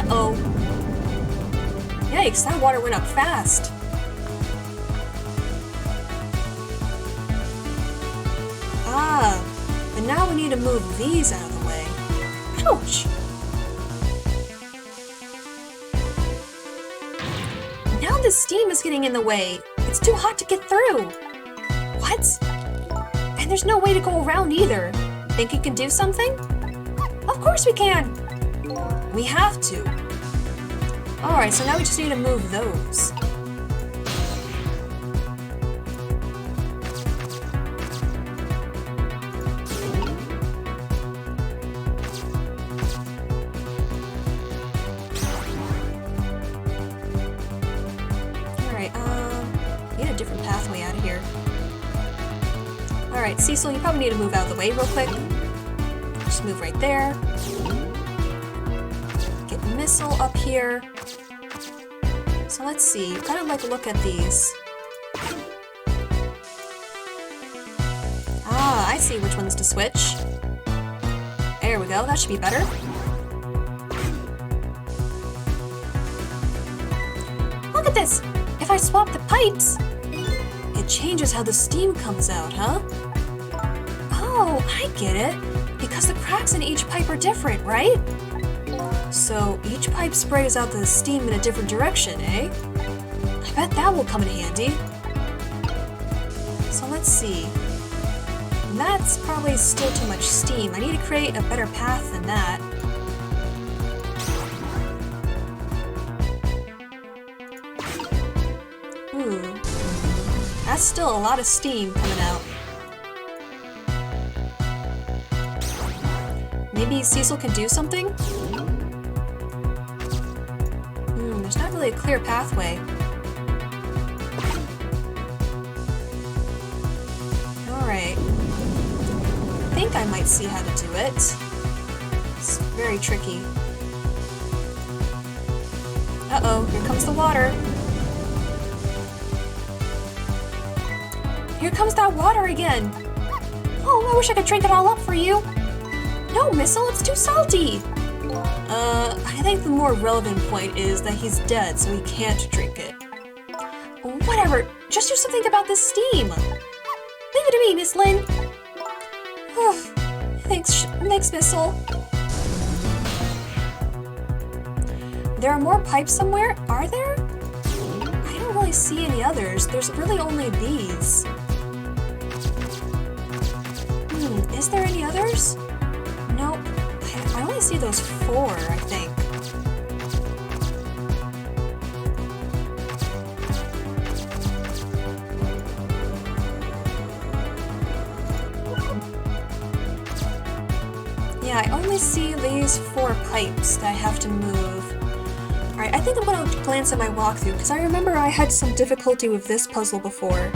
Uh-oh. Yikes, that water went up fast. need to move these out of the way. Ouch! Now the steam is getting in the way. It's too hot to get through. What? And there's no way to go around either. Think you can do something? Of course we can! We have to. Alright, so now we just need to move those. Alright, need a different pathway out of here. Alright, Cecil, you probably need to move out of the way real quick. Just move right there. Get Missile up here. So let's see, kind of like a look at these. Ah, I see which ones to switch. There we go, that should be better. Look at this! If I swap the pipes... It changes how the steam comes out, huh? Oh, I get it. Because the cracks in each pipe are different, right? So each pipe sprays out the steam in a different direction, eh? I bet that will come in handy. So let's see. That's probably still too much steam. I need to create a better path than that. Ooh. That's still a lot of steam coming out. Maybe Cecil can do something? There's not really a clear pathway. Alright. I think I might see how to do it. It's very tricky. Uh-oh, here comes the water. Here comes that water again! Oh, I wish I could drink it all up for you! No, Missile, it's too salty! I think the more relevant point is that he's dead, so he can't drink it. Whatever, just do something about this steam! Leave it to me, Miss Lynn! Thanks, Missile. There are more pipes somewhere, are there? I don't really see any others. There's really only these. Is there any others? Nope. I only see those 4, I think. Yeah, I only see these 4 pipes that I have to move. Alright, I think I'm gonna glance at my walkthrough, because I remember I had some difficulty with this puzzle before.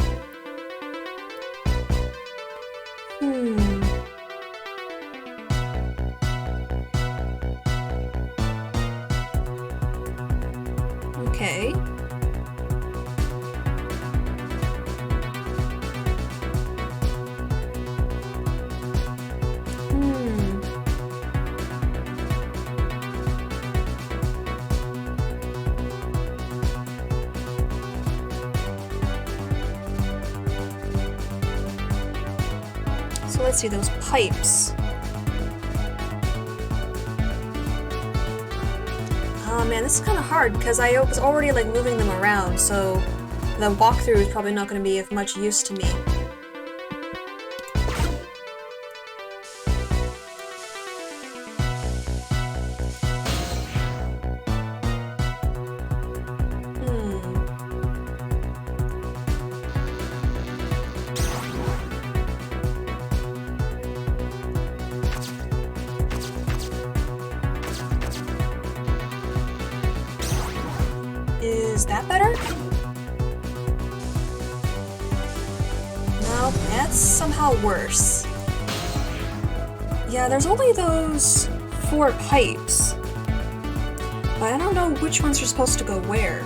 Okay. So let's see those pipes. Oh man, this is kind of hard because I was already like moving them around, so the walkthrough is probably not going to be of much use to me. Is that better? No, that's somehow worse. Yeah, there's only those 4 pipes. But I don't know which ones are supposed to go where.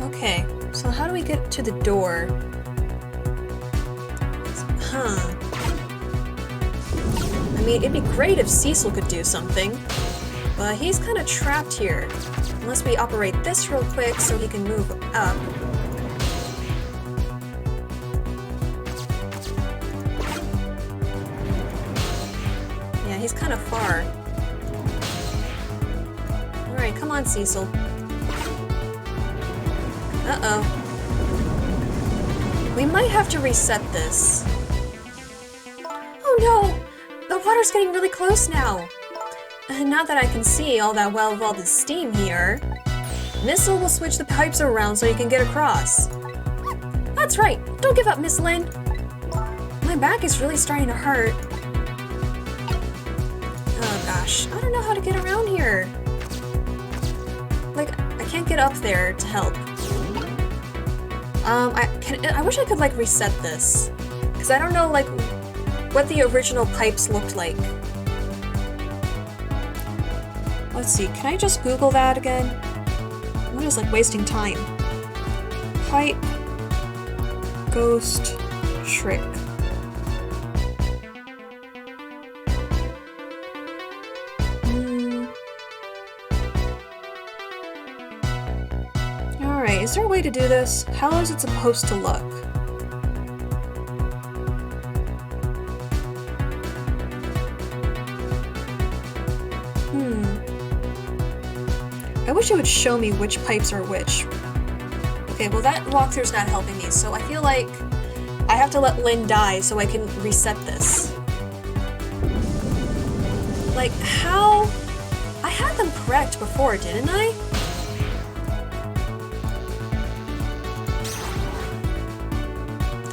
Okay, so how do we get to the door? I mean, it'd be great if Cecil could do something, but he's kind of trapped here. Unless we operate this real quick so he can move up. Yeah, he's kind of far. Alright, come on, Cecil. Uh-oh. We might have to reset this. Oh no! The water's getting really close now. Not that I can see all that well with all this steam here. Missile will switch the pipes around so you can get across. That's right! Don't give up, Miss Lynn! My back is really starting to hurt. Oh gosh, I don't know how to get around here. Like, I can't get up there to help. I wish I could, like, reset this. Because I don't know, like, what the original pipes looked like. Let's see, can I just Google that again? I'm just, like, wasting time. Pipe ghost trick. Alright, is there a way to do this? How is it supposed to look? I wish it would show me which pipes are which. Okay, well that walkthrough's not helping me, so I feel like I have to let Lynn die so I can reset this. Like, how? I had them correct before, didn't I?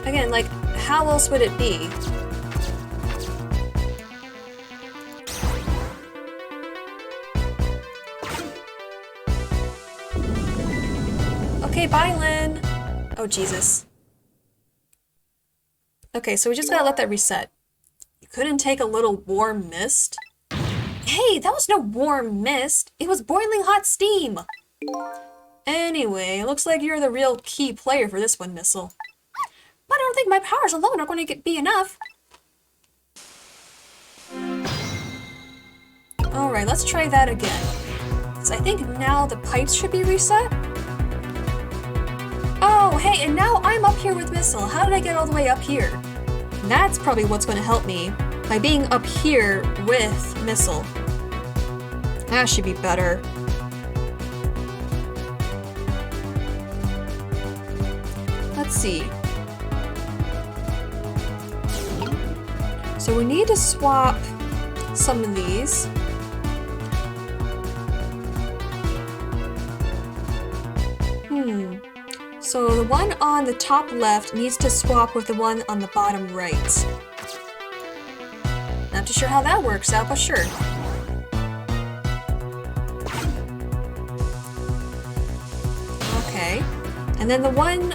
Again, like, how else would it be? Okay, bye, Lynn! Oh, Jesus. Okay, so we just gotta let that reset. You couldn't take a little warm mist? Hey, that was no warm mist! It was boiling hot steam! Anyway, looks like you're the real key player for this one, Missile. But I don't think my powers alone are going to be enough. Alright, let's try that again. So I think now the pipes should be reset? Oh, hey, and now I'm up here with Missile. How did I get all the way up here? That's probably what's going to help me, by being up here with Missile. That should be better. Let's see. So we need to swap some of these. So the one on the top left needs to swap with the one on the bottom right. Not too sure how that works out, but sure. Okay. And then the one...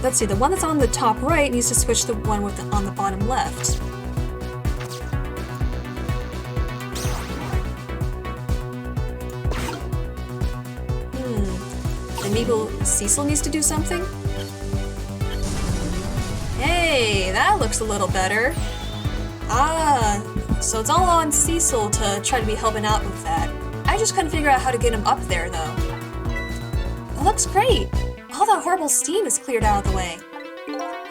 Let's see, the one that's on the top right needs to switch the one with on the bottom left. Maybe Cecil needs to do something? Hey, that looks a little better. Ah, so it's all on Cecil to try to be helping out with that. I just couldn't figure out how to get him up there, though. It looks great. All that horrible steam is cleared out of the way.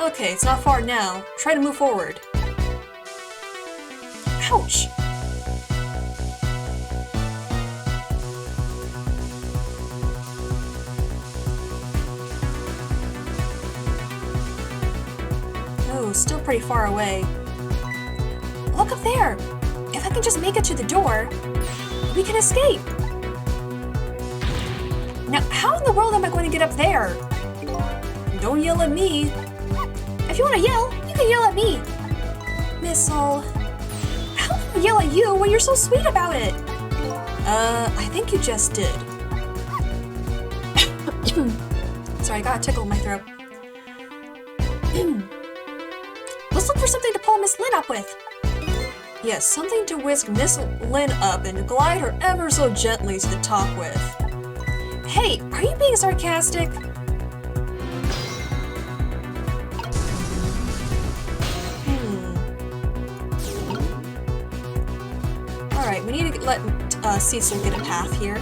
Okay, it's not far now. Try to move forward. Ouch! Still pretty far away. Look up there! If I can just make it to the door, we can escape! Now, how in the world am I going to get up there? Don't yell at me. If you want to yell, you can yell at me. Missile. How can I yell at you when you're so sweet about it? I think you just did. Sorry, I got a tickle in my throat. Let's look for something to pull Miss Lynn up with. Yes, something to whisk Miss Lynn up and glide her ever so gently to the top with. Hey, are you being sarcastic? we need to let Cecil get a path here.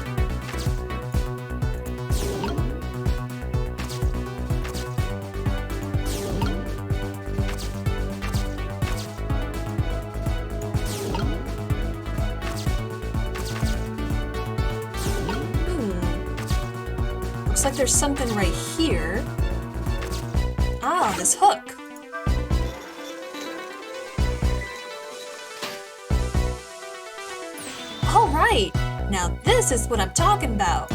Looks like there's something right here. Ah, this hook. All right, now this is what I'm talking about.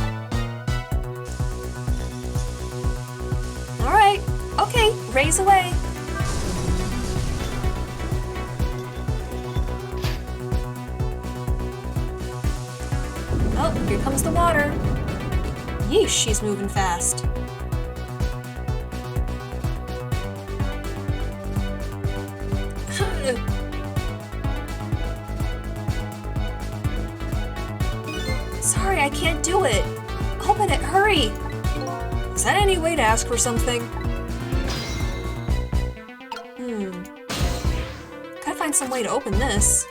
All right, okay, raise away. Oh, here comes the water. Yeesh, she's moving fast. Sorry, I can't do it. Open it, hurry. Is that any way to ask for something? Gotta find some way to open this.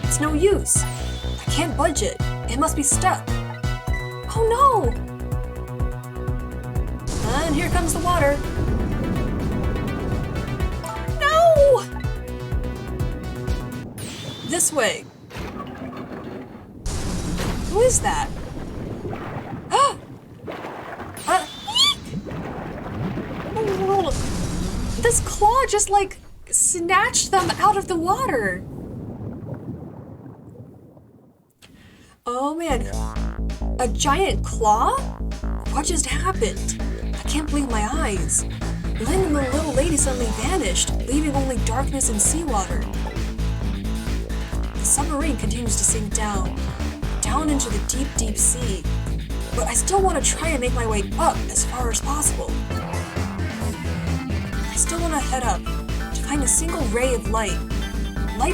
It's no use. I can't budge it. It must be stuck. Oh no! And here comes the water. No! This way. Who is that? This claw just like snatched them out of the water. Oh man, a giant claw? What just happened? I can't believe my eyes. Lynn and the little lady suddenly vanished, leaving only darkness and seawater. The submarine continues to sink down into the deep, deep sea. But I still want to try and make my way up as far as possible. I still want to head up to find a single ray of light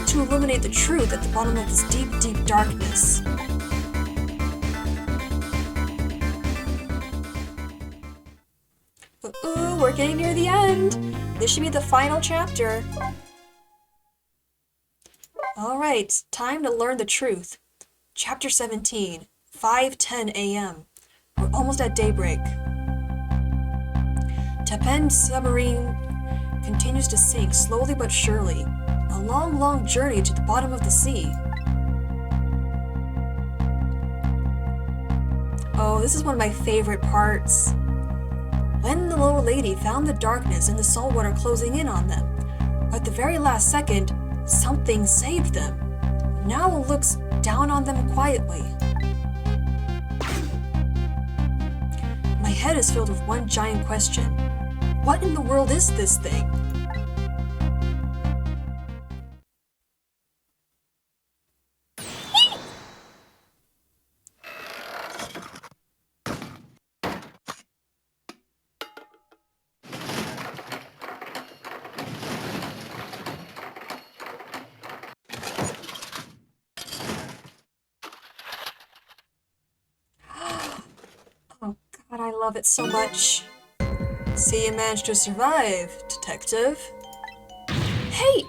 to illuminate the truth at the bottom of this deep, deep darkness. Ooh, we're getting near the end. This should be the final chapter. Alright, time to learn the truth. Chapter 17, 5:10 a.m. We're almost at daybreak. Tapen's submarine continues to sink slowly but surely. A long, long journey to the bottom of the sea. Oh, this is one of my favorite parts. When the little lady found the darkness and the saltwater closing in on them, at the very last second, something saved them. Now it looks down on them quietly. My head is filled with one giant question. What in the world is this thing? Oh God, I love it so much. See, you managed to survive, detective. Hey,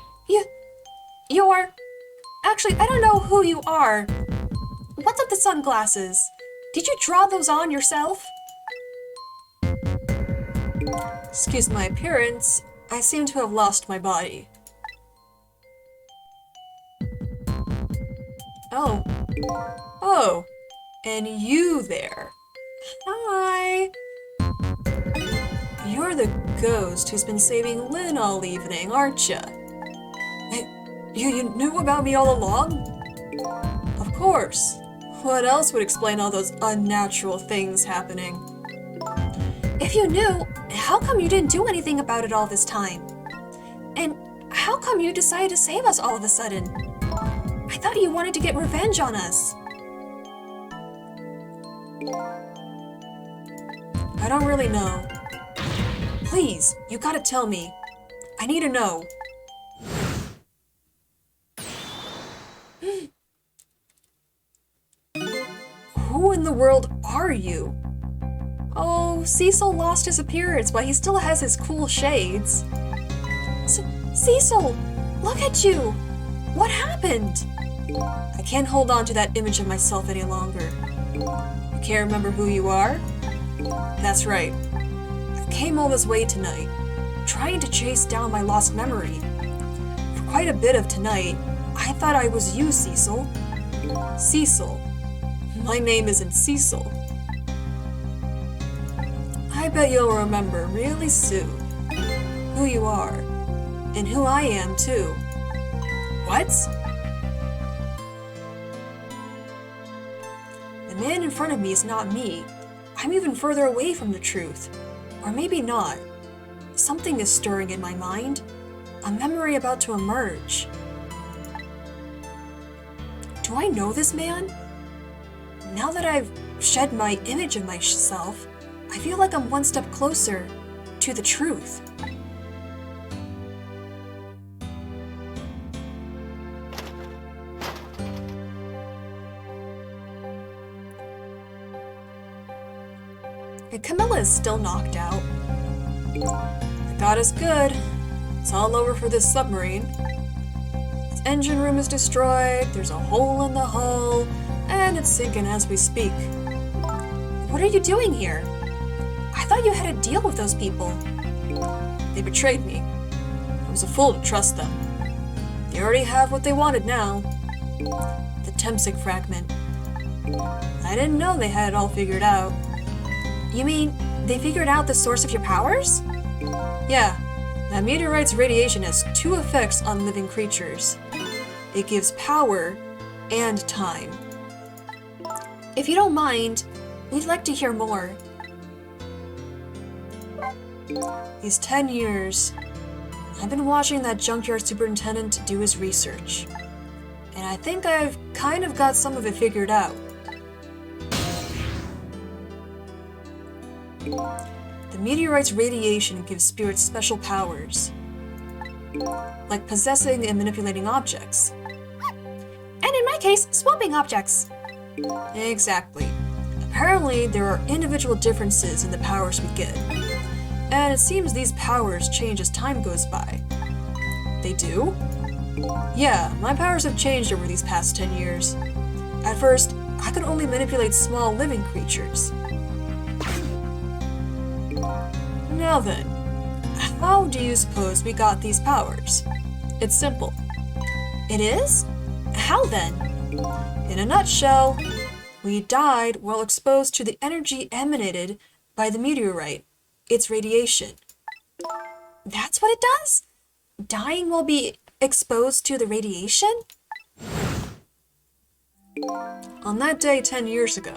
you're... Actually, I don't know who you are. What's up the sunglasses? Did you draw those on yourself? Excuse my appearance, I seem to have lost my body. Oh. Oh. And you there. Hi. You're the ghost who's been saving Lynn all evening, aren't ya? You knew about me all along? Of course. What else would explain all those unnatural things happening? If you knew, how come you didn't do anything about it all this time? And how come you decided to save us all of a sudden? I thought you wanted to get revenge on us. I don't really know. Please, you gotta tell me. I need to know. Who in the world are you? Oh, Cecil lost his appearance, but he still has his cool shades. Cecil, look at you! What happened? I can't hold on to that image of myself any longer. You can't remember who you are? That's right. I came all this way tonight, trying to chase down my lost memory. For quite a bit of tonight, I thought I was you, Cecil. Cecil. My name isn't Cecil. I bet you'll remember really soon who you are, and who I am too. What? The man in front of me is not me. I'm even further away from the truth. Or maybe not. Something is stirring in my mind. A memory about to emerge. Do I know this man? Now that I've shed my image of myself, I feel like I'm one step closer to the truth. And Camilla is still knocked out. The god is good. It's all over for this submarine. Its engine room is destroyed, there's a hole in the hull, and it's sinking as we speak. What are you doing here? I thought you had a deal with those people. They betrayed me. I was a fool to trust them. They already have what they wanted now. The Temsic fragment. I didn't know they had it all figured out. You mean, they figured out the source of your powers? Yeah, that meteorite's radiation has two effects on living creatures. It gives power and time. If you don't mind, we'd like to hear more. These 10 years, I've been watching that junkyard superintendent do his research. And I think I've kind of got some of it figured out. The meteorite's radiation gives spirits special powers, like possessing and manipulating objects. And in my case, swapping objects. Exactly. Apparently, there are individual differences in the powers we get, and it seems these powers change as time goes by. They do? Yeah, my powers have changed over these past 10 years. At first, I could only manipulate small living creatures. Now then, how do you suppose we got these powers? It's simple. It is? How then? In a nutshell, we died while exposed to the energy emanated by the meteorite, its radiation. That's what it does? Dying will be exposed to the radiation? On that day 10 years ago,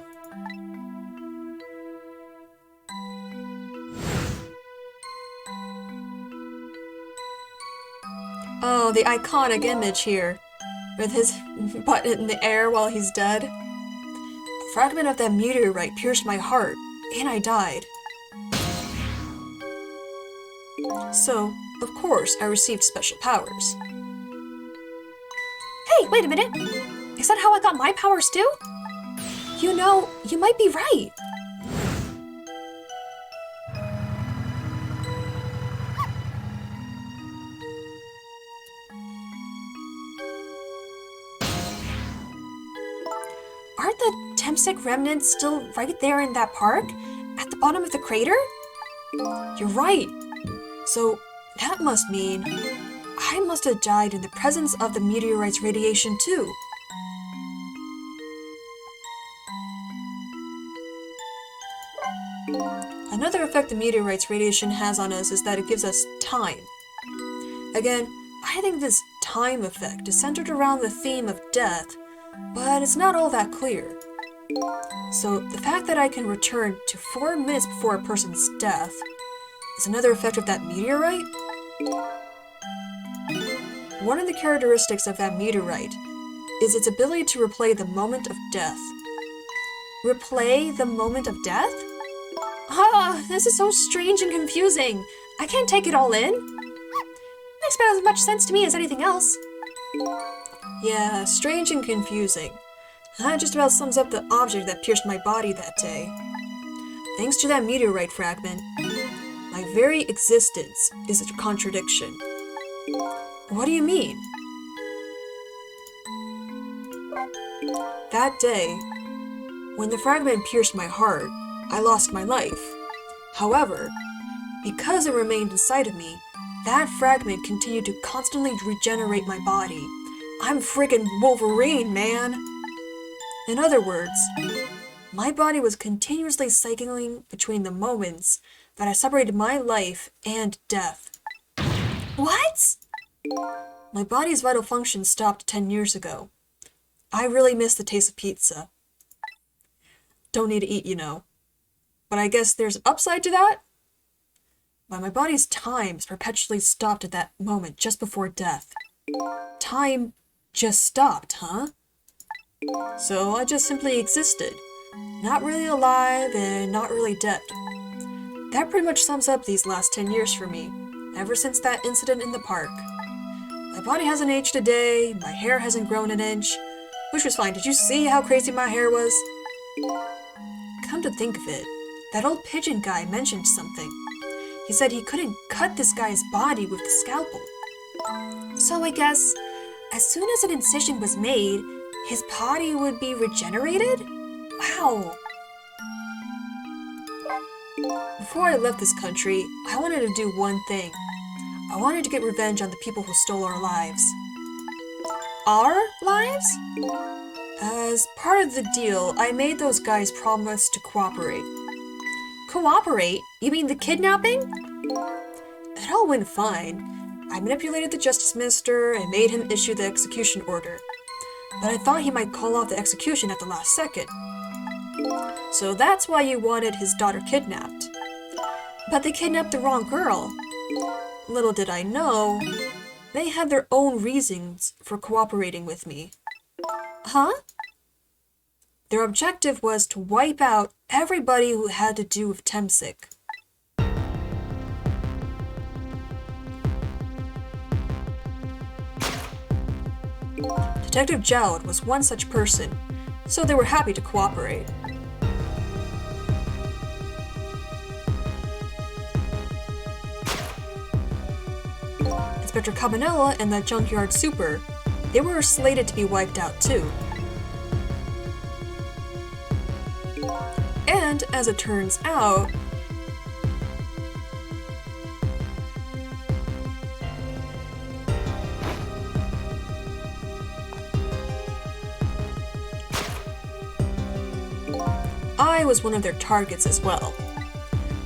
oh, the iconic image here, with his butt in the air while he's dead. A fragment of that meteorite pierced my heart, and I died. So, of course, I received special powers. Hey, wait a minute! Is that how I got my powers too? You know, you might be right. Aren't the Temsic remnants still right there in that park? At the bottom of the crater? You're right. So, that must mean I must have died in the presence of the meteorite's radiation too. Another effect the meteorite's radiation has on us is that it gives us time. Again, I think this time effect is centered around the theme of death, but it's not all that clear. So, the fact that I can return to 4 minutes before a person's death is another effect of that meteorite? One of the characteristics of that meteorite is its ability to replay the moment of death. Replay the moment of death? Ah, this is so strange and confusing. I can't take it all in. Makes about as much sense to me as anything else. Yeah, strange and confusing. That just about sums up the object that pierced my body that day. Thanks to that meteorite fragment, my very existence is a contradiction. What do you mean? That day, when the fragment pierced my heart, I lost my life. However, because it remained inside of me, that fragment continued to constantly regenerate my body. I'm friggin' Wolverine, man! In other words, my body was continuously cycling between the moments that I separated my life and death. What? My body's vital function stopped 10 years ago. I really miss the taste of pizza. Don't need to eat, you know. But I guess there's an upside to that? But my body's times perpetually stopped at that moment just before death. Time just stopped, huh? So I just simply existed. Not really alive and not really dead. That pretty much sums up these last 10 years for me, ever since that incident in the park. My body hasn't aged a day, my hair hasn't grown an inch, which was fine. Did you see how crazy my hair was? Come to think of it, that old pigeon guy mentioned something. He said he couldn't cut this guy's body with the scalpel. So I guess, as soon as an incision was made, his body would be regenerated? Wow. Before I left this country, I wanted to do one thing. I wanted to get revenge on the people who stole our lives. Our lives? As part of the deal, I made those guys promise to cooperate. Cooperate? You mean the kidnapping? It all went fine. I manipulated the justice minister and made him issue the execution order. But I thought he might call off the execution at the last second. So that's why you wanted his daughter kidnapped. But they kidnapped the wrong girl. Little did I know, they had their own reasons for cooperating with me. Huh? Their objective was to wipe out everybody who had to do with Temsic. Detective Jowd was one such person, so they were happy to cooperate. Inspector Cabanella and that junkyard super, they were slated to be wiped out too. And as it turns out, I was one of their targets as well.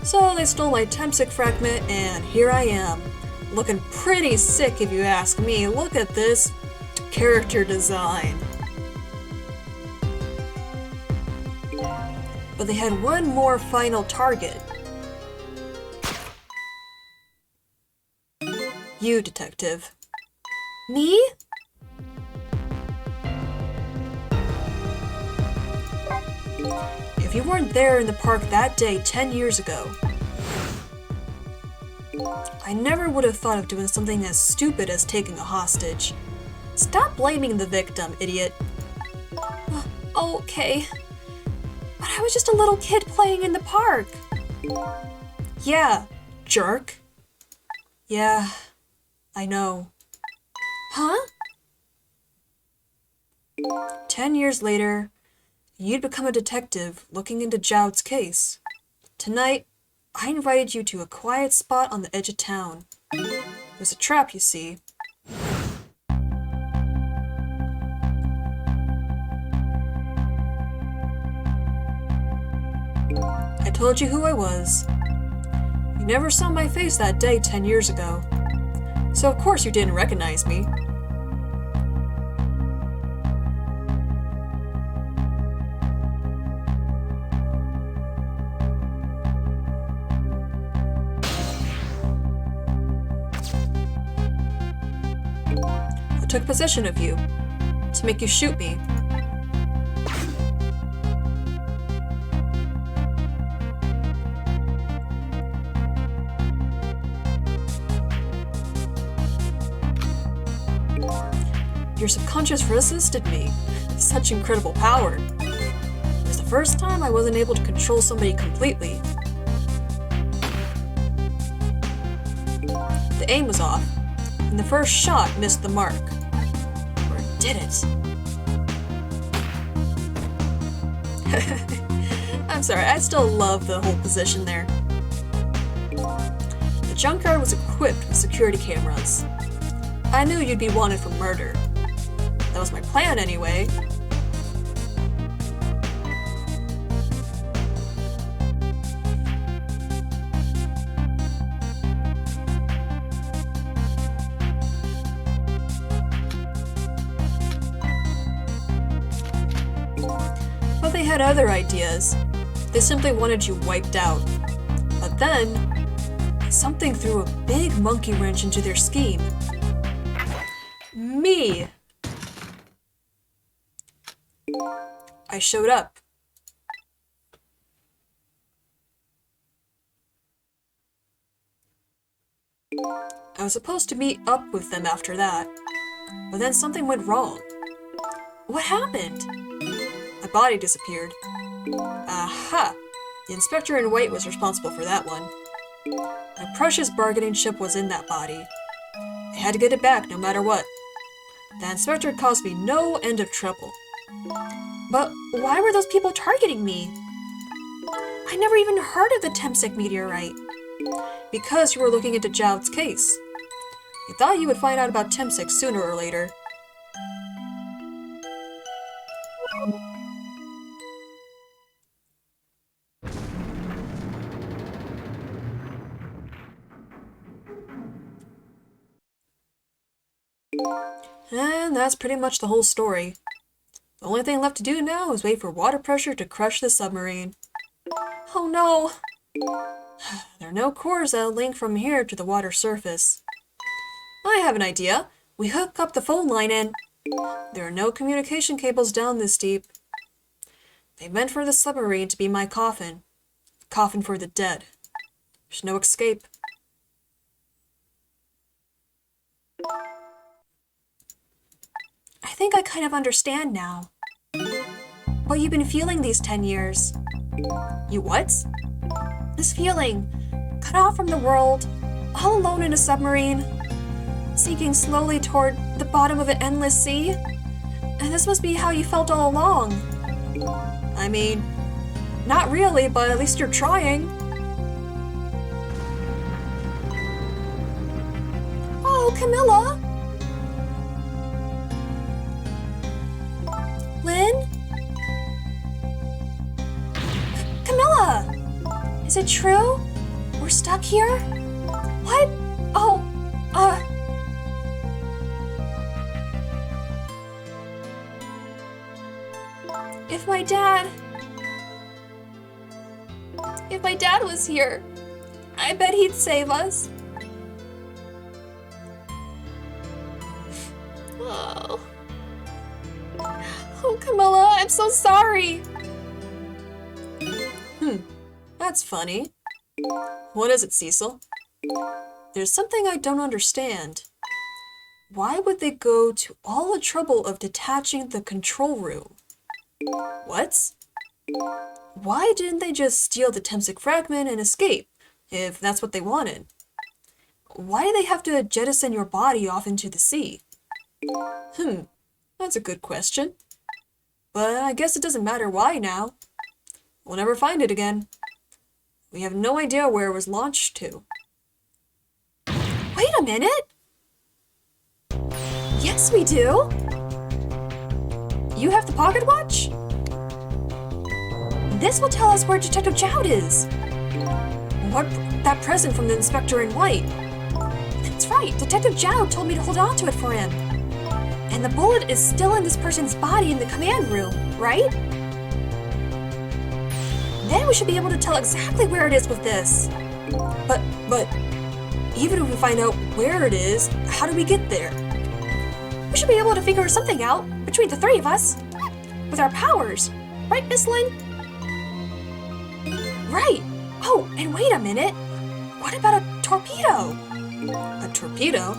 So they stole my Temsic fragment, and here I am, looking pretty sick if you ask me. Look at this character design. But they had one more final target. You, detective. Me? If you weren't there in the park that day 10 years ago, I never would have thought of doing something as stupid as taking a hostage. Stop blaming the victim, idiot. Okay. But I was just a little kid playing in the park. Yeah, jerk. Yeah, I know. Huh? 10 years later, you'd become a detective looking into Jowd's case. Tonight, I invited you to a quiet spot on the edge of town. It was a trap, you see. I told you who I was. You never saw my face that day 10 years ago. So of course you didn't recognize me. I took possession of you to make you shoot me. Your subconscious resisted me. Such incredible power. It was the first time I wasn't able to control somebody completely. The aim was off, and the first shot missed the mark. Or did it? I'm sorry, I still love the whole position there. The junkyard was equipped with security cameras. I knew you'd be wanted for murder. That was my plan anyway. But they had other ideas. They simply wanted you wiped out. But then, something threw a big monkey wrench into their scheme. Me! I showed up. I was supposed to meet up with them after that, but then something went wrong. What happened? My body disappeared. Aha! The inspector in white was responsible for that one. My precious bargaining chip was in that body. I had to get it back no matter what. The inspector caused me no end of trouble. But why were those people targeting me? I never even heard of the Temsek meteorite. Because you were looking into Joud's case. I thought you would find out about Temsek sooner or later. And that's pretty much the whole story. The only thing left to do now is wait for water pressure to crush the submarine. Oh no! There are no cores that link from here to the water surface. I have an idea. We hook up the phone line and... There are no communication cables down this deep. They meant for the submarine to be my coffin. Coffin for the dead. There's no escape. I think I kind of understand now. What you've been feeling these 10 years. You what? This feeling, cut off from the world, all alone in a submarine, sinking slowly toward the bottom of an endless sea? And this must be how you felt all along. I mean, not really, but at least you're trying. Oh, Camilla! Lynn? Camilla! Is it true? We're stuck here? What? Oh, If my dad was here, I bet he'd save us. Oh. Oh, Camilla, I'm so sorry. That's funny. What is it, Cecil? There's something I don't understand. Why would they go to all the trouble of detaching the control room? What? Why didn't they just steal the Temsek fragment and escape, if that's what they wanted? Why do they have to jettison your body off into the sea? That's a good question. But I guess it doesn't matter why now. We'll never find it again. We have no idea where it was launched to. Wait a minute! Yes, we do! You have the pocket watch? This will tell us where Detective Joud is. What? That present from the inspector in white. That's right, Detective Joud told me to hold on to it for him. And the bullet is still in this person's body in the command room, right? Then we should be able to tell exactly where it is with this. But, even if we find out where it is, how do we get there? We should be able to figure something out between the three of us. With our powers. Right, Miss Lynn? Right. Oh, and wait a minute. What about a torpedo? A torpedo?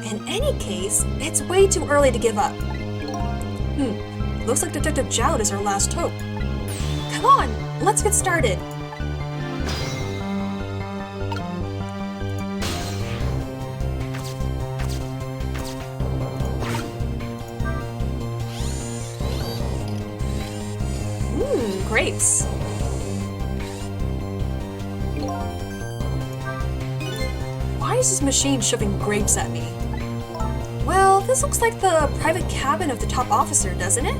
In any case, it's way too early to give up. Looks like Detective Joud is our last hope. Come on, let's get started. grapes. Why is this machine shoving grapes at me? Well, this looks like the private cabin of the top officer, doesn't it?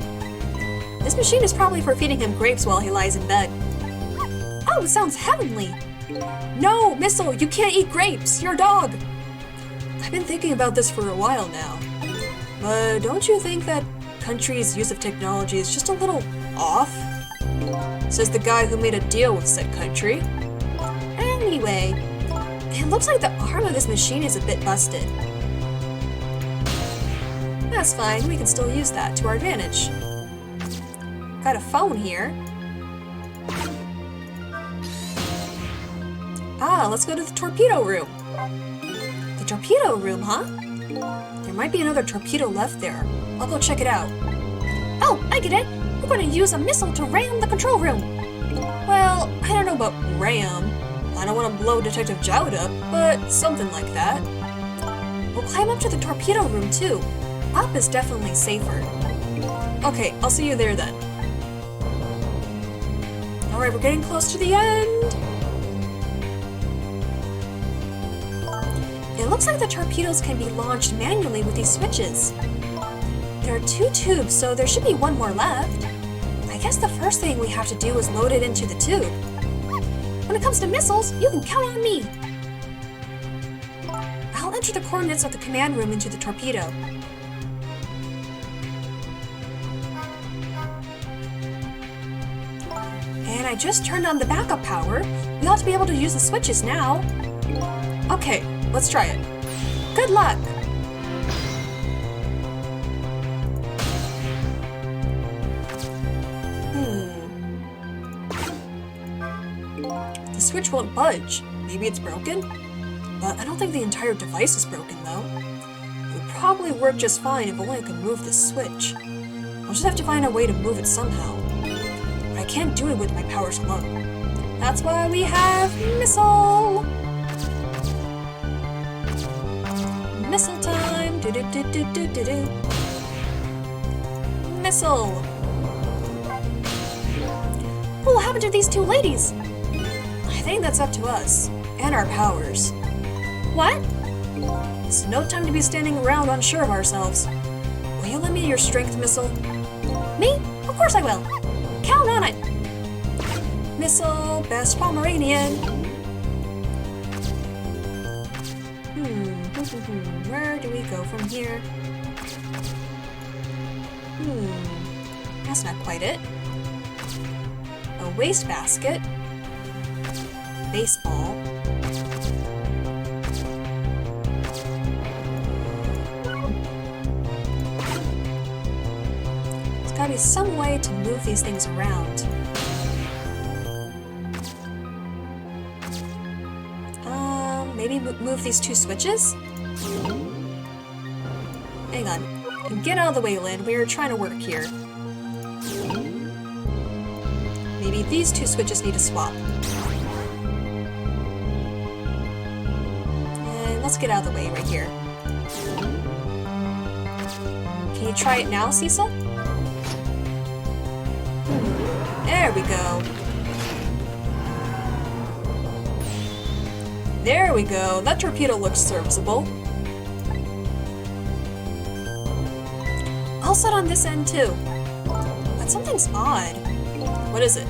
This machine is probably for feeding him grapes while he lies in bed. Oh, it sounds heavenly! No, Missile, you can't eat grapes! You're a dog! I've been thinking about this for a while now. But don't you think that country's use of technology is just a little off? Says the guy who made a deal with said country. Anyway, it looks like the arm of this machine is a bit busted. That's fine, we can still use that to our advantage. Got a phone here. Ah, let's go to the torpedo room. The torpedo room, huh? There might be another torpedo left there. I'll go check it out. Oh, I get it! We're going to use a missile to ram the control room! Well, I don't know about ram. I don't want to blow Detective Jowd up, but something like that. We'll climb up to the torpedo room too. Up is definitely safer. Okay, I'll see you there then. Alright, we're getting close to the end! It looks like the torpedoes can be launched manually with these switches. There are 2 tubes, so there should be 1 more left. I guess the first thing we have to do is load it into the tube. When it comes to missiles, you can count on me! I'll enter the coordinates of the command room into the torpedo. And I just turned on the backup power. We ought to be able to use the switches now. Okay, let's try it. Good luck! The switch won't budge. Maybe it's broken? But I don't think the entire device is broken, though. It would probably work just fine if only I could move the switch. I'll just have to find a way to move it somehow. But I can't do it with my powers alone. That's why we have Missile! Missile time! Do-do-do-do-do-do-do. Missile! What will happen to these 2 ladies? I think that's up to us, and our powers. What? It's no time to be standing around unsure of ourselves. Will you lend me your strength, Missile? Me? Of course I will! Count on it! Missile, best Pomeranian! Where do we go from here? That's not quite it. A wastebasket. Baseball. There's gotta be some way to move these things around. Maybe move these 2 switches? Hang on. Get out of the way, Lynn. We're trying to work here. Maybe these 2 switches need to swap. And let's get out of the way right here. Can you try it now, Cecil? There we go. There we go. That torpedo looks serviceable. All set on this end too. But something's odd. What is it?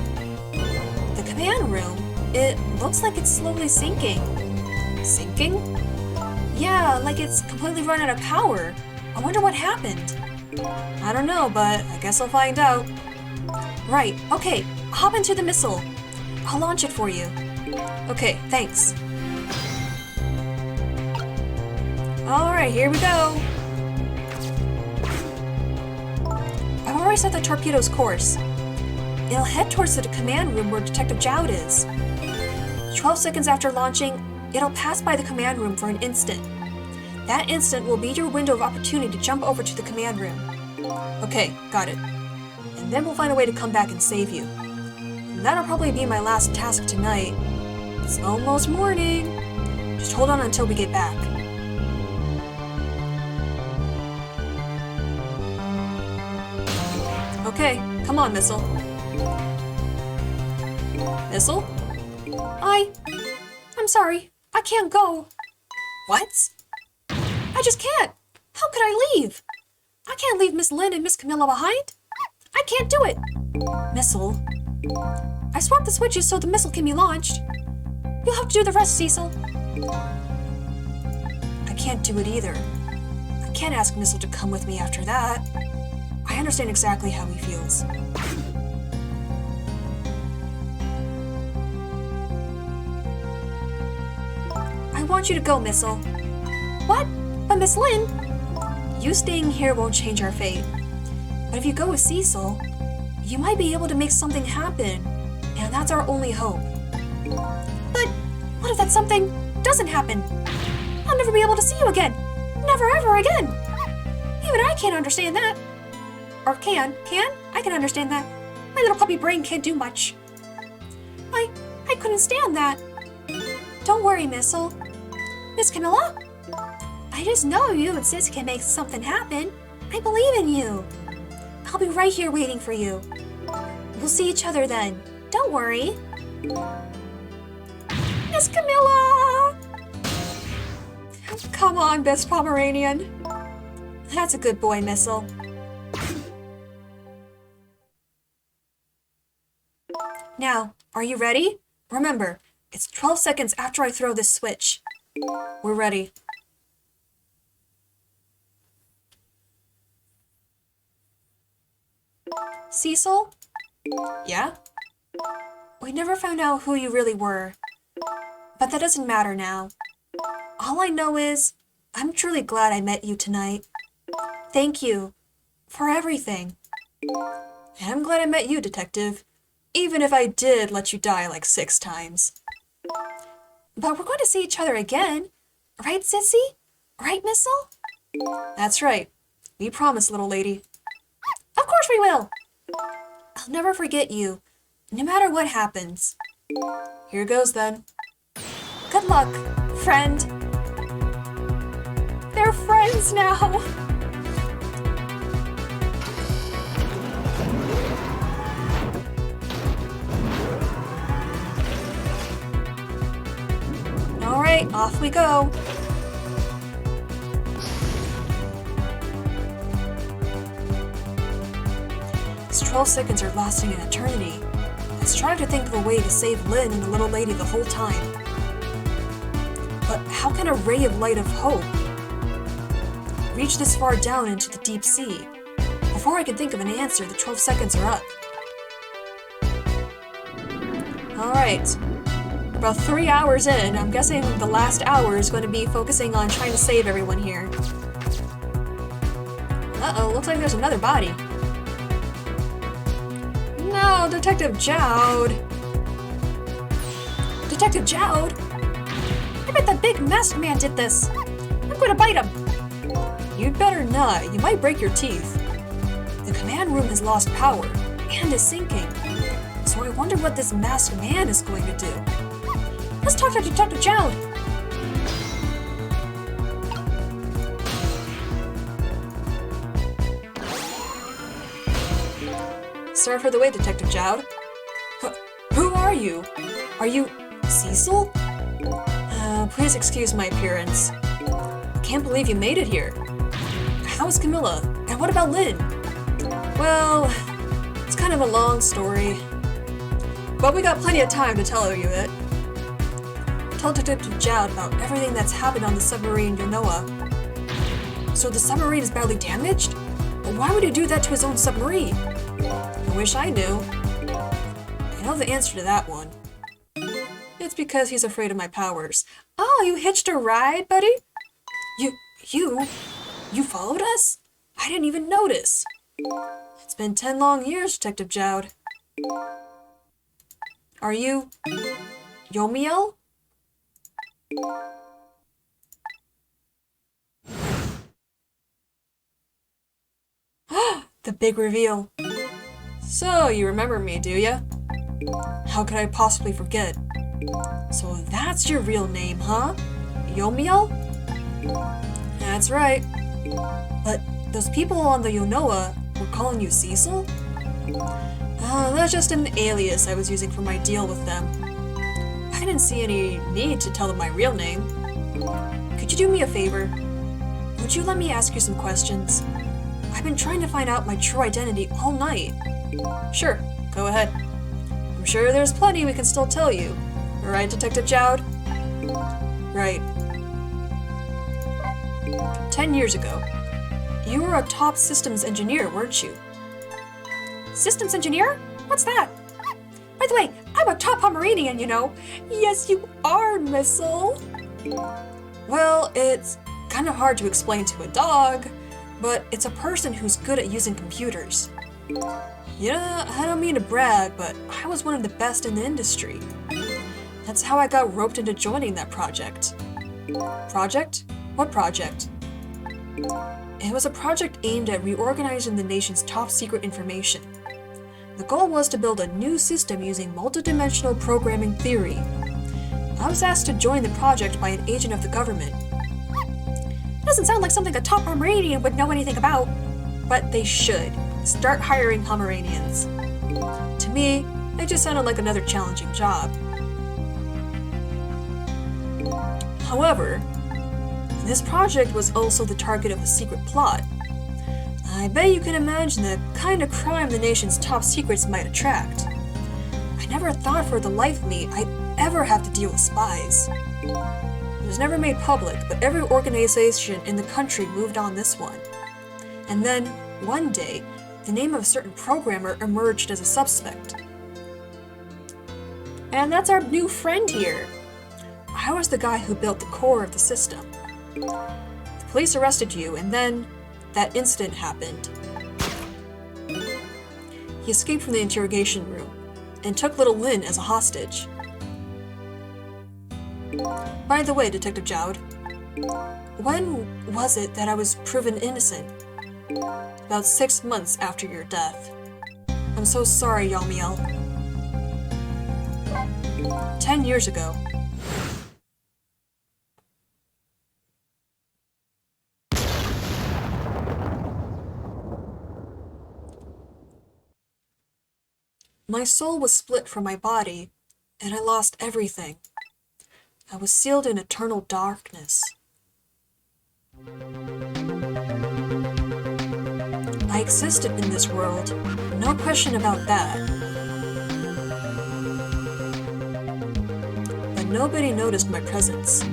The command room. It looks like it's slowly sinking. Sinking? Yeah, like it's completely run out of power. I wonder what happened. I don't know, but I guess I'll find out. Right, okay. Hop into the missile. I'll launch it for you. Okay, thanks. Alright, here we go. I've already set the torpedo's course. It'll head towards the command room where Detective Jowd is. 12 seconds after launching, it'll pass by the command room for an instant. That instant will be your window of opportunity to jump over to the command room. Okay, got it. And then we'll find a way to come back and save you. And that'll probably be my last task tonight. It's almost morning. Just hold on until we get back. Okay, come on, Missile. Missile? I'm sorry. I can't go. What? I just can't. How could I leave? I can't leave Miss Lynn and Miss Camilla behind. I can't do it. Missile. I swapped the switches so the missile can be launched. You'll have to do the rest, Cecil. I can't do it either. I can't ask Missile to come with me after that. I understand exactly how he feels. I want you to go, Missile. What? But Miss Lynn? You staying here won't change our fate. But if you go with Cecil, you might be able to make something happen. And that's our only hope. But what if that something doesn't happen? I'll never be able to see you again. Never ever again. Even I can't understand that. Or can? I can understand that. My little puppy brain can't do much. I couldn't stand that. Don't worry, Missile. Miss Camilla? I just know you and Sis can make something happen. I believe in you. I'll be right here waiting for you. We'll see each other then. Don't worry. Miss Camilla! Come on, best Pomeranian. That's a good boy, Missile. Now, are you ready? Remember, it's 12 seconds after I throw this switch. We're ready. Cecil? Yeah? We never found out who you really were. But that doesn't matter now. All I know is, I'm truly glad I met you tonight. Thank you for everything. And I'm glad I met you, Detective. Even if I did let you die like 6 times. But we're going to see each other again. Right, Sissy? Right, Missile? That's right. We promise, little lady. Of course we will! I'll never forget you, no matter what happens. Here goes then. Good luck, friend. They're friends now. All right, off we go. These 12 seconds are lasting an eternity. I was trying to think of a way to save Lynn and the little lady the whole time. But how can a ray of light of hope reach this far down into the deep sea? Before I can think of an answer, the 12 seconds are up. Alright. About 3 hours in, I'm guessing the last hour is going to be focusing on trying to save everyone here. Uh-oh, looks like there's another body. No, Detective Jowd! Detective Jowd? I bet that big masked man did this! I'm gonna bite him! You'd better not, you might break your teeth. The command room has lost power, and is sinking. So I wonder what this masked man is going to do. Let's talk to Detective Jowd! Sorry for the wait, Detective Jowd. Who are you? Are you Cecil? Please excuse my appearance. I can't believe you made it here. How is Camilla? And what about Lynn? Well, it's kind of a long story. But we got plenty of time to tell you it. Tell Detective Jowd about everything that's happened on the submarine Yonoa. So the submarine is badly damaged? But why would he do that to his own submarine? I wish I knew. I know the answer to that one. It's because he's afraid of my powers. Oh, you hitched a ride, buddy? You followed us? I didn't even notice. It's been 10 long years, Detective Jowd. Are you Yomiel? The big reveal. So, you remember me, do ya? How could I possibly forget? So that's your real name, huh? Yomiel? That's right. But those people on the Yonoa were calling you Cecil? That's just an alias I was using for my deal with them. I didn't see any need to tell them my real name. Could you do me a favor? Would you let me ask you some questions? I've been trying to find out my true identity all night. Sure, go ahead. I'm sure there's plenty we can still tell you. Right, Detective Jowd? Right. 10 years ago, you were a top systems engineer, weren't you? Systems engineer? What's that? By the way, I'm a top Pomeranian, you know. Yes, you are, Missile. Well, it's kind of hard to explain to a dog, but it's a person who's good at using computers. Yeah, I don't mean to brag, but I was one of the best in the industry. That's how I got roped into joining that project. Project? What project? It was a project aimed at reorganizing the nation's top secret information. The goal was to build a new system using multidimensional programming theory. I was asked to join the project by an agent of the government. Doesn't sound like something a top Pomeranian would know anything about. But they should. Start hiring Pomeranians. To me, it just sounded like another challenging job. However, this project was also the target of a secret plot. I bet you can imagine the kind of crime the nation's top secrets might attract. I never thought for the life of me I'd ever have to deal with spies. It was never made public, but every organization in the country moved on this one. And then, one day, the name of a certain programmer emerged as a suspect. And that's our new friend here. I was the guy who built the core of the system. The police arrested you, and then that incident happened. He escaped from the interrogation room and took little Lynn as a hostage. By the way, Detective Jowd, when was it that I was proven innocent? About 6 months after your death. I'm so sorry, Yalmiel. 10 years ago. My soul was split from my body, and I lost everything. I was sealed in eternal darkness. I existed in this world, no question about that. But nobody noticed my presence.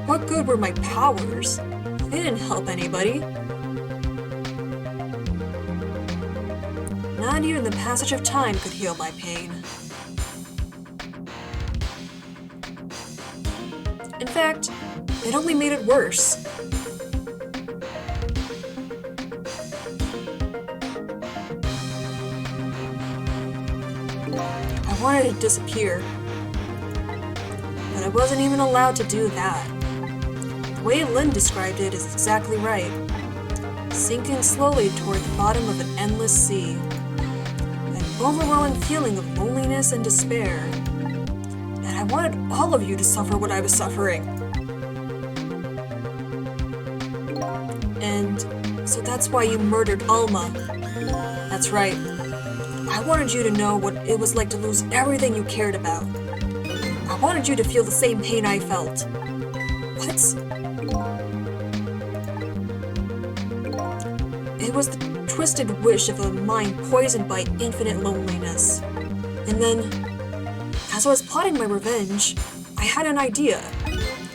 What good were my powers? They didn't help anybody. Not even the passage of time could heal my pain. In fact, it only made it worse. I wanted to disappear, but I wasn't even allowed to do that. The way Lynn described it is exactly right. Sinking slowly toward the bottom of an endless sea. An overwhelming feeling of loneliness and despair. And I wanted all of you to suffer what I was suffering. And so that's why you murdered Alma. That's right. I wanted you to know what it was like to lose everything you cared about. I wanted you to feel the same pain I felt. What? It was the twisted wish of a mind poisoned by infinite loneliness. And then, as I was plotting my revenge, I had an idea.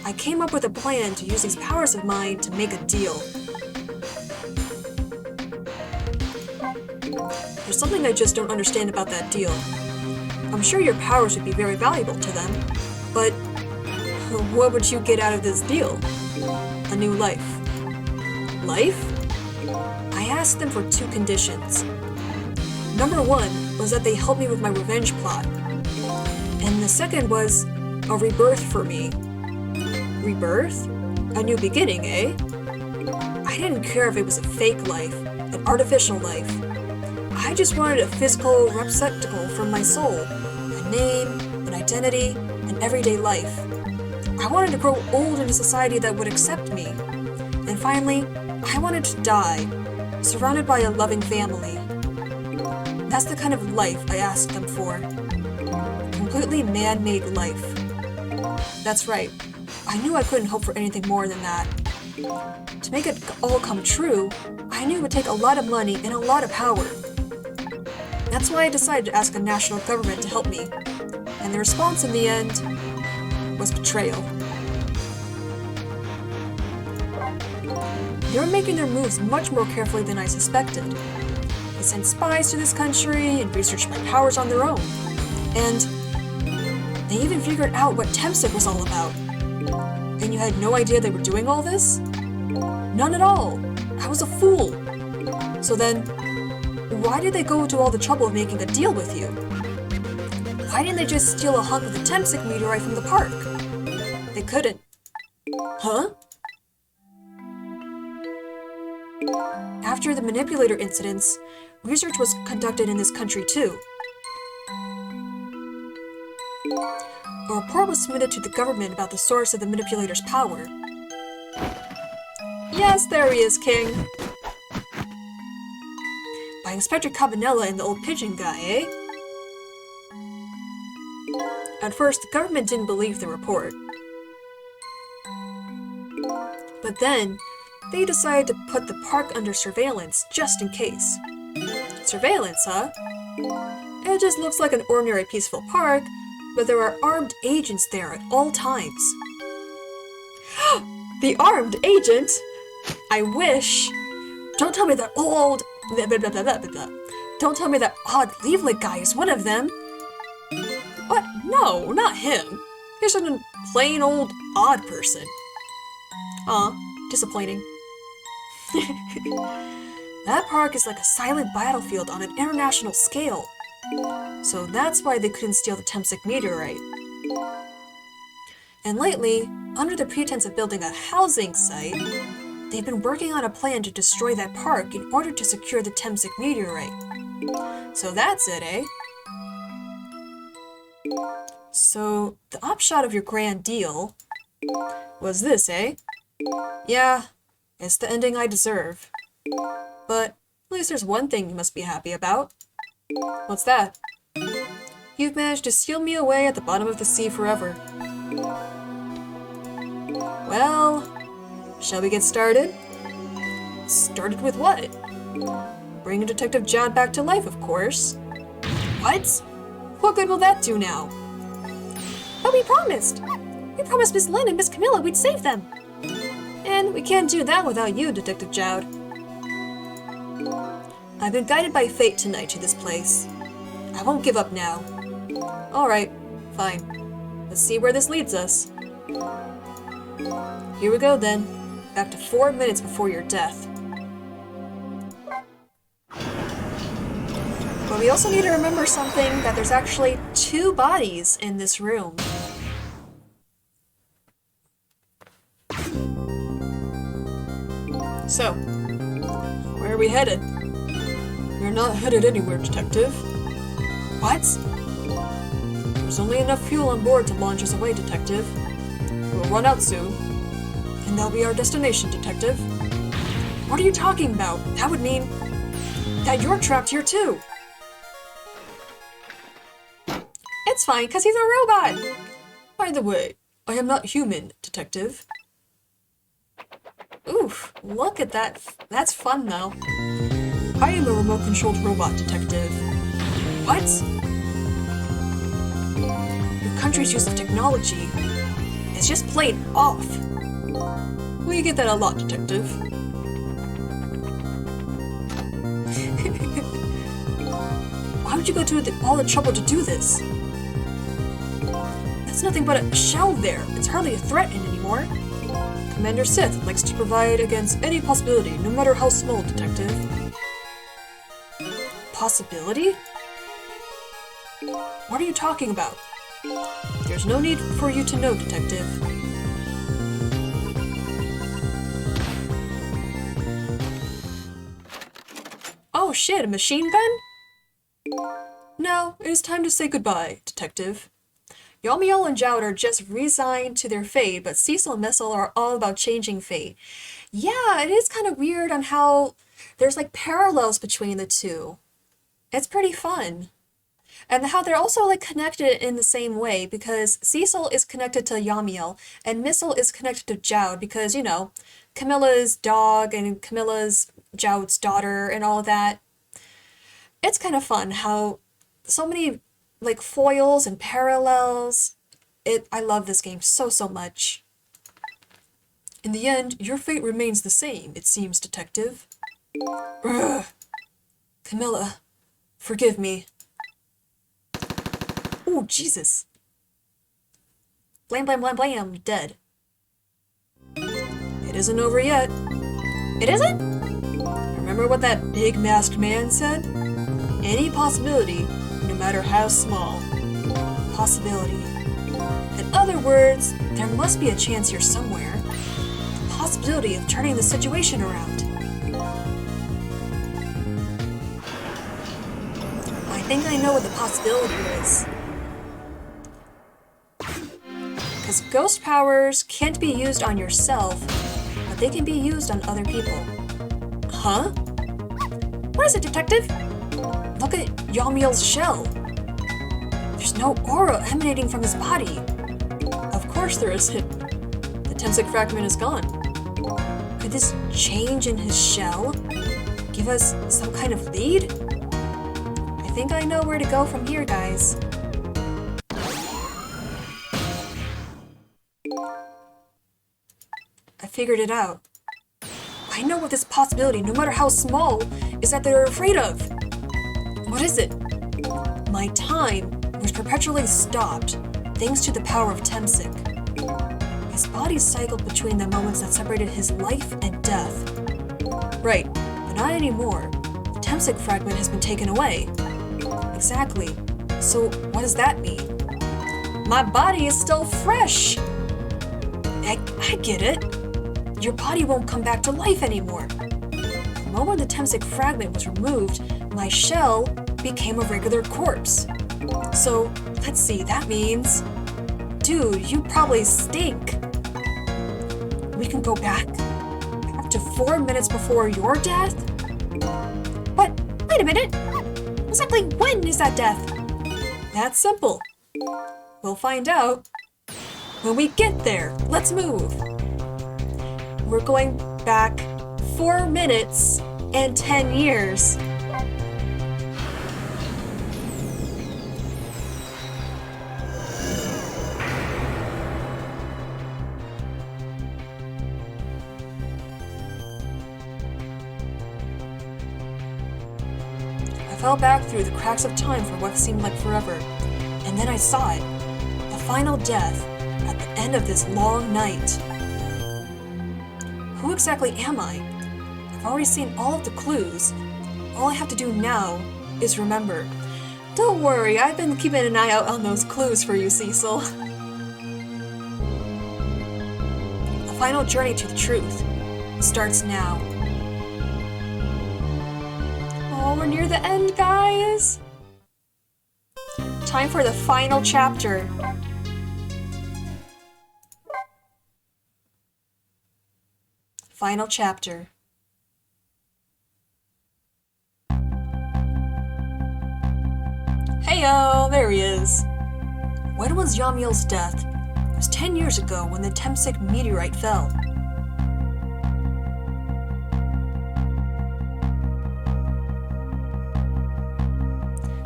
I came up with a plan to use these powers of mine to make a deal. There's something I just don't understand about that deal. I'm sure your powers would be very valuable to them, but what would you get out of this deal? A new life. Life? I asked them for 2 conditions. Number 1 was that they help me with my revenge plot. And the second was a rebirth for me. Rebirth? A new beginning, eh? I didn't care if it was a fake life, an artificial life. I just wanted a physical receptacle for my soul, a name, an identity, an everyday life. I wanted to grow old in a society that would accept me. And finally, I wanted to die, surrounded by a loving family. That's the kind of life I asked them for. Completely man-made life. That's right. I knew I couldn't hope for anything more than that. To make it all come true, I knew it would take a lot of money and a lot of power. That's why I decided to ask a national government to help me. And the response in the end was betrayal. They were making their moves much more carefully than I suspected. They sent spies to this country and researched my powers on their own. And they even figured out what Temsik was all about. And you had no idea they were doing all this? None at all. I was a fool. So then, why did they go to all the trouble of making a deal with you? Why didn't they just steal a hunk of the Temsik meteorite from the park? They couldn't. Huh? After the manipulator incidents, research was conducted in this country too. A report was submitted to the government about the source of the manipulator's power. Yes, there he is, King. By Inspector Cabanella and the old pigeon guy, eh? At first, the government didn't believe the report. But then, they decided to put the park under surveillance just in case. Surveillance, huh? It just looks like an ordinary peaceful park, but there are armed agents there at all times. The armed agent? I wish. Don't tell me that old... Don't tell me that odd leaflet guy is one of them. What? No, not him. He's just a plain old odd person. Aw, disappointing. That park is like a silent battlefield on an international scale. So that's why they couldn't steal the Temsik meteorite. And lately, under the pretense of building a housing site, they've been working on a plan to destroy that park in order to secure the Temsik meteorite. So that's it, eh? So, the upshot of your grand deal was this, eh? Yeah, it's the ending I deserve. But at least there's one thing you must be happy about. What's that? You've managed to seal me away at the bottom of the sea forever. Well, shall we get started? Started with what? Bringing Detective Jad back to life, of course. What? What good will that do now? But we promised! We promised Miss Lynn and Miss Camilla we'd save them! And we can't do that without you, Detective Jowd. I've been guided by fate tonight to this place. I won't give up now. Alright, fine. Let's see where this leads us. Here we go then. Back to 4 minutes before your death. But we also need to remember something, that there's actually 2 bodies in this room. So, where are we headed? We're not headed anywhere, Detective. What? There's only enough fuel on board to launch us away, Detective. We'll run out soon. And that'll be our destination, Detective. What are you talking about? That would mean that you're trapped here too. It's fine, because he's a robot. By the way, I am not human, Detective. Oof, look at that. That's fun, though. I am a remote-controlled robot, Detective. What? Your country's use of technology is just plain off. We get that a lot, Detective. Why would you go to all the trouble to do this? That's nothing but a shell there. It's hardly a threat anymore. Commander Sith likes to provide against any possibility, no matter how small, Detective. Possibility? What are you talking about? There's no need for you to know, Detective. Oh shit, a machine gun? No, it is time to say goodbye, Detective. Yomiel and Jout are just resigned to their fate, but Cecil and Missile are all about changing fate. Yeah, it is kind of weird on how there's like parallels between the two. It's pretty fun. And how they're also like connected in the same way because Cecil is connected to Yamiel and Missile is connected to Joud because, you know, Camilla's dog and Camilla's Joud's daughter and all that. It's kind of fun how so many like foils and parallels. I love this game so much. In the end, your fate remains the same, it seems, Detective. Ugh. Camilla, forgive me. Oh, Jesus. Blam, blam, blam, blam, dead. It isn't over yet. It isn't? Remember what that big masked man said? Any possibility, no matter how small. Possibility. In other words, there must be a chance here somewhere. The possibility of turning the situation around. I think I know what the possibility is. Because ghost powers can't be used on yourself, but they can be used on other people. Huh? What is it, Detective? Look at Yomiel's shell. There's no aura emanating from his body. Of course there isn't. The Temsic fragment is gone. Could this change in his shell give us some kind of lead? I think I know where to go from here, guys. I figured it out. I know what this possibility, no matter how small, is that they're afraid of. What is it? My time was perpetually stopped, thanks to the power of Temsic. His body cycled between the moments that separated his life and death. Right, but not anymore. The Temsic fragment has been taken away. Exactly. So what does that mean? My body is still fresh! I get it. Your body won't come back to life anymore. The moment the Temsic fragment was removed, my shell became a regular corpse. So, let's see, that means... Dude, you probably stink. We can go back up to 4 minutes before your death? But, wait a minute! Exactly when is that death? That's simple. We'll find out when we get there. Let's move. We're going back 4 minutes and 10 years. I fell back through the cracks of time for what seemed like forever, and then I saw it. The final death at the end of this long night. Who exactly am I? I've already seen all of the clues. All I have to do now is remember. Don't worry, I've been keeping an eye out on those clues for you, Cecil. The final journey to the truth starts now. Oh, we're near the end, guys! Time for the final chapter. Final chapter. Heyo, there he is. When was Yamiel's death? It was 10 years ago when the Temsic meteorite fell.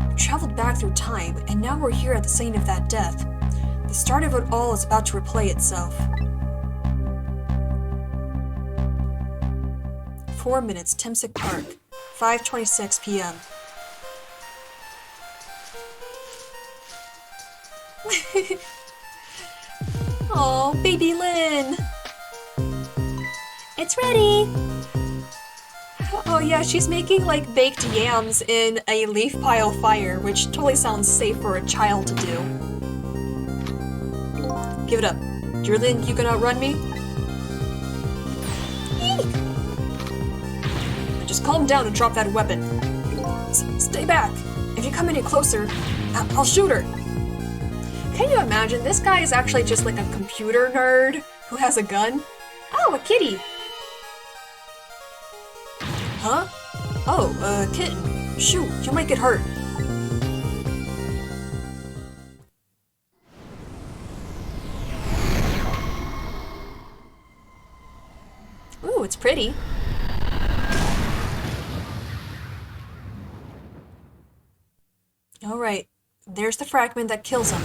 We traveled back through time, and now we're here at the scene of that death. The start of it all is about to replay itself. 4 minutes, Temsic Park, 5:26 p.m. Oh, baby Lynn! It's ready! Oh yeah, she's making like baked yams in a leaf pile fire, which totally sounds safe for a child to do. Give it up. Do you think you can outrun me? Just calm down and drop that weapon. Stay back. If you come any closer, I'll shoot her. Can you imagine? This guy is actually just like a computer nerd who has a gun. Oh, a kitty. Huh? Oh, kitten. Shoot, you might get hurt. Ooh, it's pretty. Alright, there's the fragment that kills him.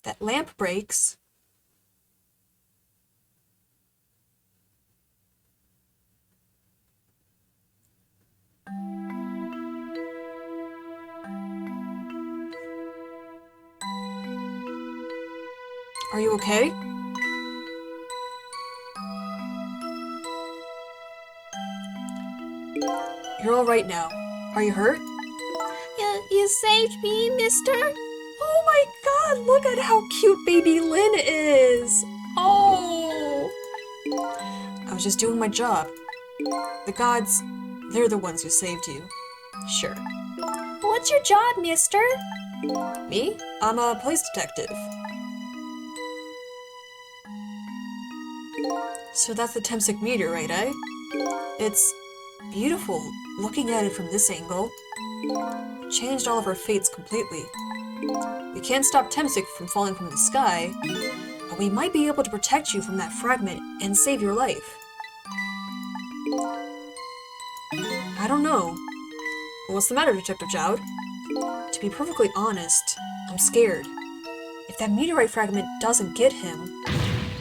That lamp breaks. Are you okay? You're alright now. Are you hurt? You saved me, mister? Oh my god, look at how cute baby Lynn is! Oh! I was just doing my job. The gods, they're the ones who saved you. Sure. What's your job, mister? Me? I'm a police detective. So that's the Temsic meteorite, eh? It's beautiful looking at it from this angle. It changed all of our fates completely. We can't stop Temsic from falling from the sky, but we might be able to protect you from that fragment and save your life. I don't know. What's the matter, Detective Jowd? To be perfectly honest, I'm scared. If that meteorite fragment doesn't get him,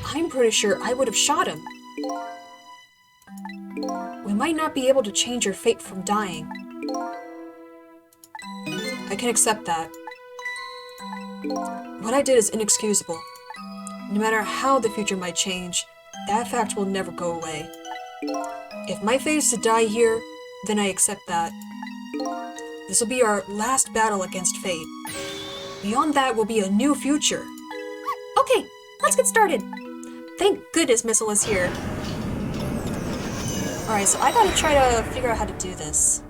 I'm pretty sure I would have shot him. We might not be able to change your fate from dying. I can accept that. What I did is inexcusable. No matter how the future might change, that fact will never go away. If my fate is to die here, then I accept that. This will be our last battle against fate. Beyond that will be a new future. Okay, let's get started. Thank goodness Missile is here. Alright, so I gotta try to figure out how to do this.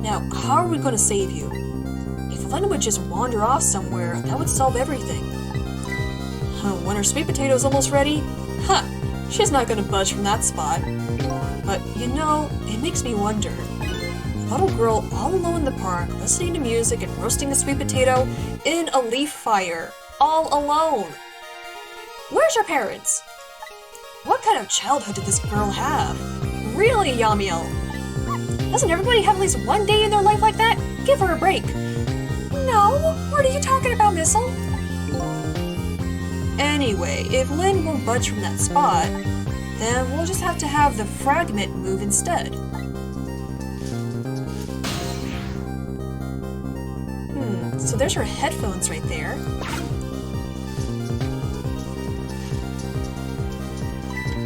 Now, how are we gonna save you? If Lynn would just wander off somewhere, that would solve everything. When her sweet potato's almost ready? Huh, she's not gonna budge from that spot. But, you know, it makes me wonder. A little girl all alone in the park, listening to music and roasting a sweet potato in a leaf fire. All alone. Where's your parents? What kind of childhood did this girl have? Really, Yamiel? Doesn't everybody have at least one day in their life like that? Give her a break. No, what are you talking about, Missile? Anyway, if Lynn won't budge from that spot, then we'll just have to have the fragment move instead. So there's her headphones right there.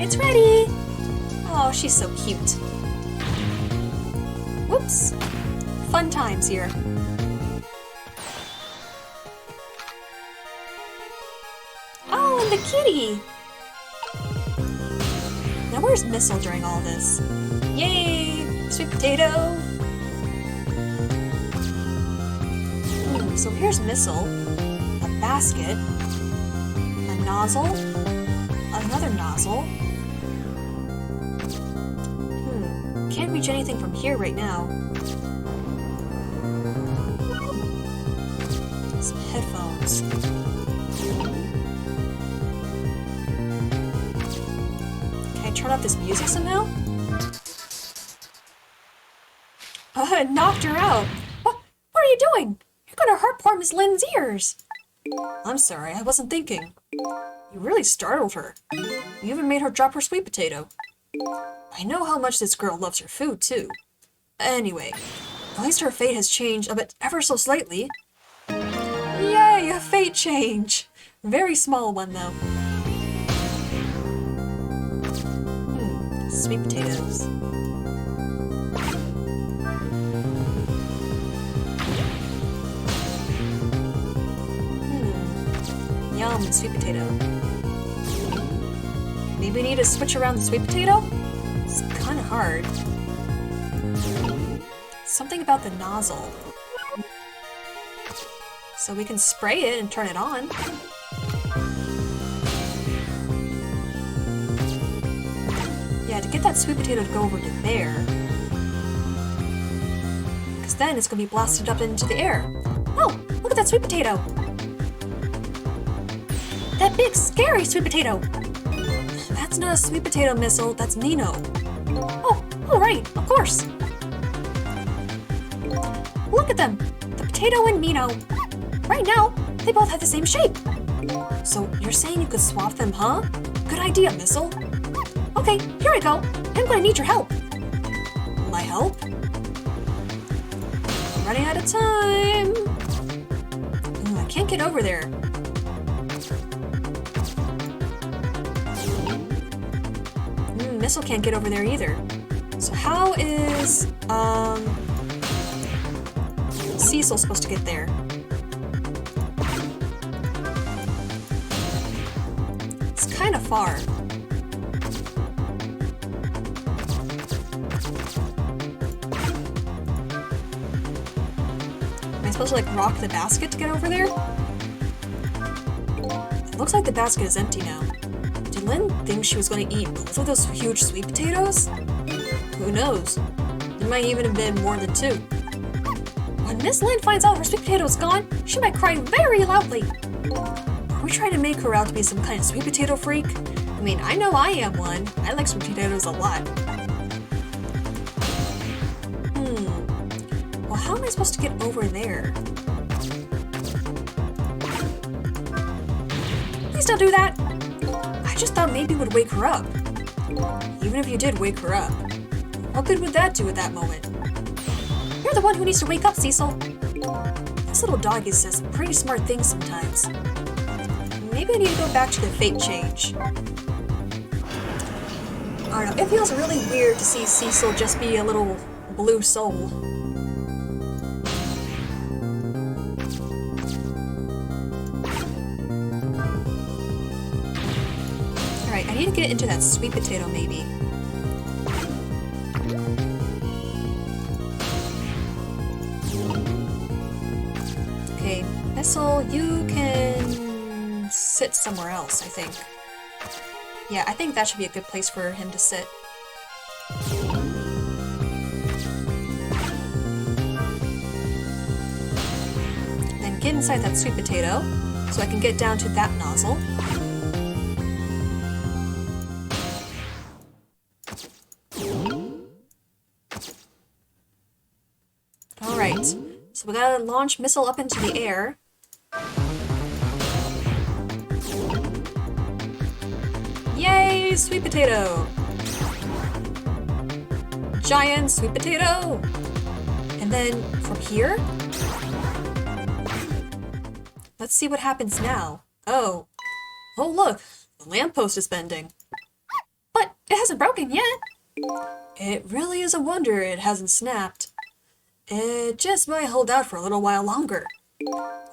It's ready! Oh, she's so cute. Whoops. Fun times here. Oh, and the kitty! Now where's Missile during all this? Yay! Sweet potato! So here's Missile, a basket, a nozzle, another nozzle. Can't reach anything from here right now. Some headphones. Can I turn off this music somehow? It knocked her out. What are you doing? You're gonna hurt poor Miss Lynn's ears. I'm sorry, I wasn't thinking. You really startled her. You even made her drop her sweet potato. I know how much this girl loves her food, too. Anyway, at least her fate has changed a bit ever so slightly. Yay, a fate change! Very small one, though. Sweet potatoes. Yum, sweet potato. Maybe we need to switch around the sweet potato? It's kind of hard. Something about the nozzle. So we can spray it and turn it on. Yeah, to get that sweet potato to go over to there. Because then it's going to be blasted up into the air. Oh, look at that sweet potato. That big, scary sweet potato. That's not a sweet potato missile, that's Nino. Oh, right, of course. Look at them, the potato and Nino. Right now, they both have the same shape. So you're saying you could swap them, huh? Good idea, Missile. Okay, here I go. I'm gonna need your help. My help? I'm running out of time. Ooh, I can't get over there. Missile can't get over there either. So how is Cecil supposed to get there? It's kind of far. Am I supposed to like rock the basket to get over there? It looks like the basket is empty now. Did Lynn think she was going to eat both of those huge sweet potatoes? Who knows? There might even have been more than two. When Miss Lynn finds out her sweet potato is gone, she might cry very loudly. Are we trying to make her out to be some kind of sweet potato freak? I mean, I know I am one. I like sweet potatoes a lot. Well, how am I supposed to get over there? Please don't do that! I just thought maybe it would wake her up. Even if you did wake her up, what good would that do at that moment? You're the one who needs to wake up, Cecil. This little doggy says pretty smart things sometimes. Maybe I need to go back to the fate change. I don't know, it feels really weird to see Cecil just be a little blue soul. Alright, I need to get into that sweet potato maybe. Okay, Missile, you can sit somewhere else, I think. Yeah, I think that should be a good place for him to sit. Then get inside that sweet potato, so I can get down to that nozzle. Alright, so we gotta launch Missile up into the air. Yay, sweet potato! Giant sweet potato! And then from here? Let's see what happens now. Oh. Oh look, the lamppost is bending. But it hasn't broken yet! It really is a wonder it hasn't snapped. It just might hold out for a little while longer.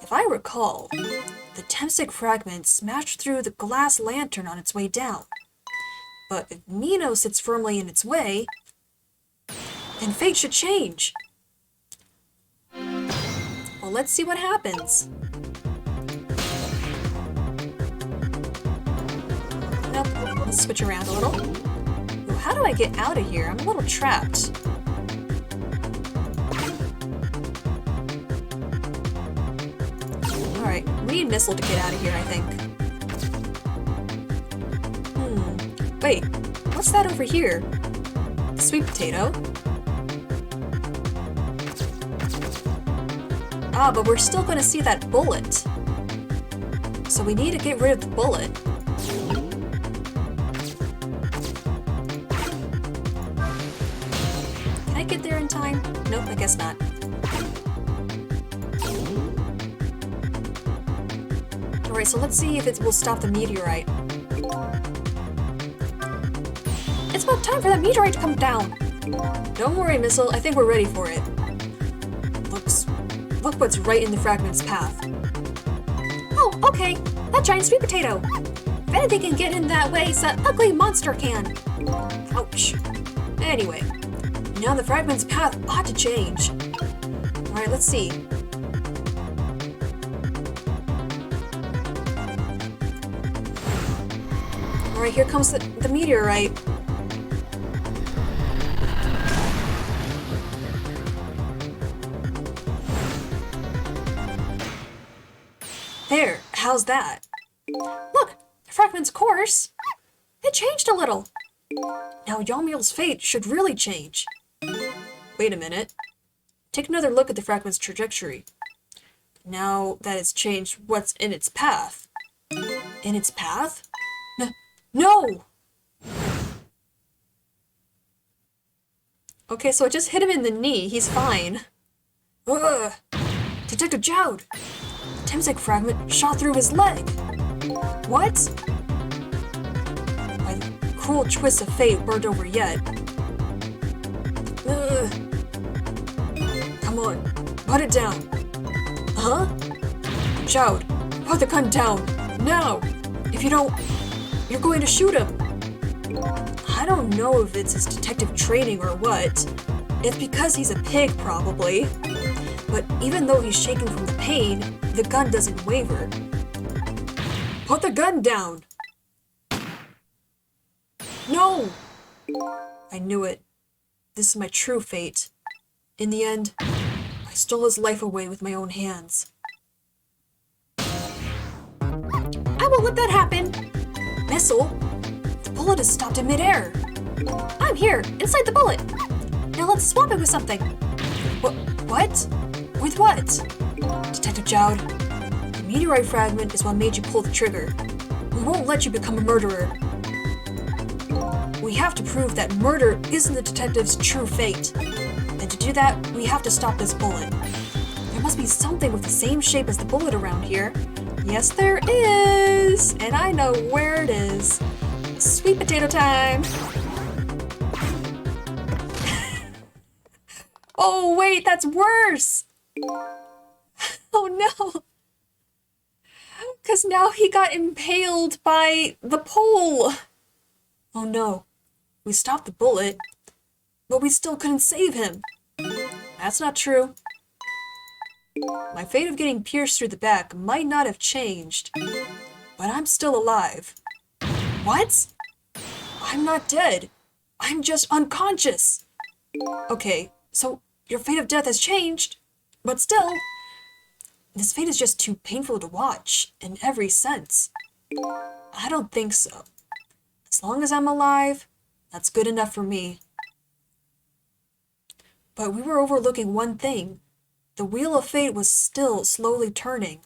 If I recall, the Temsic fragment smashed through the glass lantern on its way down. But if Nino sits firmly in its way, then fate should change. Well, let's see what happens. Nope, let's switch around a little. Ooh, how do I get out of here? I'm a little trapped. Alright, we need Missile to get out of here, I think. Wait, what's that over here? Sweet potato? Ah, but we're still gonna see that bullet. So we need to get rid of the bullet. Can I get there in time? Nope, I guess not. Alright, so let's see if it will stop the meteorite. It's about time for that meteorite to come down! Don't worry, Missile, I think we're ready for it. Look what's right in the fragment's path. Oh, okay! That giant sweet potato! anything can get in that way, so ugly monster can. Ouch. Anyway, now the fragment's path ought to change. Alright, let's see. Alright, here comes the meteorite. There, how's that? Look, the fragment's course. It changed a little. Now Yamil's fate should really change. Wait a minute. Take another look at the fragment's trajectory. Now that it's changed, what's in its path? In its path? No! Okay, so it just hit him in the knee. He's fine. Ugh! Detective Jowd! The Temsek fragment shot through his leg! What? By the cruel twist of fate weren't over yet. Ugh. Come on, put it down. Huh? Jowd, put the gun down, now! If you don't, you're going to shoot him. I don't know if it's his detective training or what. It's because he's a pig, probably. But even though he's shaking from the pain, the gun doesn't waver. Put the gun down! No! I knew it. This is my true fate. In the end, I stole his life away with my own hands. I won't let that happen! Missile? The bullet is stopped in midair. I'm here, inside the bullet. Now let's swap it with something. What? With what? Detective Jowd, the meteorite fragment is what made you pull the trigger. We won't let you become a murderer. We have to prove that murder isn't the detective's true fate. And to do that, we have to stop this bullet. There must be something with the same shape as the bullet around here. Yes, there is! And I know where it is. Sweet potato time! Oh, wait, that's worse! Oh no! Because now he got impaled by the pole! Oh no. We stopped the bullet, but we still couldn't save him. That's not true. My fate of getting pierced through the back might not have changed, but I'm still alive. What? I'm not dead. I'm just unconscious. Okay, so your fate of death has changed, but still, this fate is just too painful to watch in every sense. I don't think so. As long as I'm alive, that's good enough for me. But we were overlooking one thing. The wheel of fate was still slowly turning.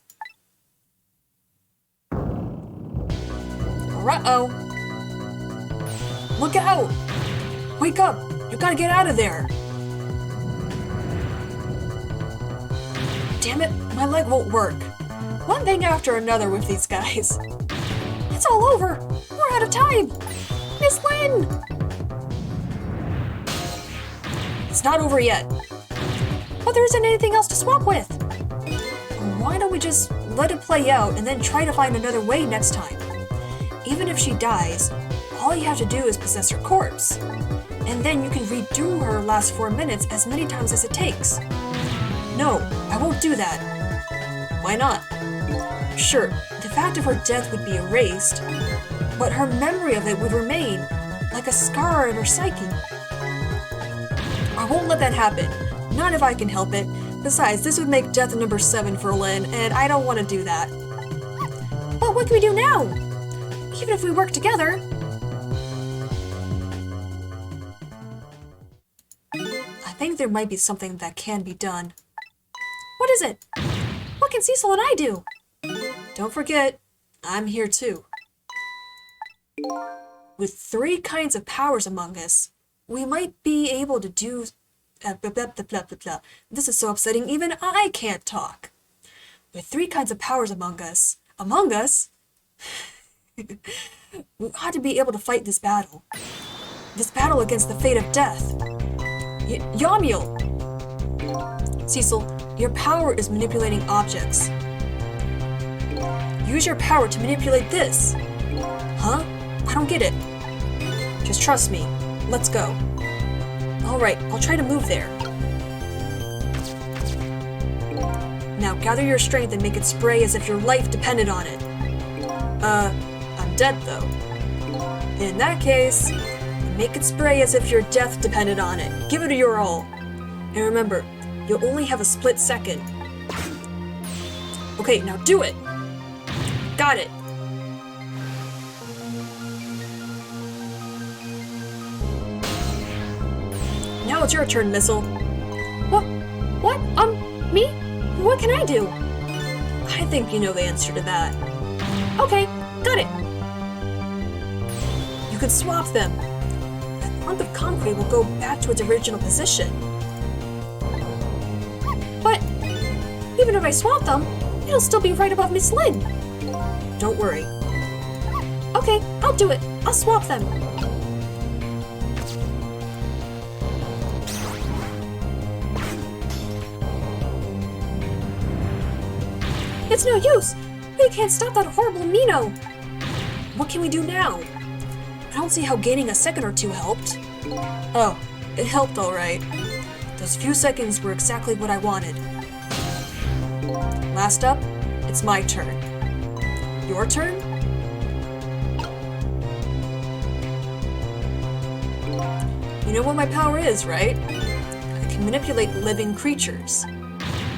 Uh-oh! Look out! Wake up! You gotta get out of there! Damn it, my leg won't work. One thing after another with these guys. It's all over! We're out of time! Miss Lynn! It's not over yet. But there isn't anything else to swap with. Why don't we just let it play out and then try to find another way next time? Even if she dies, all you have to do is possess her corpse. And then you can redo her last 4 minutes as many times as it takes. No, I won't do that. Why not? Sure, the fact of her death would be erased, but her memory of it would remain, like a scar in her psyche. I won't let that happen. Not if I can help it. Besides, this would make death number 7 for Lynn, and I don't want to do that. But what can we do now? Even if we work together. I think there might be something that can be done. What is it? What can Cecil and I do? Don't forget, I'm here too. With 3 kinds of powers among us, we might be able to do... blah, blah, blah, blah, blah. This is so upsetting, even I can't talk. With 3 kinds of powers among us, we ought to be able to fight this battle. This battle against the fate of death. Yamil! Cecil, your power is manipulating objects. Use your power to manipulate this. I don't get it. Just trust me. Let's go. Alright, I'll try to move there. Now gather your strength and make it spray as if your life depended on it. I'm dead though. In that case, make it spray as if your death depended on it. Give it your all. And remember, you'll only have a split second. Okay, now do it! Got it! Now it's your turn, Missile. What? Me? What can I do? I think you know the answer to that. Okay, got it. You could swap them. That lump of concrete will go back to its original position. But even if I swap them, it'll still be right above Miss Lynn. Don't worry. Okay, I'll do it. I'll swap them. It's no use. We can't stop that horrible Mino. What can we do now? I don't see how gaining a second or two helped. Oh, it helped all right. Those few seconds were exactly what I wanted. Last up, it's my turn. Your turn? You know what my power is, right? I can manipulate living creatures.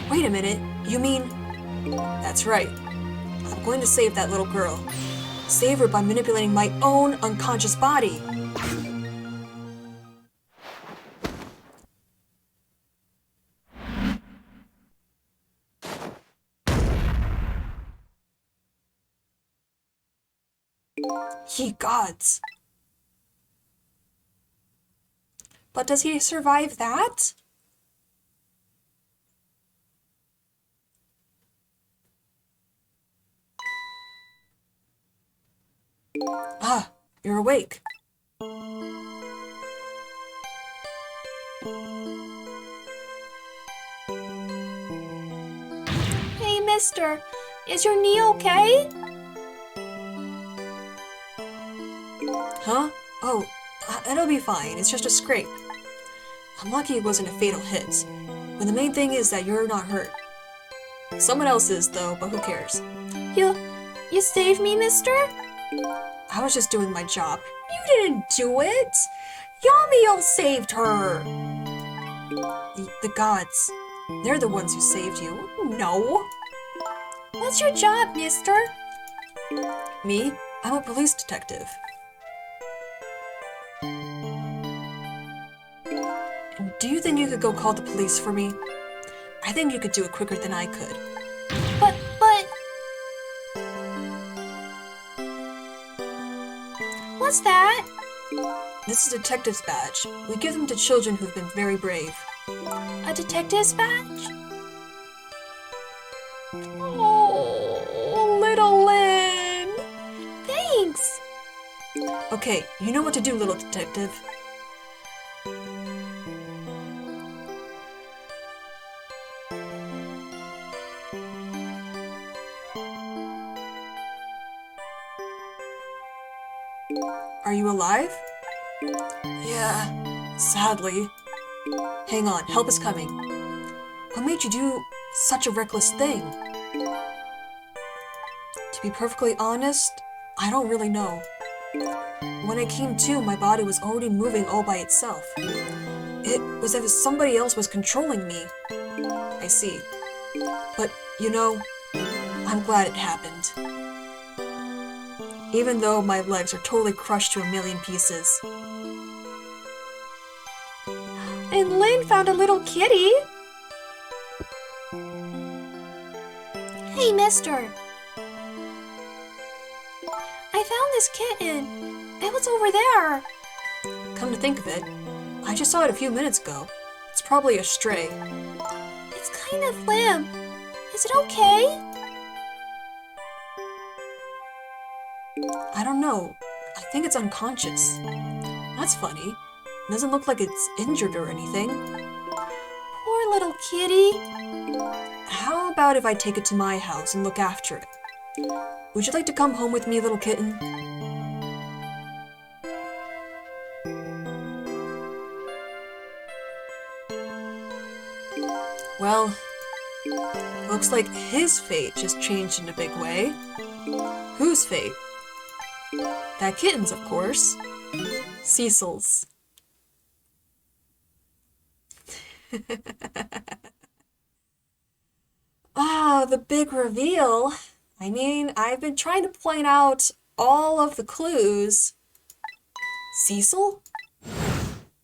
Wait a minute, you mean... That's right. I'm going to save that little girl. Save her by manipulating my own unconscious body. Ye gods! But does he survive that? Ah, you're awake. Hey, mister. Is your knee okay? Huh? Oh, it'll be fine. It's just a scrape. I'm lucky it wasn't a fatal hit. But the main thing is that you're not hurt. Someone else is, though, but who cares? You saved me, mister? I was just doing my job. You didn't do it! Yamiel saved her! The gods. They're the ones who saved you. No. What's your job, mister? Me? I'm a police detective. Do you think you could go call the police for me? I think you could do it quicker than I could. But... What's that? This is a detective's badge. We give them to children who've been very brave. A detective's badge? Oh, little Lynn. Thanks. Okay, you know what to do, little detective. Are you alive? Yeah, sadly. Hang on, help is coming. What made you do such a reckless thing? To be perfectly honest, I don't really know. When I came to, my body was already moving all by itself. It was as if somebody else was controlling me. I see. But, you know, I'm glad it happened. Even though my legs are totally crushed to a million pieces. And Lynn found a little kitty. Hey, mister. I found this kitten. It was over there. Come to think of it, I just saw it a few minutes ago. It's probably a stray. It's kind of limp. Is it okay? I don't know. I think it's unconscious. That's funny. It doesn't look like it's injured or anything. Poor little kitty. How about if I take it to my house and look after it? Would you like to come home with me, little kitten? Well, looks like his fate just changed in a big way. Whose fate? That kitten's, of course. Cecil's. Ah, the big reveal. I mean, I've been trying to point out all of the clues. Cecil?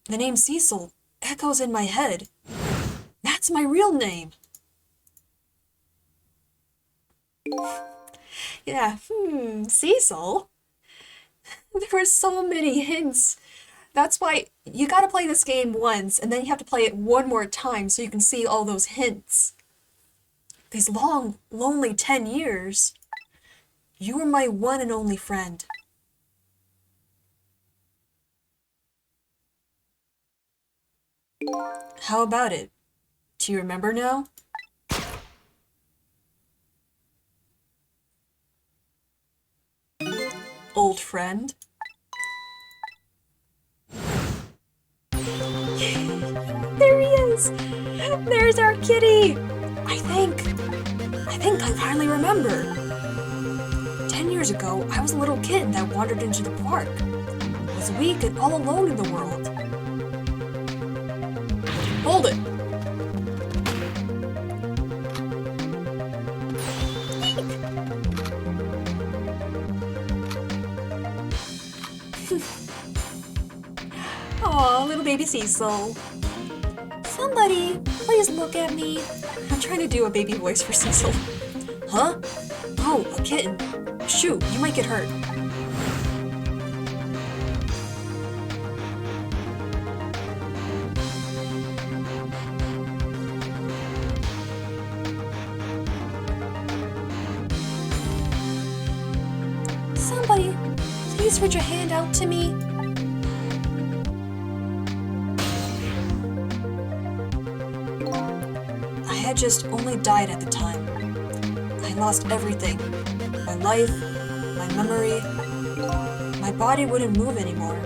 The name Cecil echoes in my head. That's my real name. Yeah, Cecil? There were so many hints. That's why you gotta play this game once, and then you have to play it one more time so you can see all those hints. These long, lonely 10 years. You were my one and only friend. How about it? Do you remember now? Old friend? There he is! There's our kitty! I think I finally remember. 10 years ago, I was a little kid that wandered into the park. I was weak and all alone in the world. Hold it! Aw, little baby Cecil. Somebody, please look at me. I'm trying to do a baby voice for Cecil. Huh? Oh, a kitten. Shoot, you might get hurt. Somebody, please reach a hand out to me. I had just only died at the time. I lost everything. My life, my memory. My body wouldn't move anymore,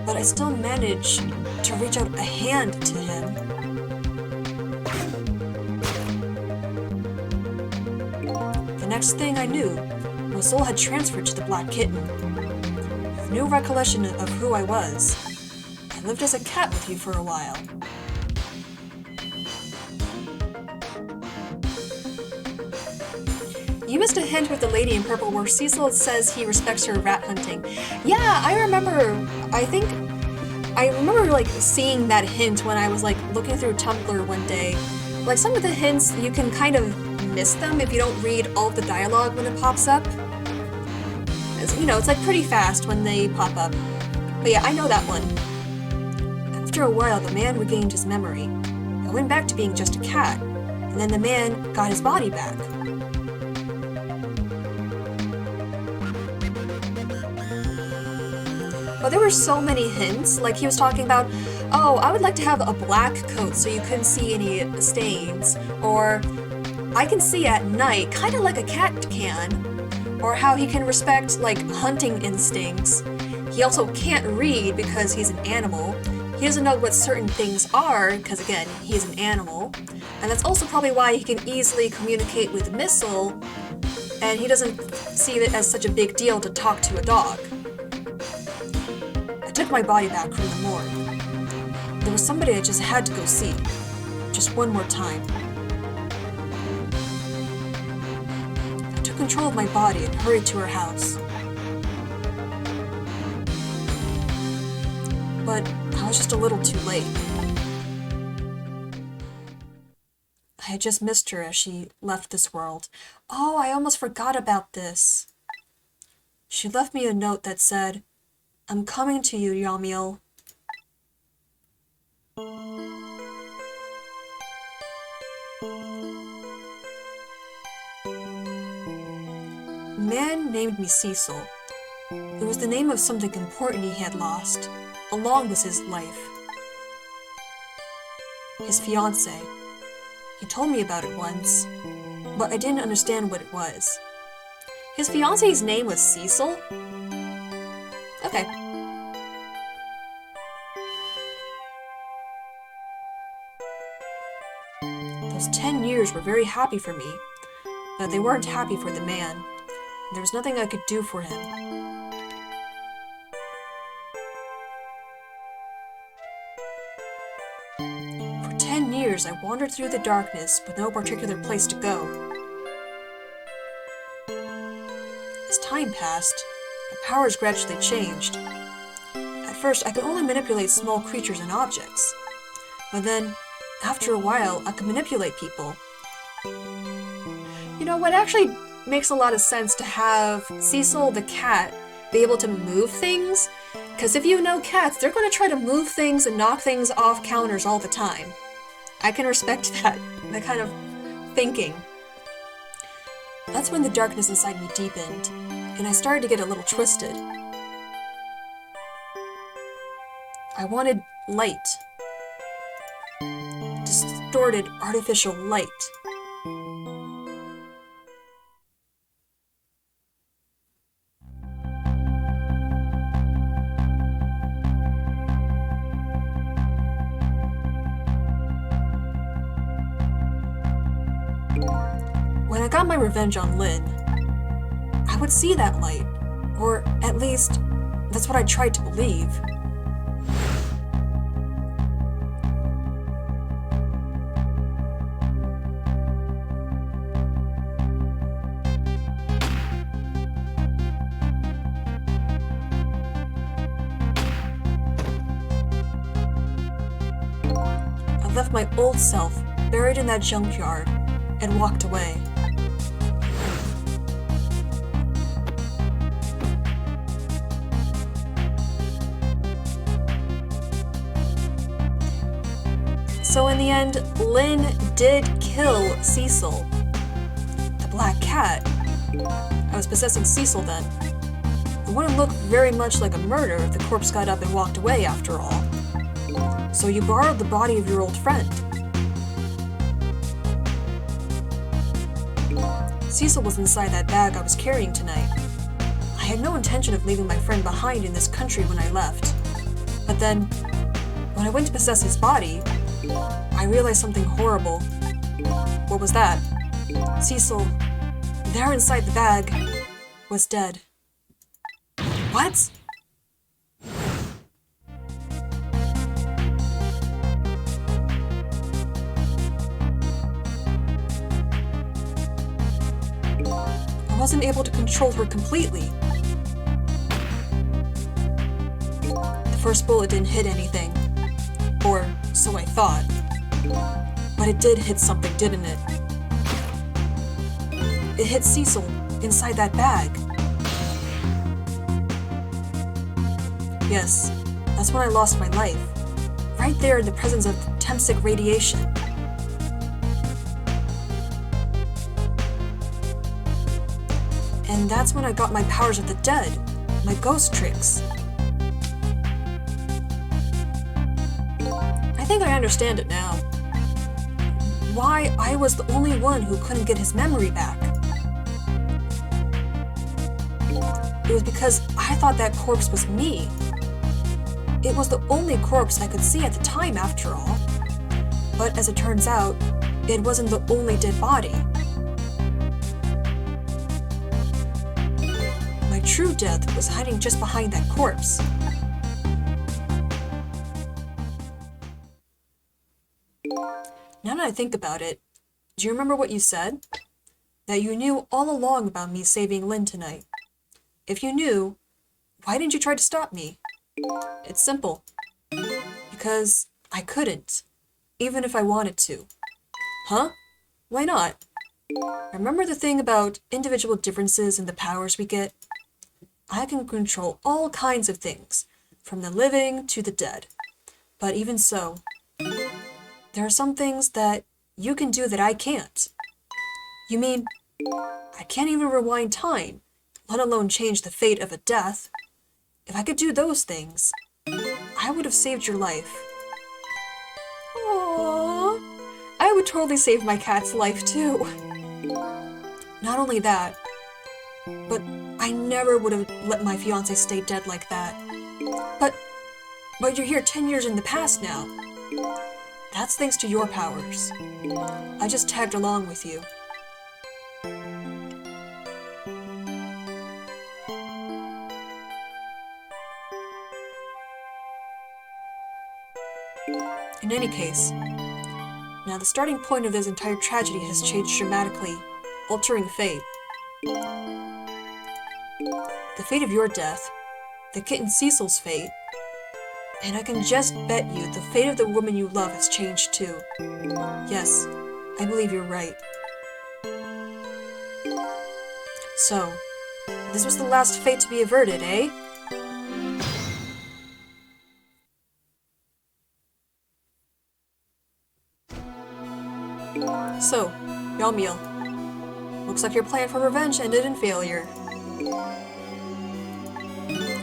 but I still managed to reach out a hand to him. The next thing I knew, my soul had transferred to the black kitten. With no recollection of who I was, I lived as a cat with you for a while. You missed a hint with the lady in purple where Cecil says he respects her rat hunting. Yeah, I remember, like seeing that hint when I was like looking through Tumblr one day. Like some of the hints, you can kind of miss them if you don't read all of the dialogue when it pops up. It's like pretty fast when they pop up. But yeah, I know that one. After a while, the man regained his memory. I went back to being just a cat, and then the man got his body back. But there were so many hints, like he was talking about, oh, I would like to have a black coat so you couldn't see any stains, or I can see at night, kind of like a cat can, or how he can respect, like, hunting instincts. He also can't read because he's an animal. He doesn't know what certain things are, because again, he's an animal. And that's also probably why he can easily communicate with Missile, and he doesn't see it as such a big deal to talk to a dog. I took my body back from the morgue. There was somebody I just had to go see. Just one more time. I took control of my body and hurried to her house. But I was just a little too late. I had just missed her as she left this world. Oh, I almost forgot about this. She left me a note that said, "I'm coming to you, Yamiel." A man named me Cecil. It was the name of something important he had lost, along with his life. His fiancée. He told me about it once, but I didn't understand what it was. His fiancée's name was Cecil? Okay. Those 10 years were very happy for me, but they weren't happy for the man. There was nothing I could do for him. For 10 years, I wandered through the darkness with no particular place to go. As time passed, my powers gradually changed. At first, I could only manipulate small creatures and objects. But then, after a while, I could manipulate people. You know what actually makes a lot of sense to have Cecil the cat be able to move things? Because if you know cats, they're going to try to move things and knock things off counters all the time. I can respect that kind of thinking. That's when the darkness inside me deepened, and I started to get a little twisted. I wanted light. Distorted, artificial light. When I got my revenge on Lynn, I would see that light, or at least, that's what I tried to believe. I left my old self buried in that junkyard and walked away. So in the end, Lynn did kill Cecil. The black cat. I was possessing Cecil then. It wouldn't look very much like a murder if the corpse got up and walked away after all. So you borrowed the body of your old friend. Cecil was inside that bag I was carrying tonight. I had no intention of leaving my friend behind in this country when I left. But then, when I went to possess his body, I realized something horrible. What was that? Cecil, there inside the bag, was dead. What? I wasn't able to control her completely. The first bullet didn't hit anything. Or so I thought. But it did hit something, didn't it? It hit Cecil inside that bag. Yes, that's when I lost my life. Right there in the presence of Temsic radiation. And that's when I got my powers of the dead, my ghost tricks. I think I understand it now. Why I was the only one who couldn't get his memory back. It was because I thought that corpse was me. It was the only corpse I could see at the time, after all. But as it turns out, it wasn't the only dead body. My true death was hiding just behind that corpse. Now that I think about it, do you remember what you said? That you knew all along about me saving Lynn tonight. If you knew, why didn't you try to stop me? It's simple. Because I couldn't, even if I wanted to. Huh? Why not? Remember the thing about individual differences in the powers we get? I can control all kinds of things, from the living to the dead. But even so, there are some things that you can do that I can't. You mean, I can't even rewind time, let alone change the fate of a death. If I could do those things, I would have saved your life. Aww, I would totally save my cat's life too. Not only that, but I never would have let my fiancé stay dead like that. But you're here 10 years in the past now. That's thanks to your powers. I just tagged along with you. In any case, now the starting point of this entire tragedy has changed dramatically, altering fate. The fate of your death, the kitten Cecil's fate, and I can just bet you the fate of the woman you love has changed too. Yes, I believe you're right. So, this was the last fate to be averted, eh? So, Yamil, looks like your plan for revenge ended in failure.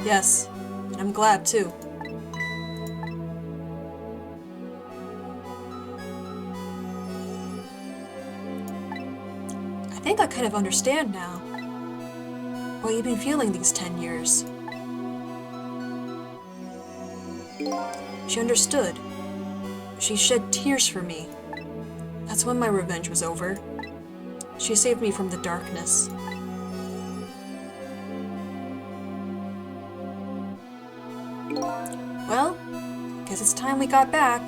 Yes, and I'm glad too. I think I kind of understand now what you've been feeling these 10 years. She understood. She shed tears for me. That's when my revenge was over. She saved me from the darkness. Well, guess it's time we got back.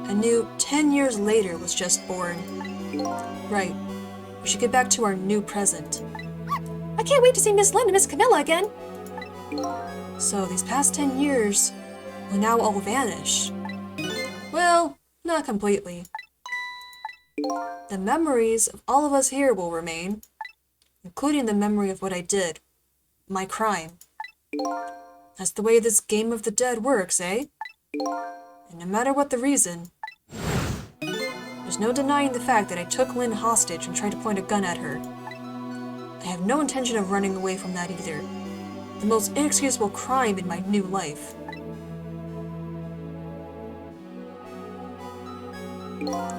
A new 10 years later was just born. Right, we should get back to our new present. I can't wait to see Miss Lynn and Miss Camilla again. So these past 10 years will now all vanish. Well, not completely. The memories of all of us here will remain, including the memory of what I did, my crime. That's the way this game of the dead works, eh? And no matter what the reason, there's no denying the fact that I took Lynn hostage and tried to point a gun at her. I have no intention of running away from that either. The most inexcusable crime in my new life.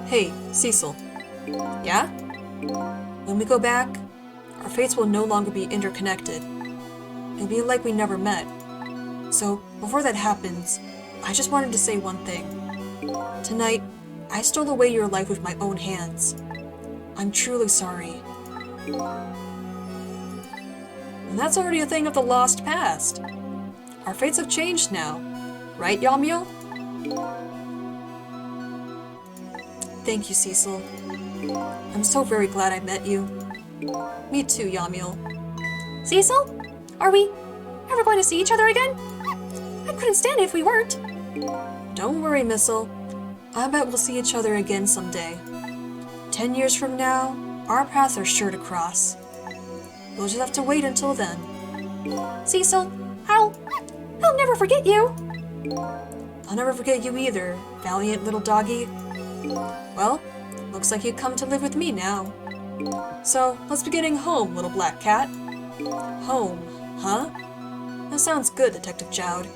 Hey, Cecil. Yeah? When we go back, our fates will no longer be interconnected. It'll be like we never met. So, before that happens, I just wanted to say one thing. Tonight, I stole away your life with my own hands. I'm truly sorry. And that's already a thing of the lost past. Our fates have changed now. Right, Yamil? Thank you, Cecil. I'm so very glad I met you. Me too, Yamil. Cecil? Are we ever going to see each other again? I couldn't stand it if we weren't. Don't worry, Missile. I bet we'll see each other again someday. 10 years from now, our paths are sure to cross. We'll just have to wait until then. Cecil, I'll never forget you. I'll never forget you either, valiant little doggy. Well, looks like you've come to live with me now. So, let's be getting home, little black cat. Home, huh? That sounds good, Detective Jowd.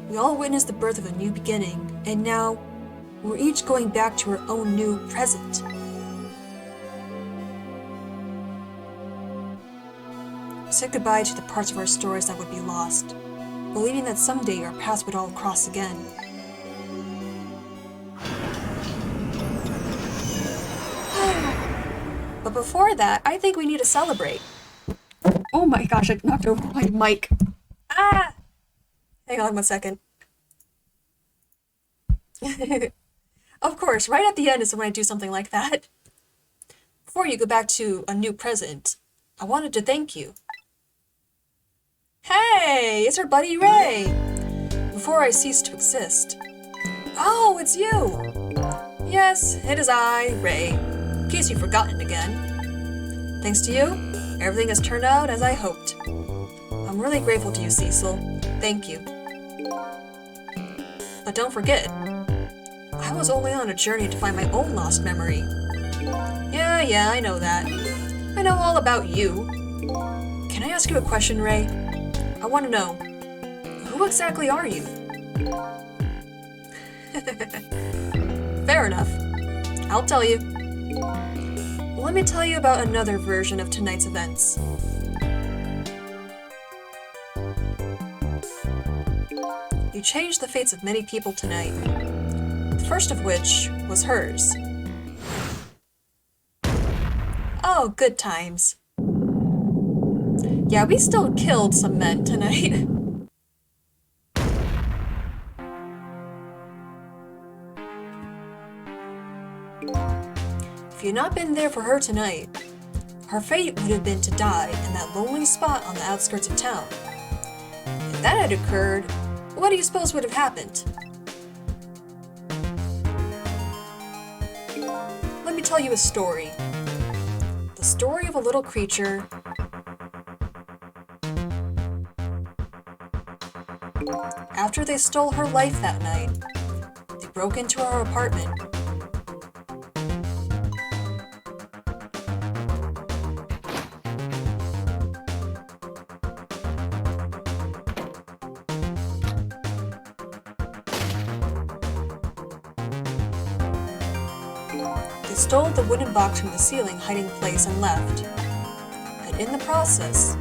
We all witnessed the birth of a new beginning, and now we're each going back to our own new present. We said goodbye to the parts of our stories that would be lost, believing that someday our paths would all cross again. But before that, I think we need to celebrate. Oh my gosh, I knocked over my mic. Ah! Hang on 1 second. Of course, right at the end is when I do something like that. Before you go back to a new present, I wanted to thank you. Hey, it's our buddy Ray! Before I cease to exist. Oh, it's you! Yes, it is I, Ray. In case you've forgotten again. Thanks to you, everything has turned out as I hoped. I'm really grateful to you, Cecil. Thank you. But don't forget, I was only on a journey to find my own lost memory. Yeah, I know that. I know all about you. Can I ask you a question, Ray? I want to know, who exactly are you? Fair enough. I'll tell you. Let me tell you about another version of tonight's events. You changed the fates of many people tonight. The first of which was hers. Oh, good times. Yeah, we still killed some men tonight. If you'd not been there for her tonight, her fate would have been to die in that lonely spot on the outskirts of town. If that had occurred, what do you suppose would have happened? Let me tell you a story. The story of a little creature after they stole her life that night. They broke into her apartment. They stole the wooden box from the ceiling hiding place and left. And in the process...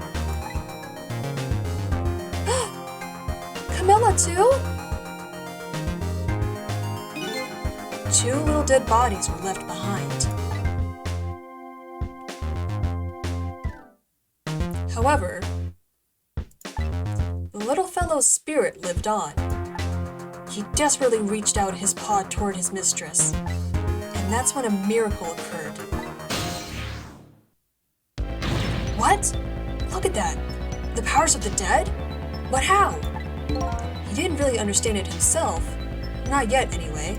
Camilla too? 2 little dead bodies were left behind. However, the little fellow's spirit lived on. He desperately reached out his paw toward his mistress. And that's when a miracle occurred. What? Look at that! The powers of the dead? But how? He didn't really understand it himself. Not yet, anyway.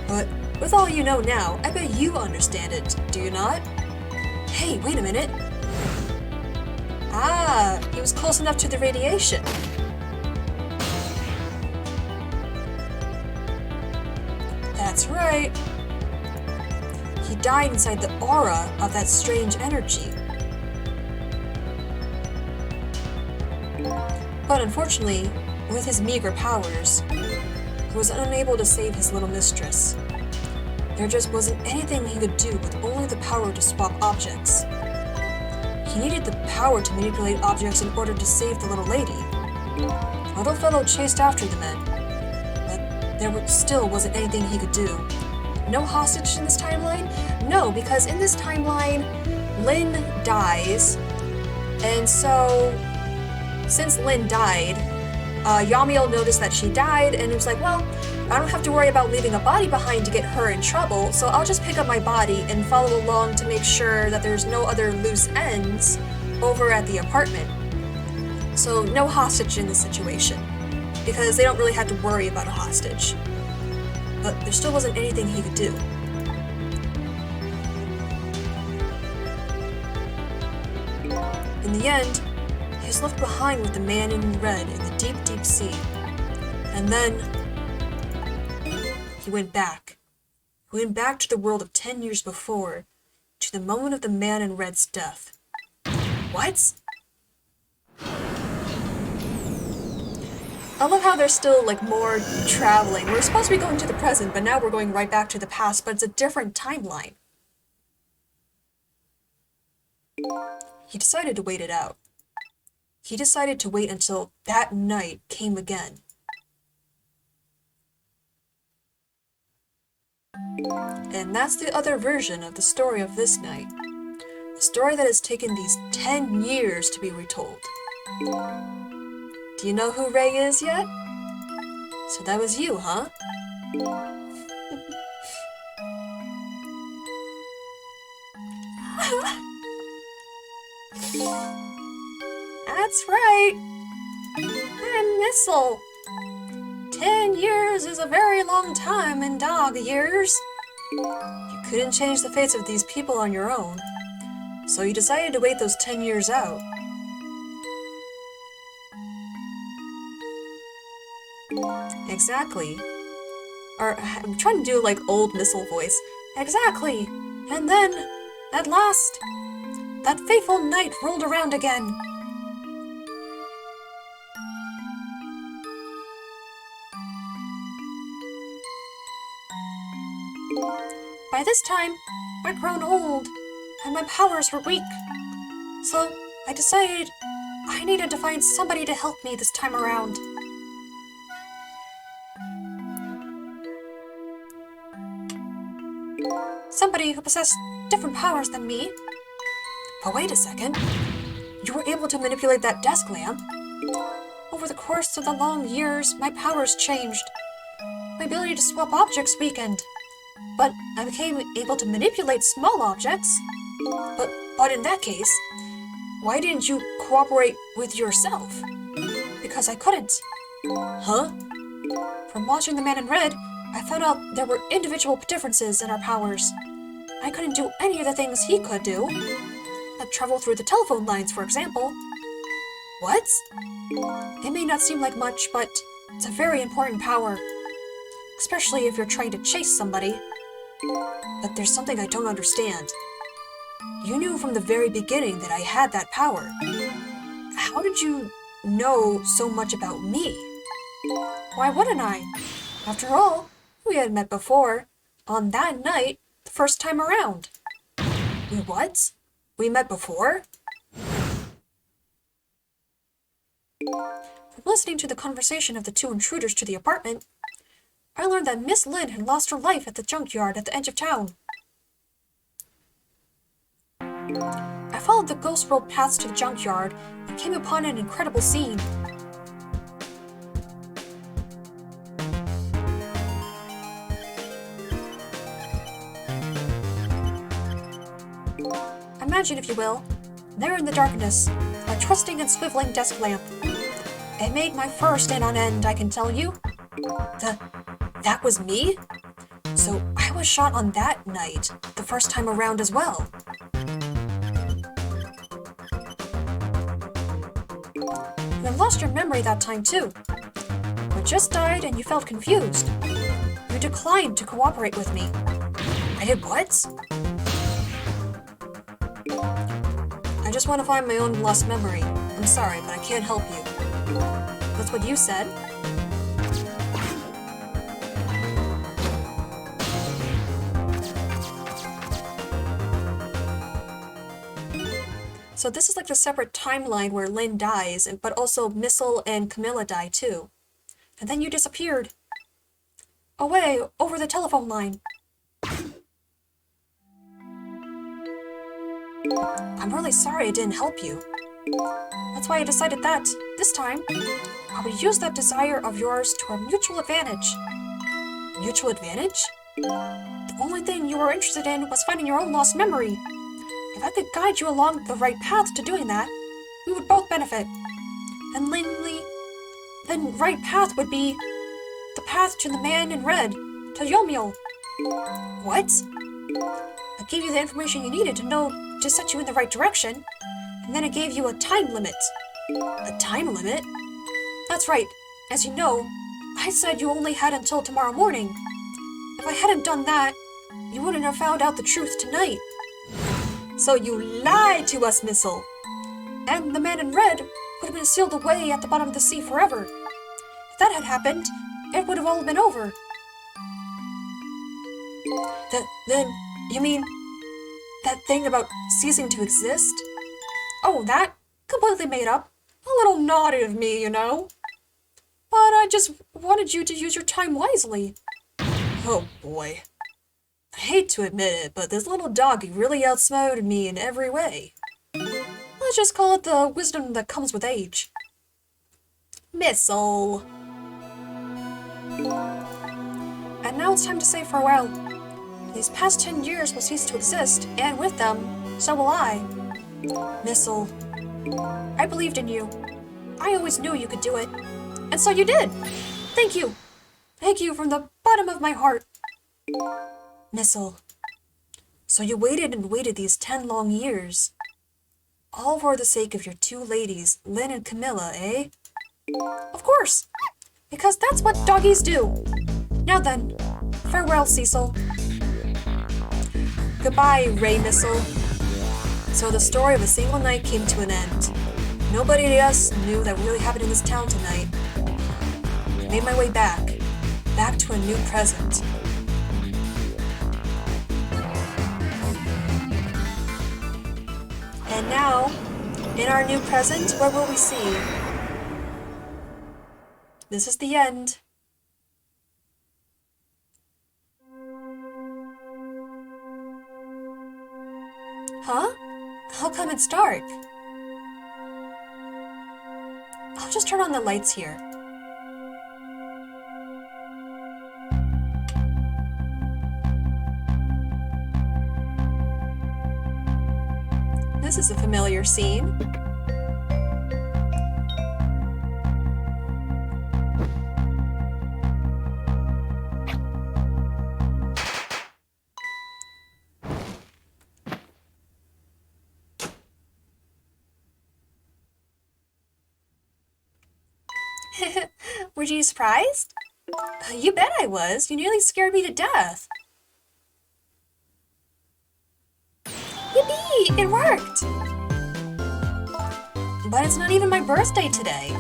But with all you know now, I bet you understand it, do you not? Hey, wait a minute. Ah, he was close enough to the radiation. That's right. He died inside the aura of that strange energy. But unfortunately, with his meager powers, he was unable to save his little mistress. There just wasn't anything he could do with only the power to swap objects. He needed the power to manipulate objects in order to save the little lady. The little fellow chased after the men, but there still wasn't anything he could do. No hostage in this timeline? No, because in this timeline, Lynn dies, and so since Lynn died, Yamiel noticed that she died, and it was like, well, I don't have to worry about leaving a body behind to get her in trouble, so I'll just pick up my body and follow along to make sure that there's no other loose ends over at the apartment. So no hostage in this situation, because they don't really have to worry about a hostage. But there still wasn't anything he could do. In the end, he was left behind with the man in red in the deep, deep sea. And then he went back. He went back to the world of 10 years before, to the moment of the man in red's death. What? I love how there's still, like, more traveling. We're supposed to be going to the present, but now we're going right back to the past, but it's a different timeline. He decided to wait it out. He decided to wait until that night came again. And that's the other version of the story of this night. A story that has taken these 10 years to be retold. Do you know who Ray is yet? So that was you, huh? That's right. I'm Missile. 10 years is a very long time in dog years. You couldn't change the fates of these people on your own, so you decided to wait those 10 years out. Exactly. Or, I'm trying to do like old Missile voice. Exactly. And then, at last, that fateful night rolled around again. By this time, I'd grown old, and my powers were weak. So, I decided I needed to find somebody to help me this time around. Somebody who possessed different powers than me. But wait a second. You were able to manipulate that desk lamp. Over the course of the long years, my powers changed. My ability to swap objects weakened. But I became able to manipulate small objects. But in that case, why didn't you cooperate with yourself? Because I couldn't. Huh? From watching The Man in Red, I found out there were individual differences in our powers. I couldn't do any of the things he could do. Like travel through the telephone lines, for example. What? It may not seem like much, but it's a very important power. Especially if you're trying to chase somebody. But there's something I don't understand. You knew from the very beginning that I had that power. How did you know so much about me? Why wouldn't I? After all, we had met before, on that night, the first time around. We what? We met before? From listening to the conversation of the two intruders to the apartment, I learned that Miss Lynn had lost her life at the junkyard at the edge of town. I followed the ghost road paths to the junkyard and came upon an incredible scene. Imagine, if you will, there in the darkness, a twisting and swiveling desk lamp. It made my fur stand on end, I can tell you. That was me? So I was shot on that night, the first time around as well. You had lost your memory that time too. You just died and you felt confused. You declined to cooperate with me. I did what? I just want to find my own lost memory. I'm sorry, but I can't help you. That's what you said. So this is like the separate timeline where Lynn dies, but also Missile and Camilla die too. And then you disappeared. Away, over the telephone line. I'm really sorry I didn't help you. That's why I decided that, this time, I would use that desire of yours to our mutual advantage. Mutual advantage? The only thing you were interested in was finding your own lost memory. If I could guide you along the right path to doing that, we would both benefit. And the right path would be the path to the Man in Red, to Yomiel. What? I gave you the information you needed to know to set you in the right direction, and then I gave you a time limit. A time limit? That's right. As you know, I said you only had until tomorrow morning. If I hadn't done that, you wouldn't have found out the truth tonight. So you lied to us, Missile. And the Man in Red would have been sealed away at the bottom of the sea forever. If that had happened, it would have all been over. Then, you mean that thing about ceasing to exist? Oh, that? Completely made up. A little naughty of me, you know. But I just wanted you to use your time wisely. Oh boy. I hate to admit it, but this little doggy really outsmarted me in every way. Let's just call it the wisdom that comes with age. Missile. And now it's time to say farewell. These past 10 years will cease to exist, and with them, so will I. Missile. I believed in you. I always knew you could do it. And so you did! Thank you! Thank you from the bottom of my heart. Missile. So you waited and waited these 10 long years. All for the sake of your two ladies, Lynn and Camilla, eh? Of course! Because that's what doggies do. Now then, farewell, Cecil. Goodbye, Ray Missile. So the story of a single night came to an end. Nobody else knew that really happened in this town tonight. I made my way back to a new present. And now, in our new present, what will we see? This is the end. Huh? How come it's dark? I'll just turn on the lights here. This is a familiar scene. Were you surprised? You bet I was. You nearly scared me to death. Yippee! It worked! But it's not even my birthday today.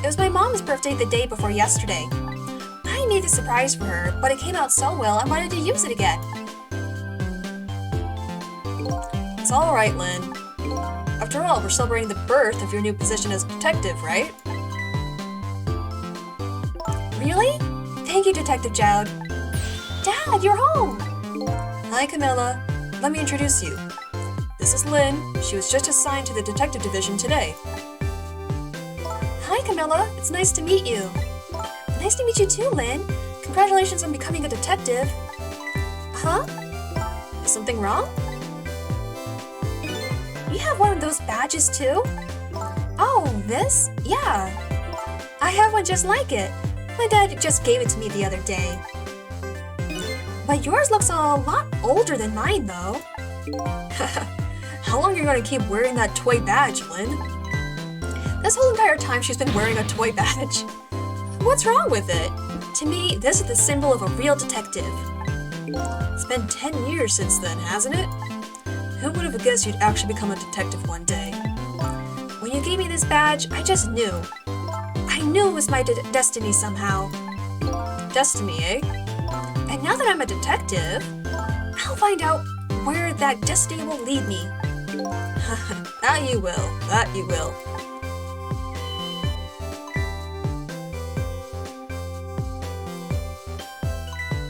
It was my mom's birthday the day before yesterday. I made a surprise for her, but it came out so well I wanted to use it again. It's alright, Lynn. After all, we're celebrating the birth of your new position as detective, right? Really? Thank you, Detective Jowd. Dad, you're home! Hi, Camilla. Let me introduce you. This is Lynn. She was just assigned to the detective division today. Hi, Camilla. It's nice to meet you. Nice to meet you too, Lynn. Congratulations on becoming a detective. Huh? Is something wrong? You have one of those badges too? Oh, this? Yeah. I have one just like it. My dad just gave it to me the other day. But yours looks a lot older than mine, though. How long are you going to keep wearing that toy badge, Lynn? This whole entire time she's been wearing a toy badge. What's wrong with it? To me, this is the symbol of a real detective. It's been 10 years since then, hasn't it? Who would have guessed you'd actually become a detective one day? When you gave me this badge, I just knew. I knew it was my destiny somehow. Destiny, eh? And now that I'm a detective, I'll find out where that destiny will lead me. That you will. That you will.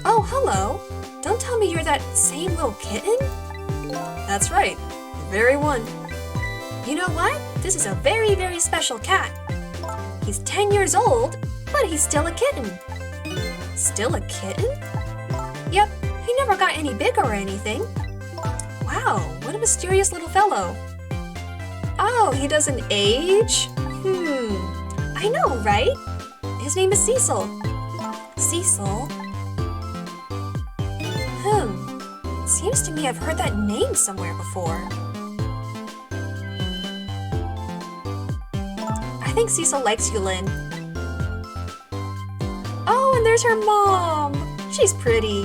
Oh, hello. Don't tell me you're that same little kitten? That's right. The very one. You know what? This is a very, very special cat. He's 10 years old, but he's still a kitten. Still a kitten? Yep, he never got any bigger or anything. Wow, what a mysterious little fellow. Oh, he doesn't age? I know, right? His name is Cecil. Cecil? Seems to me I've heard that name somewhere before. I think Cecil likes you, Lynn. Oh, and there's her mom. She's pretty.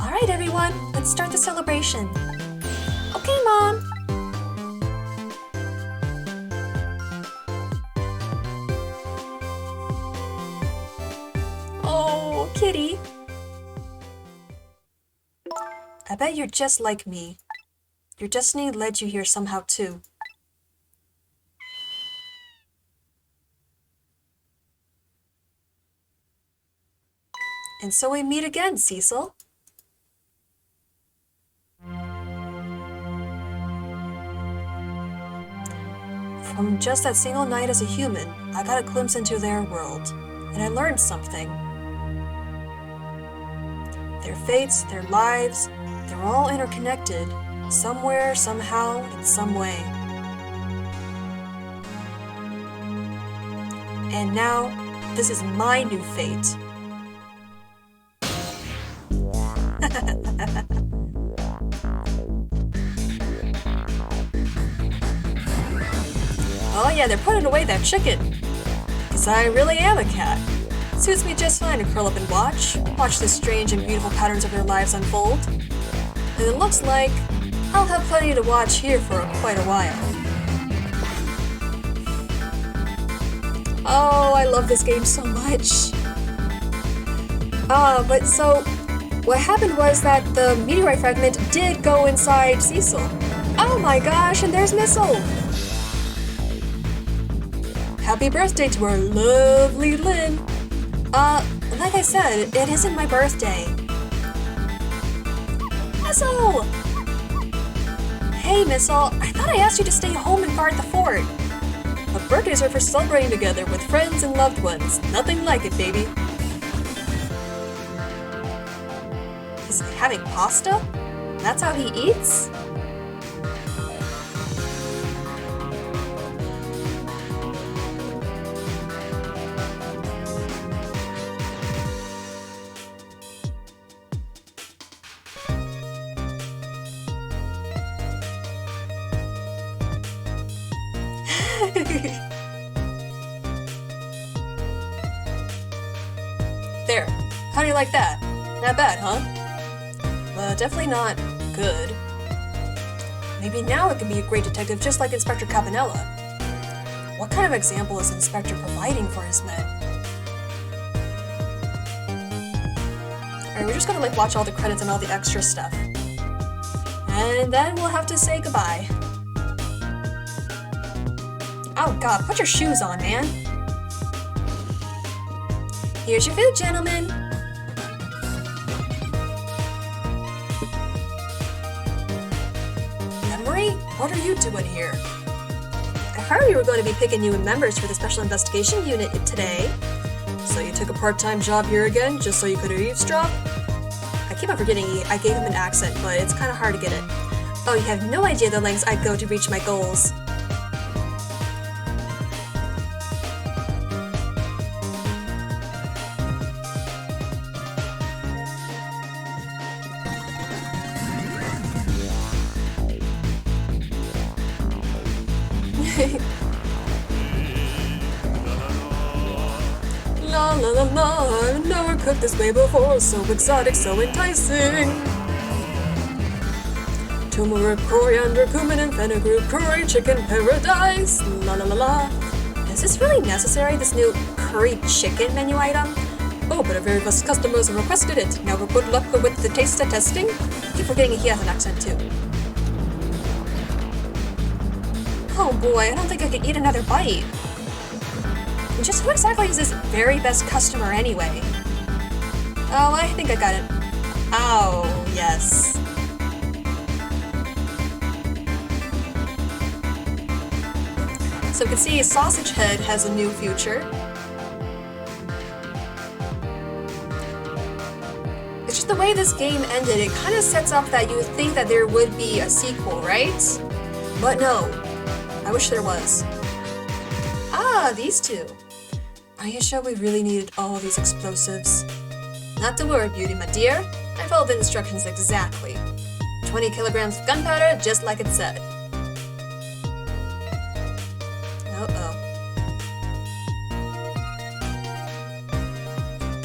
All right, everyone, let's start the celebration. Okay, Mom. Oh, kitty. I bet you're just like me. Your destiny led you here somehow, too. And so we meet again, Cecil. From just that single night as a human, I got a glimpse into their world, and I learned something. Their fates, their lives, they're all interconnected, somewhere, somehow, in some way. And now, this is my new fate. Oh yeah, they're putting away that chicken. 'Cause I really am a cat. Suits me just fine to curl up and watch the strange and beautiful patterns of their lives unfold. And it looks like I'll have plenty to watch here for quite a while. Oh, I love this game so much. But so, what happened was that the meteorite fragment did go inside Cecil. Oh my gosh, and there's Missile! Happy birthday to our lovely Lynn! Like I said, it isn't my birthday. Missile! Hey, Missile, I thought I asked you to stay home and guard the fort. But birthdays are for celebrating together with friends and loved ones. Nothing like it, baby. He's having pasta? That's how he eats? There. How do you like that? Not bad, huh? Definitely not good. Maybe now it can be a great detective just like Inspector Campanella. What kind of example is Inspector providing for his men? Alright, we're just gonna watch all the credits and all the extra stuff. And then we'll have to say goodbye. Oh god, put your shoes on, man. Here's your food, gentlemen. Memory? What are you doing here? I heard you were going to be picking new members for the Special Investigation Unit today. So you took a part-time job here again, just so you could eavesdrop? I keep on forgetting I gave him an accent, but it's kind of hard to get it. Oh, you have no idea the lengths I'd go to reach my goals. La la la la, I've never cooked this way before, so exotic, so enticing. Turmeric, coriander, cumin, and fenugreek curry chicken paradise. La la la la. Is this really necessary, this new curry chicken menu item? Oh, but our very first customers have requested it. Now we're good luck with the taste testing. Keep forgetting he has an accent too. Oh boy, I don't think I could eat another bite. And just who exactly is this very best customer anyway? Oh, I think I got it. Oh, yes. So you can see Sausage Head has a new future. It's just the way this game ended, it kind of sets up that you would think that there would be a sequel, right? But no. I wish there was. Ah, these two. Are you sure we really needed all these explosives? Not to worry, Beauty, my dear. I followed the instructions exactly. 20 kilograms of gunpowder, just like it said. Uh-oh.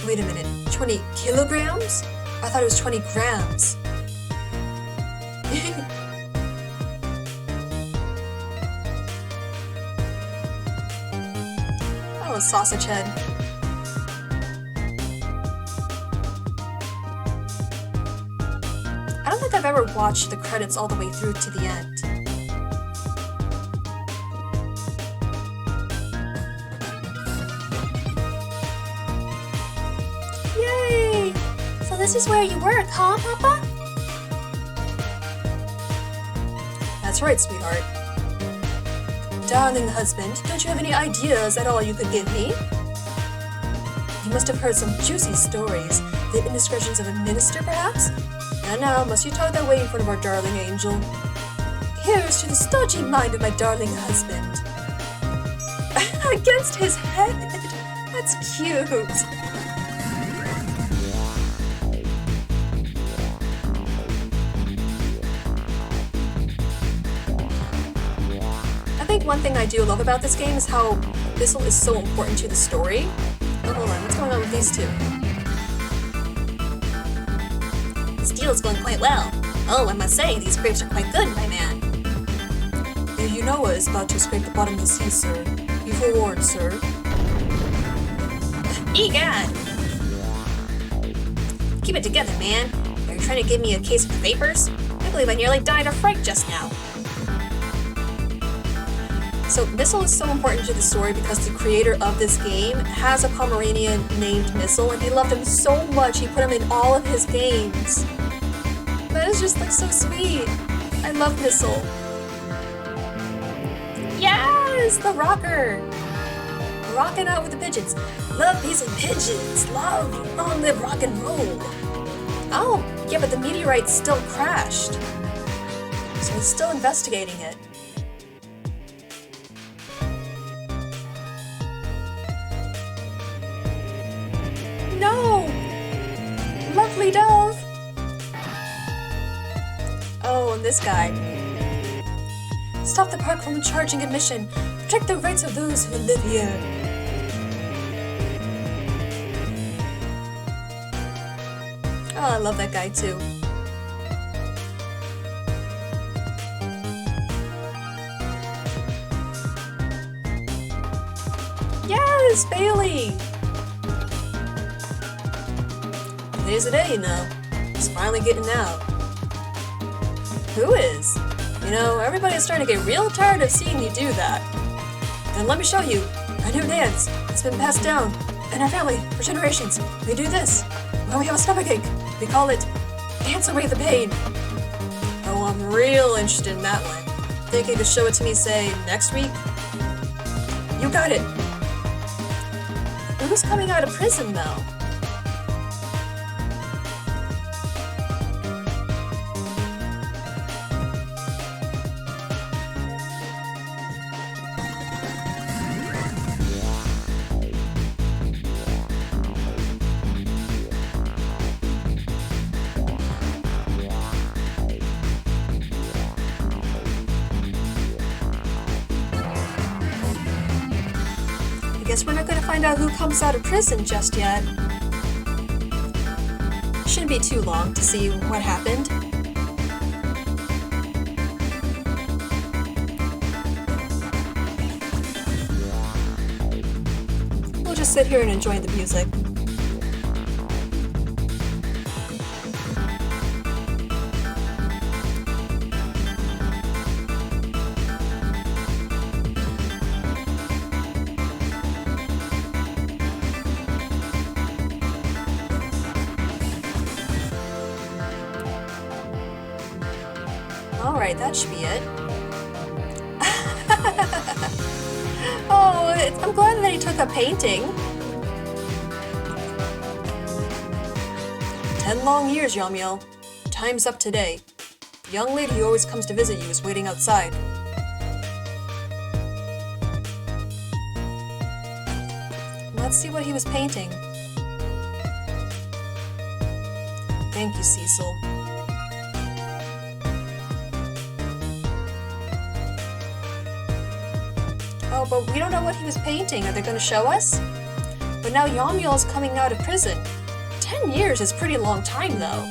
Wait a minute. 20 kilograms? I thought it was 20 grams. Oh, Sausage Head. I don't think I've ever watched the credits all the way through to the end. Yay! So this is where you work, huh, Papa? That's right, sweetheart. Darling husband, don't you have any ideas at all you could give me? You must have heard some juicy stories. The indiscretions of a minister, perhaps? And now must you talk that way in front of our darling angel? Here's to the stodgy mind of my darling husband. Against his head? That's cute. I think one thing I do love about this game is how Thistle is so important to the story. Oh, hold on, what's going on with these two? This deal is going quite well. Oh, I must say, these grapes are quite good, my man. The Unoa is about to scrape the bottom of the sea, sir. Be forewarned, sir. Egad! Keep it together, man. Are you trying to give me a case of the vapors? I believe I nearly died of fright just now. So Missile is so important to the story because the creator of this game has a Pomeranian named Missile, and he loved him so much he put him in all of his games. That is just like so sweet. I love Missile. Yes, the rocker. Rocking out with the pigeons. Love me some pigeons. Love, long live rock and roll. Oh, yeah, but the meteorite still crashed. So he's still investigating it. No! Lovely dove! Oh, and this guy. Stop the park from charging admission. Protect the rights of those who live here. Oh, I love that guy too. Yes, Bailey! Today's the day, you know. He's finally getting out. Who is? You know, everybody's starting to get real tired of seeing you do that. Then let me show you. A new dance. It's been passed down in our family for generations. We do this when we have a stomachache. We call it Dance Away the Pain. Oh, I'm real interested in that one. Think you could show it to me, say, next week? You got it. Who's coming out of prison, though? I guess we're not going to find out who comes out of prison just yet. Shouldn't be too long to see what happened. We'll just sit here and enjoy the music. Alright, that should be it. Oh, I'm glad that he took a painting. 10 long years, Yamil. Time's up today. The young lady who always comes to visit you is waiting outside. Let's see what he was painting. Thank you, Cecil. Oh, but we don't know what he was painting. Are they going to show us? But now Yamil's coming out of prison. 10 years is a pretty long time, though.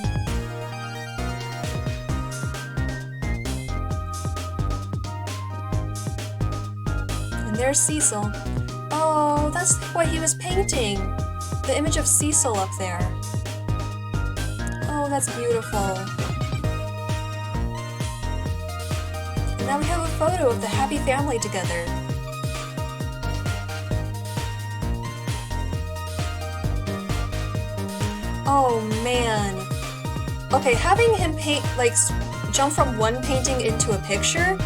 And there's Cecil. Oh, that's what he was painting. The image of Cecil up there. Oh, that's beautiful. And now we have a photo of the happy family together. Oh man. Okay, having him paint, like, jump from one painting into a picture,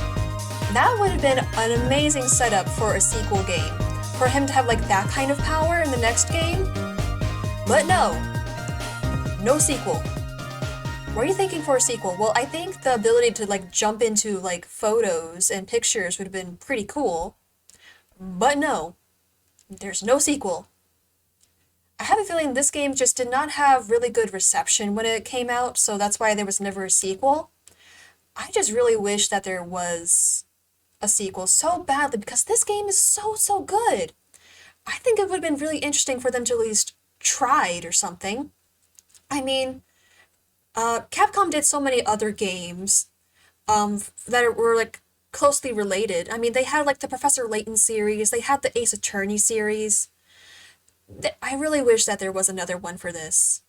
that would have been an amazing setup for a sequel game. For him to have, like, that kind of power in the next game. But no. No sequel. What are you thinking for a sequel? Well, I think the ability to, like, jump into, like, photos and pictures would have been pretty cool. But no. There's no sequel. I have a feeling this game just did not have really good reception when it came out, so that's why there was never a sequel. I just really wish that there was a sequel so badly, because this game is so good. I think it would have been really interesting for them to at least try it or something. I mean, Capcom did so many other games that were, like, closely related. I mean, they had, like, the Professor Layton series, they had the Ace Attorney series. I really wish that there was another one for this.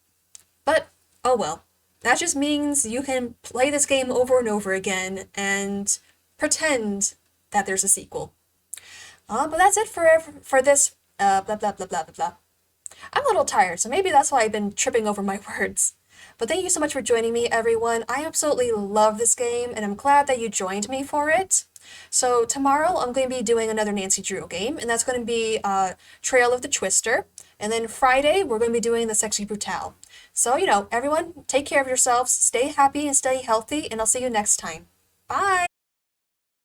But, oh well. That just means you can play this game over and over again and pretend that there's a sequel. But that's it for this, blah blah blah blah blah blah. I'm a little tired, so maybe that's why I've been tripping over my words. But thank you so much for joining me, everyone. I absolutely love this game, and I'm glad that you joined me for it. So tomorrow I'm going to be doing another Nancy Drew game, and that's going to be Trail of the Twister. And then Friday, we're going to be doing the Sexy Brutale. So, everyone, take care of yourselves, stay happy and stay healthy, and I'll see you next time. Bye!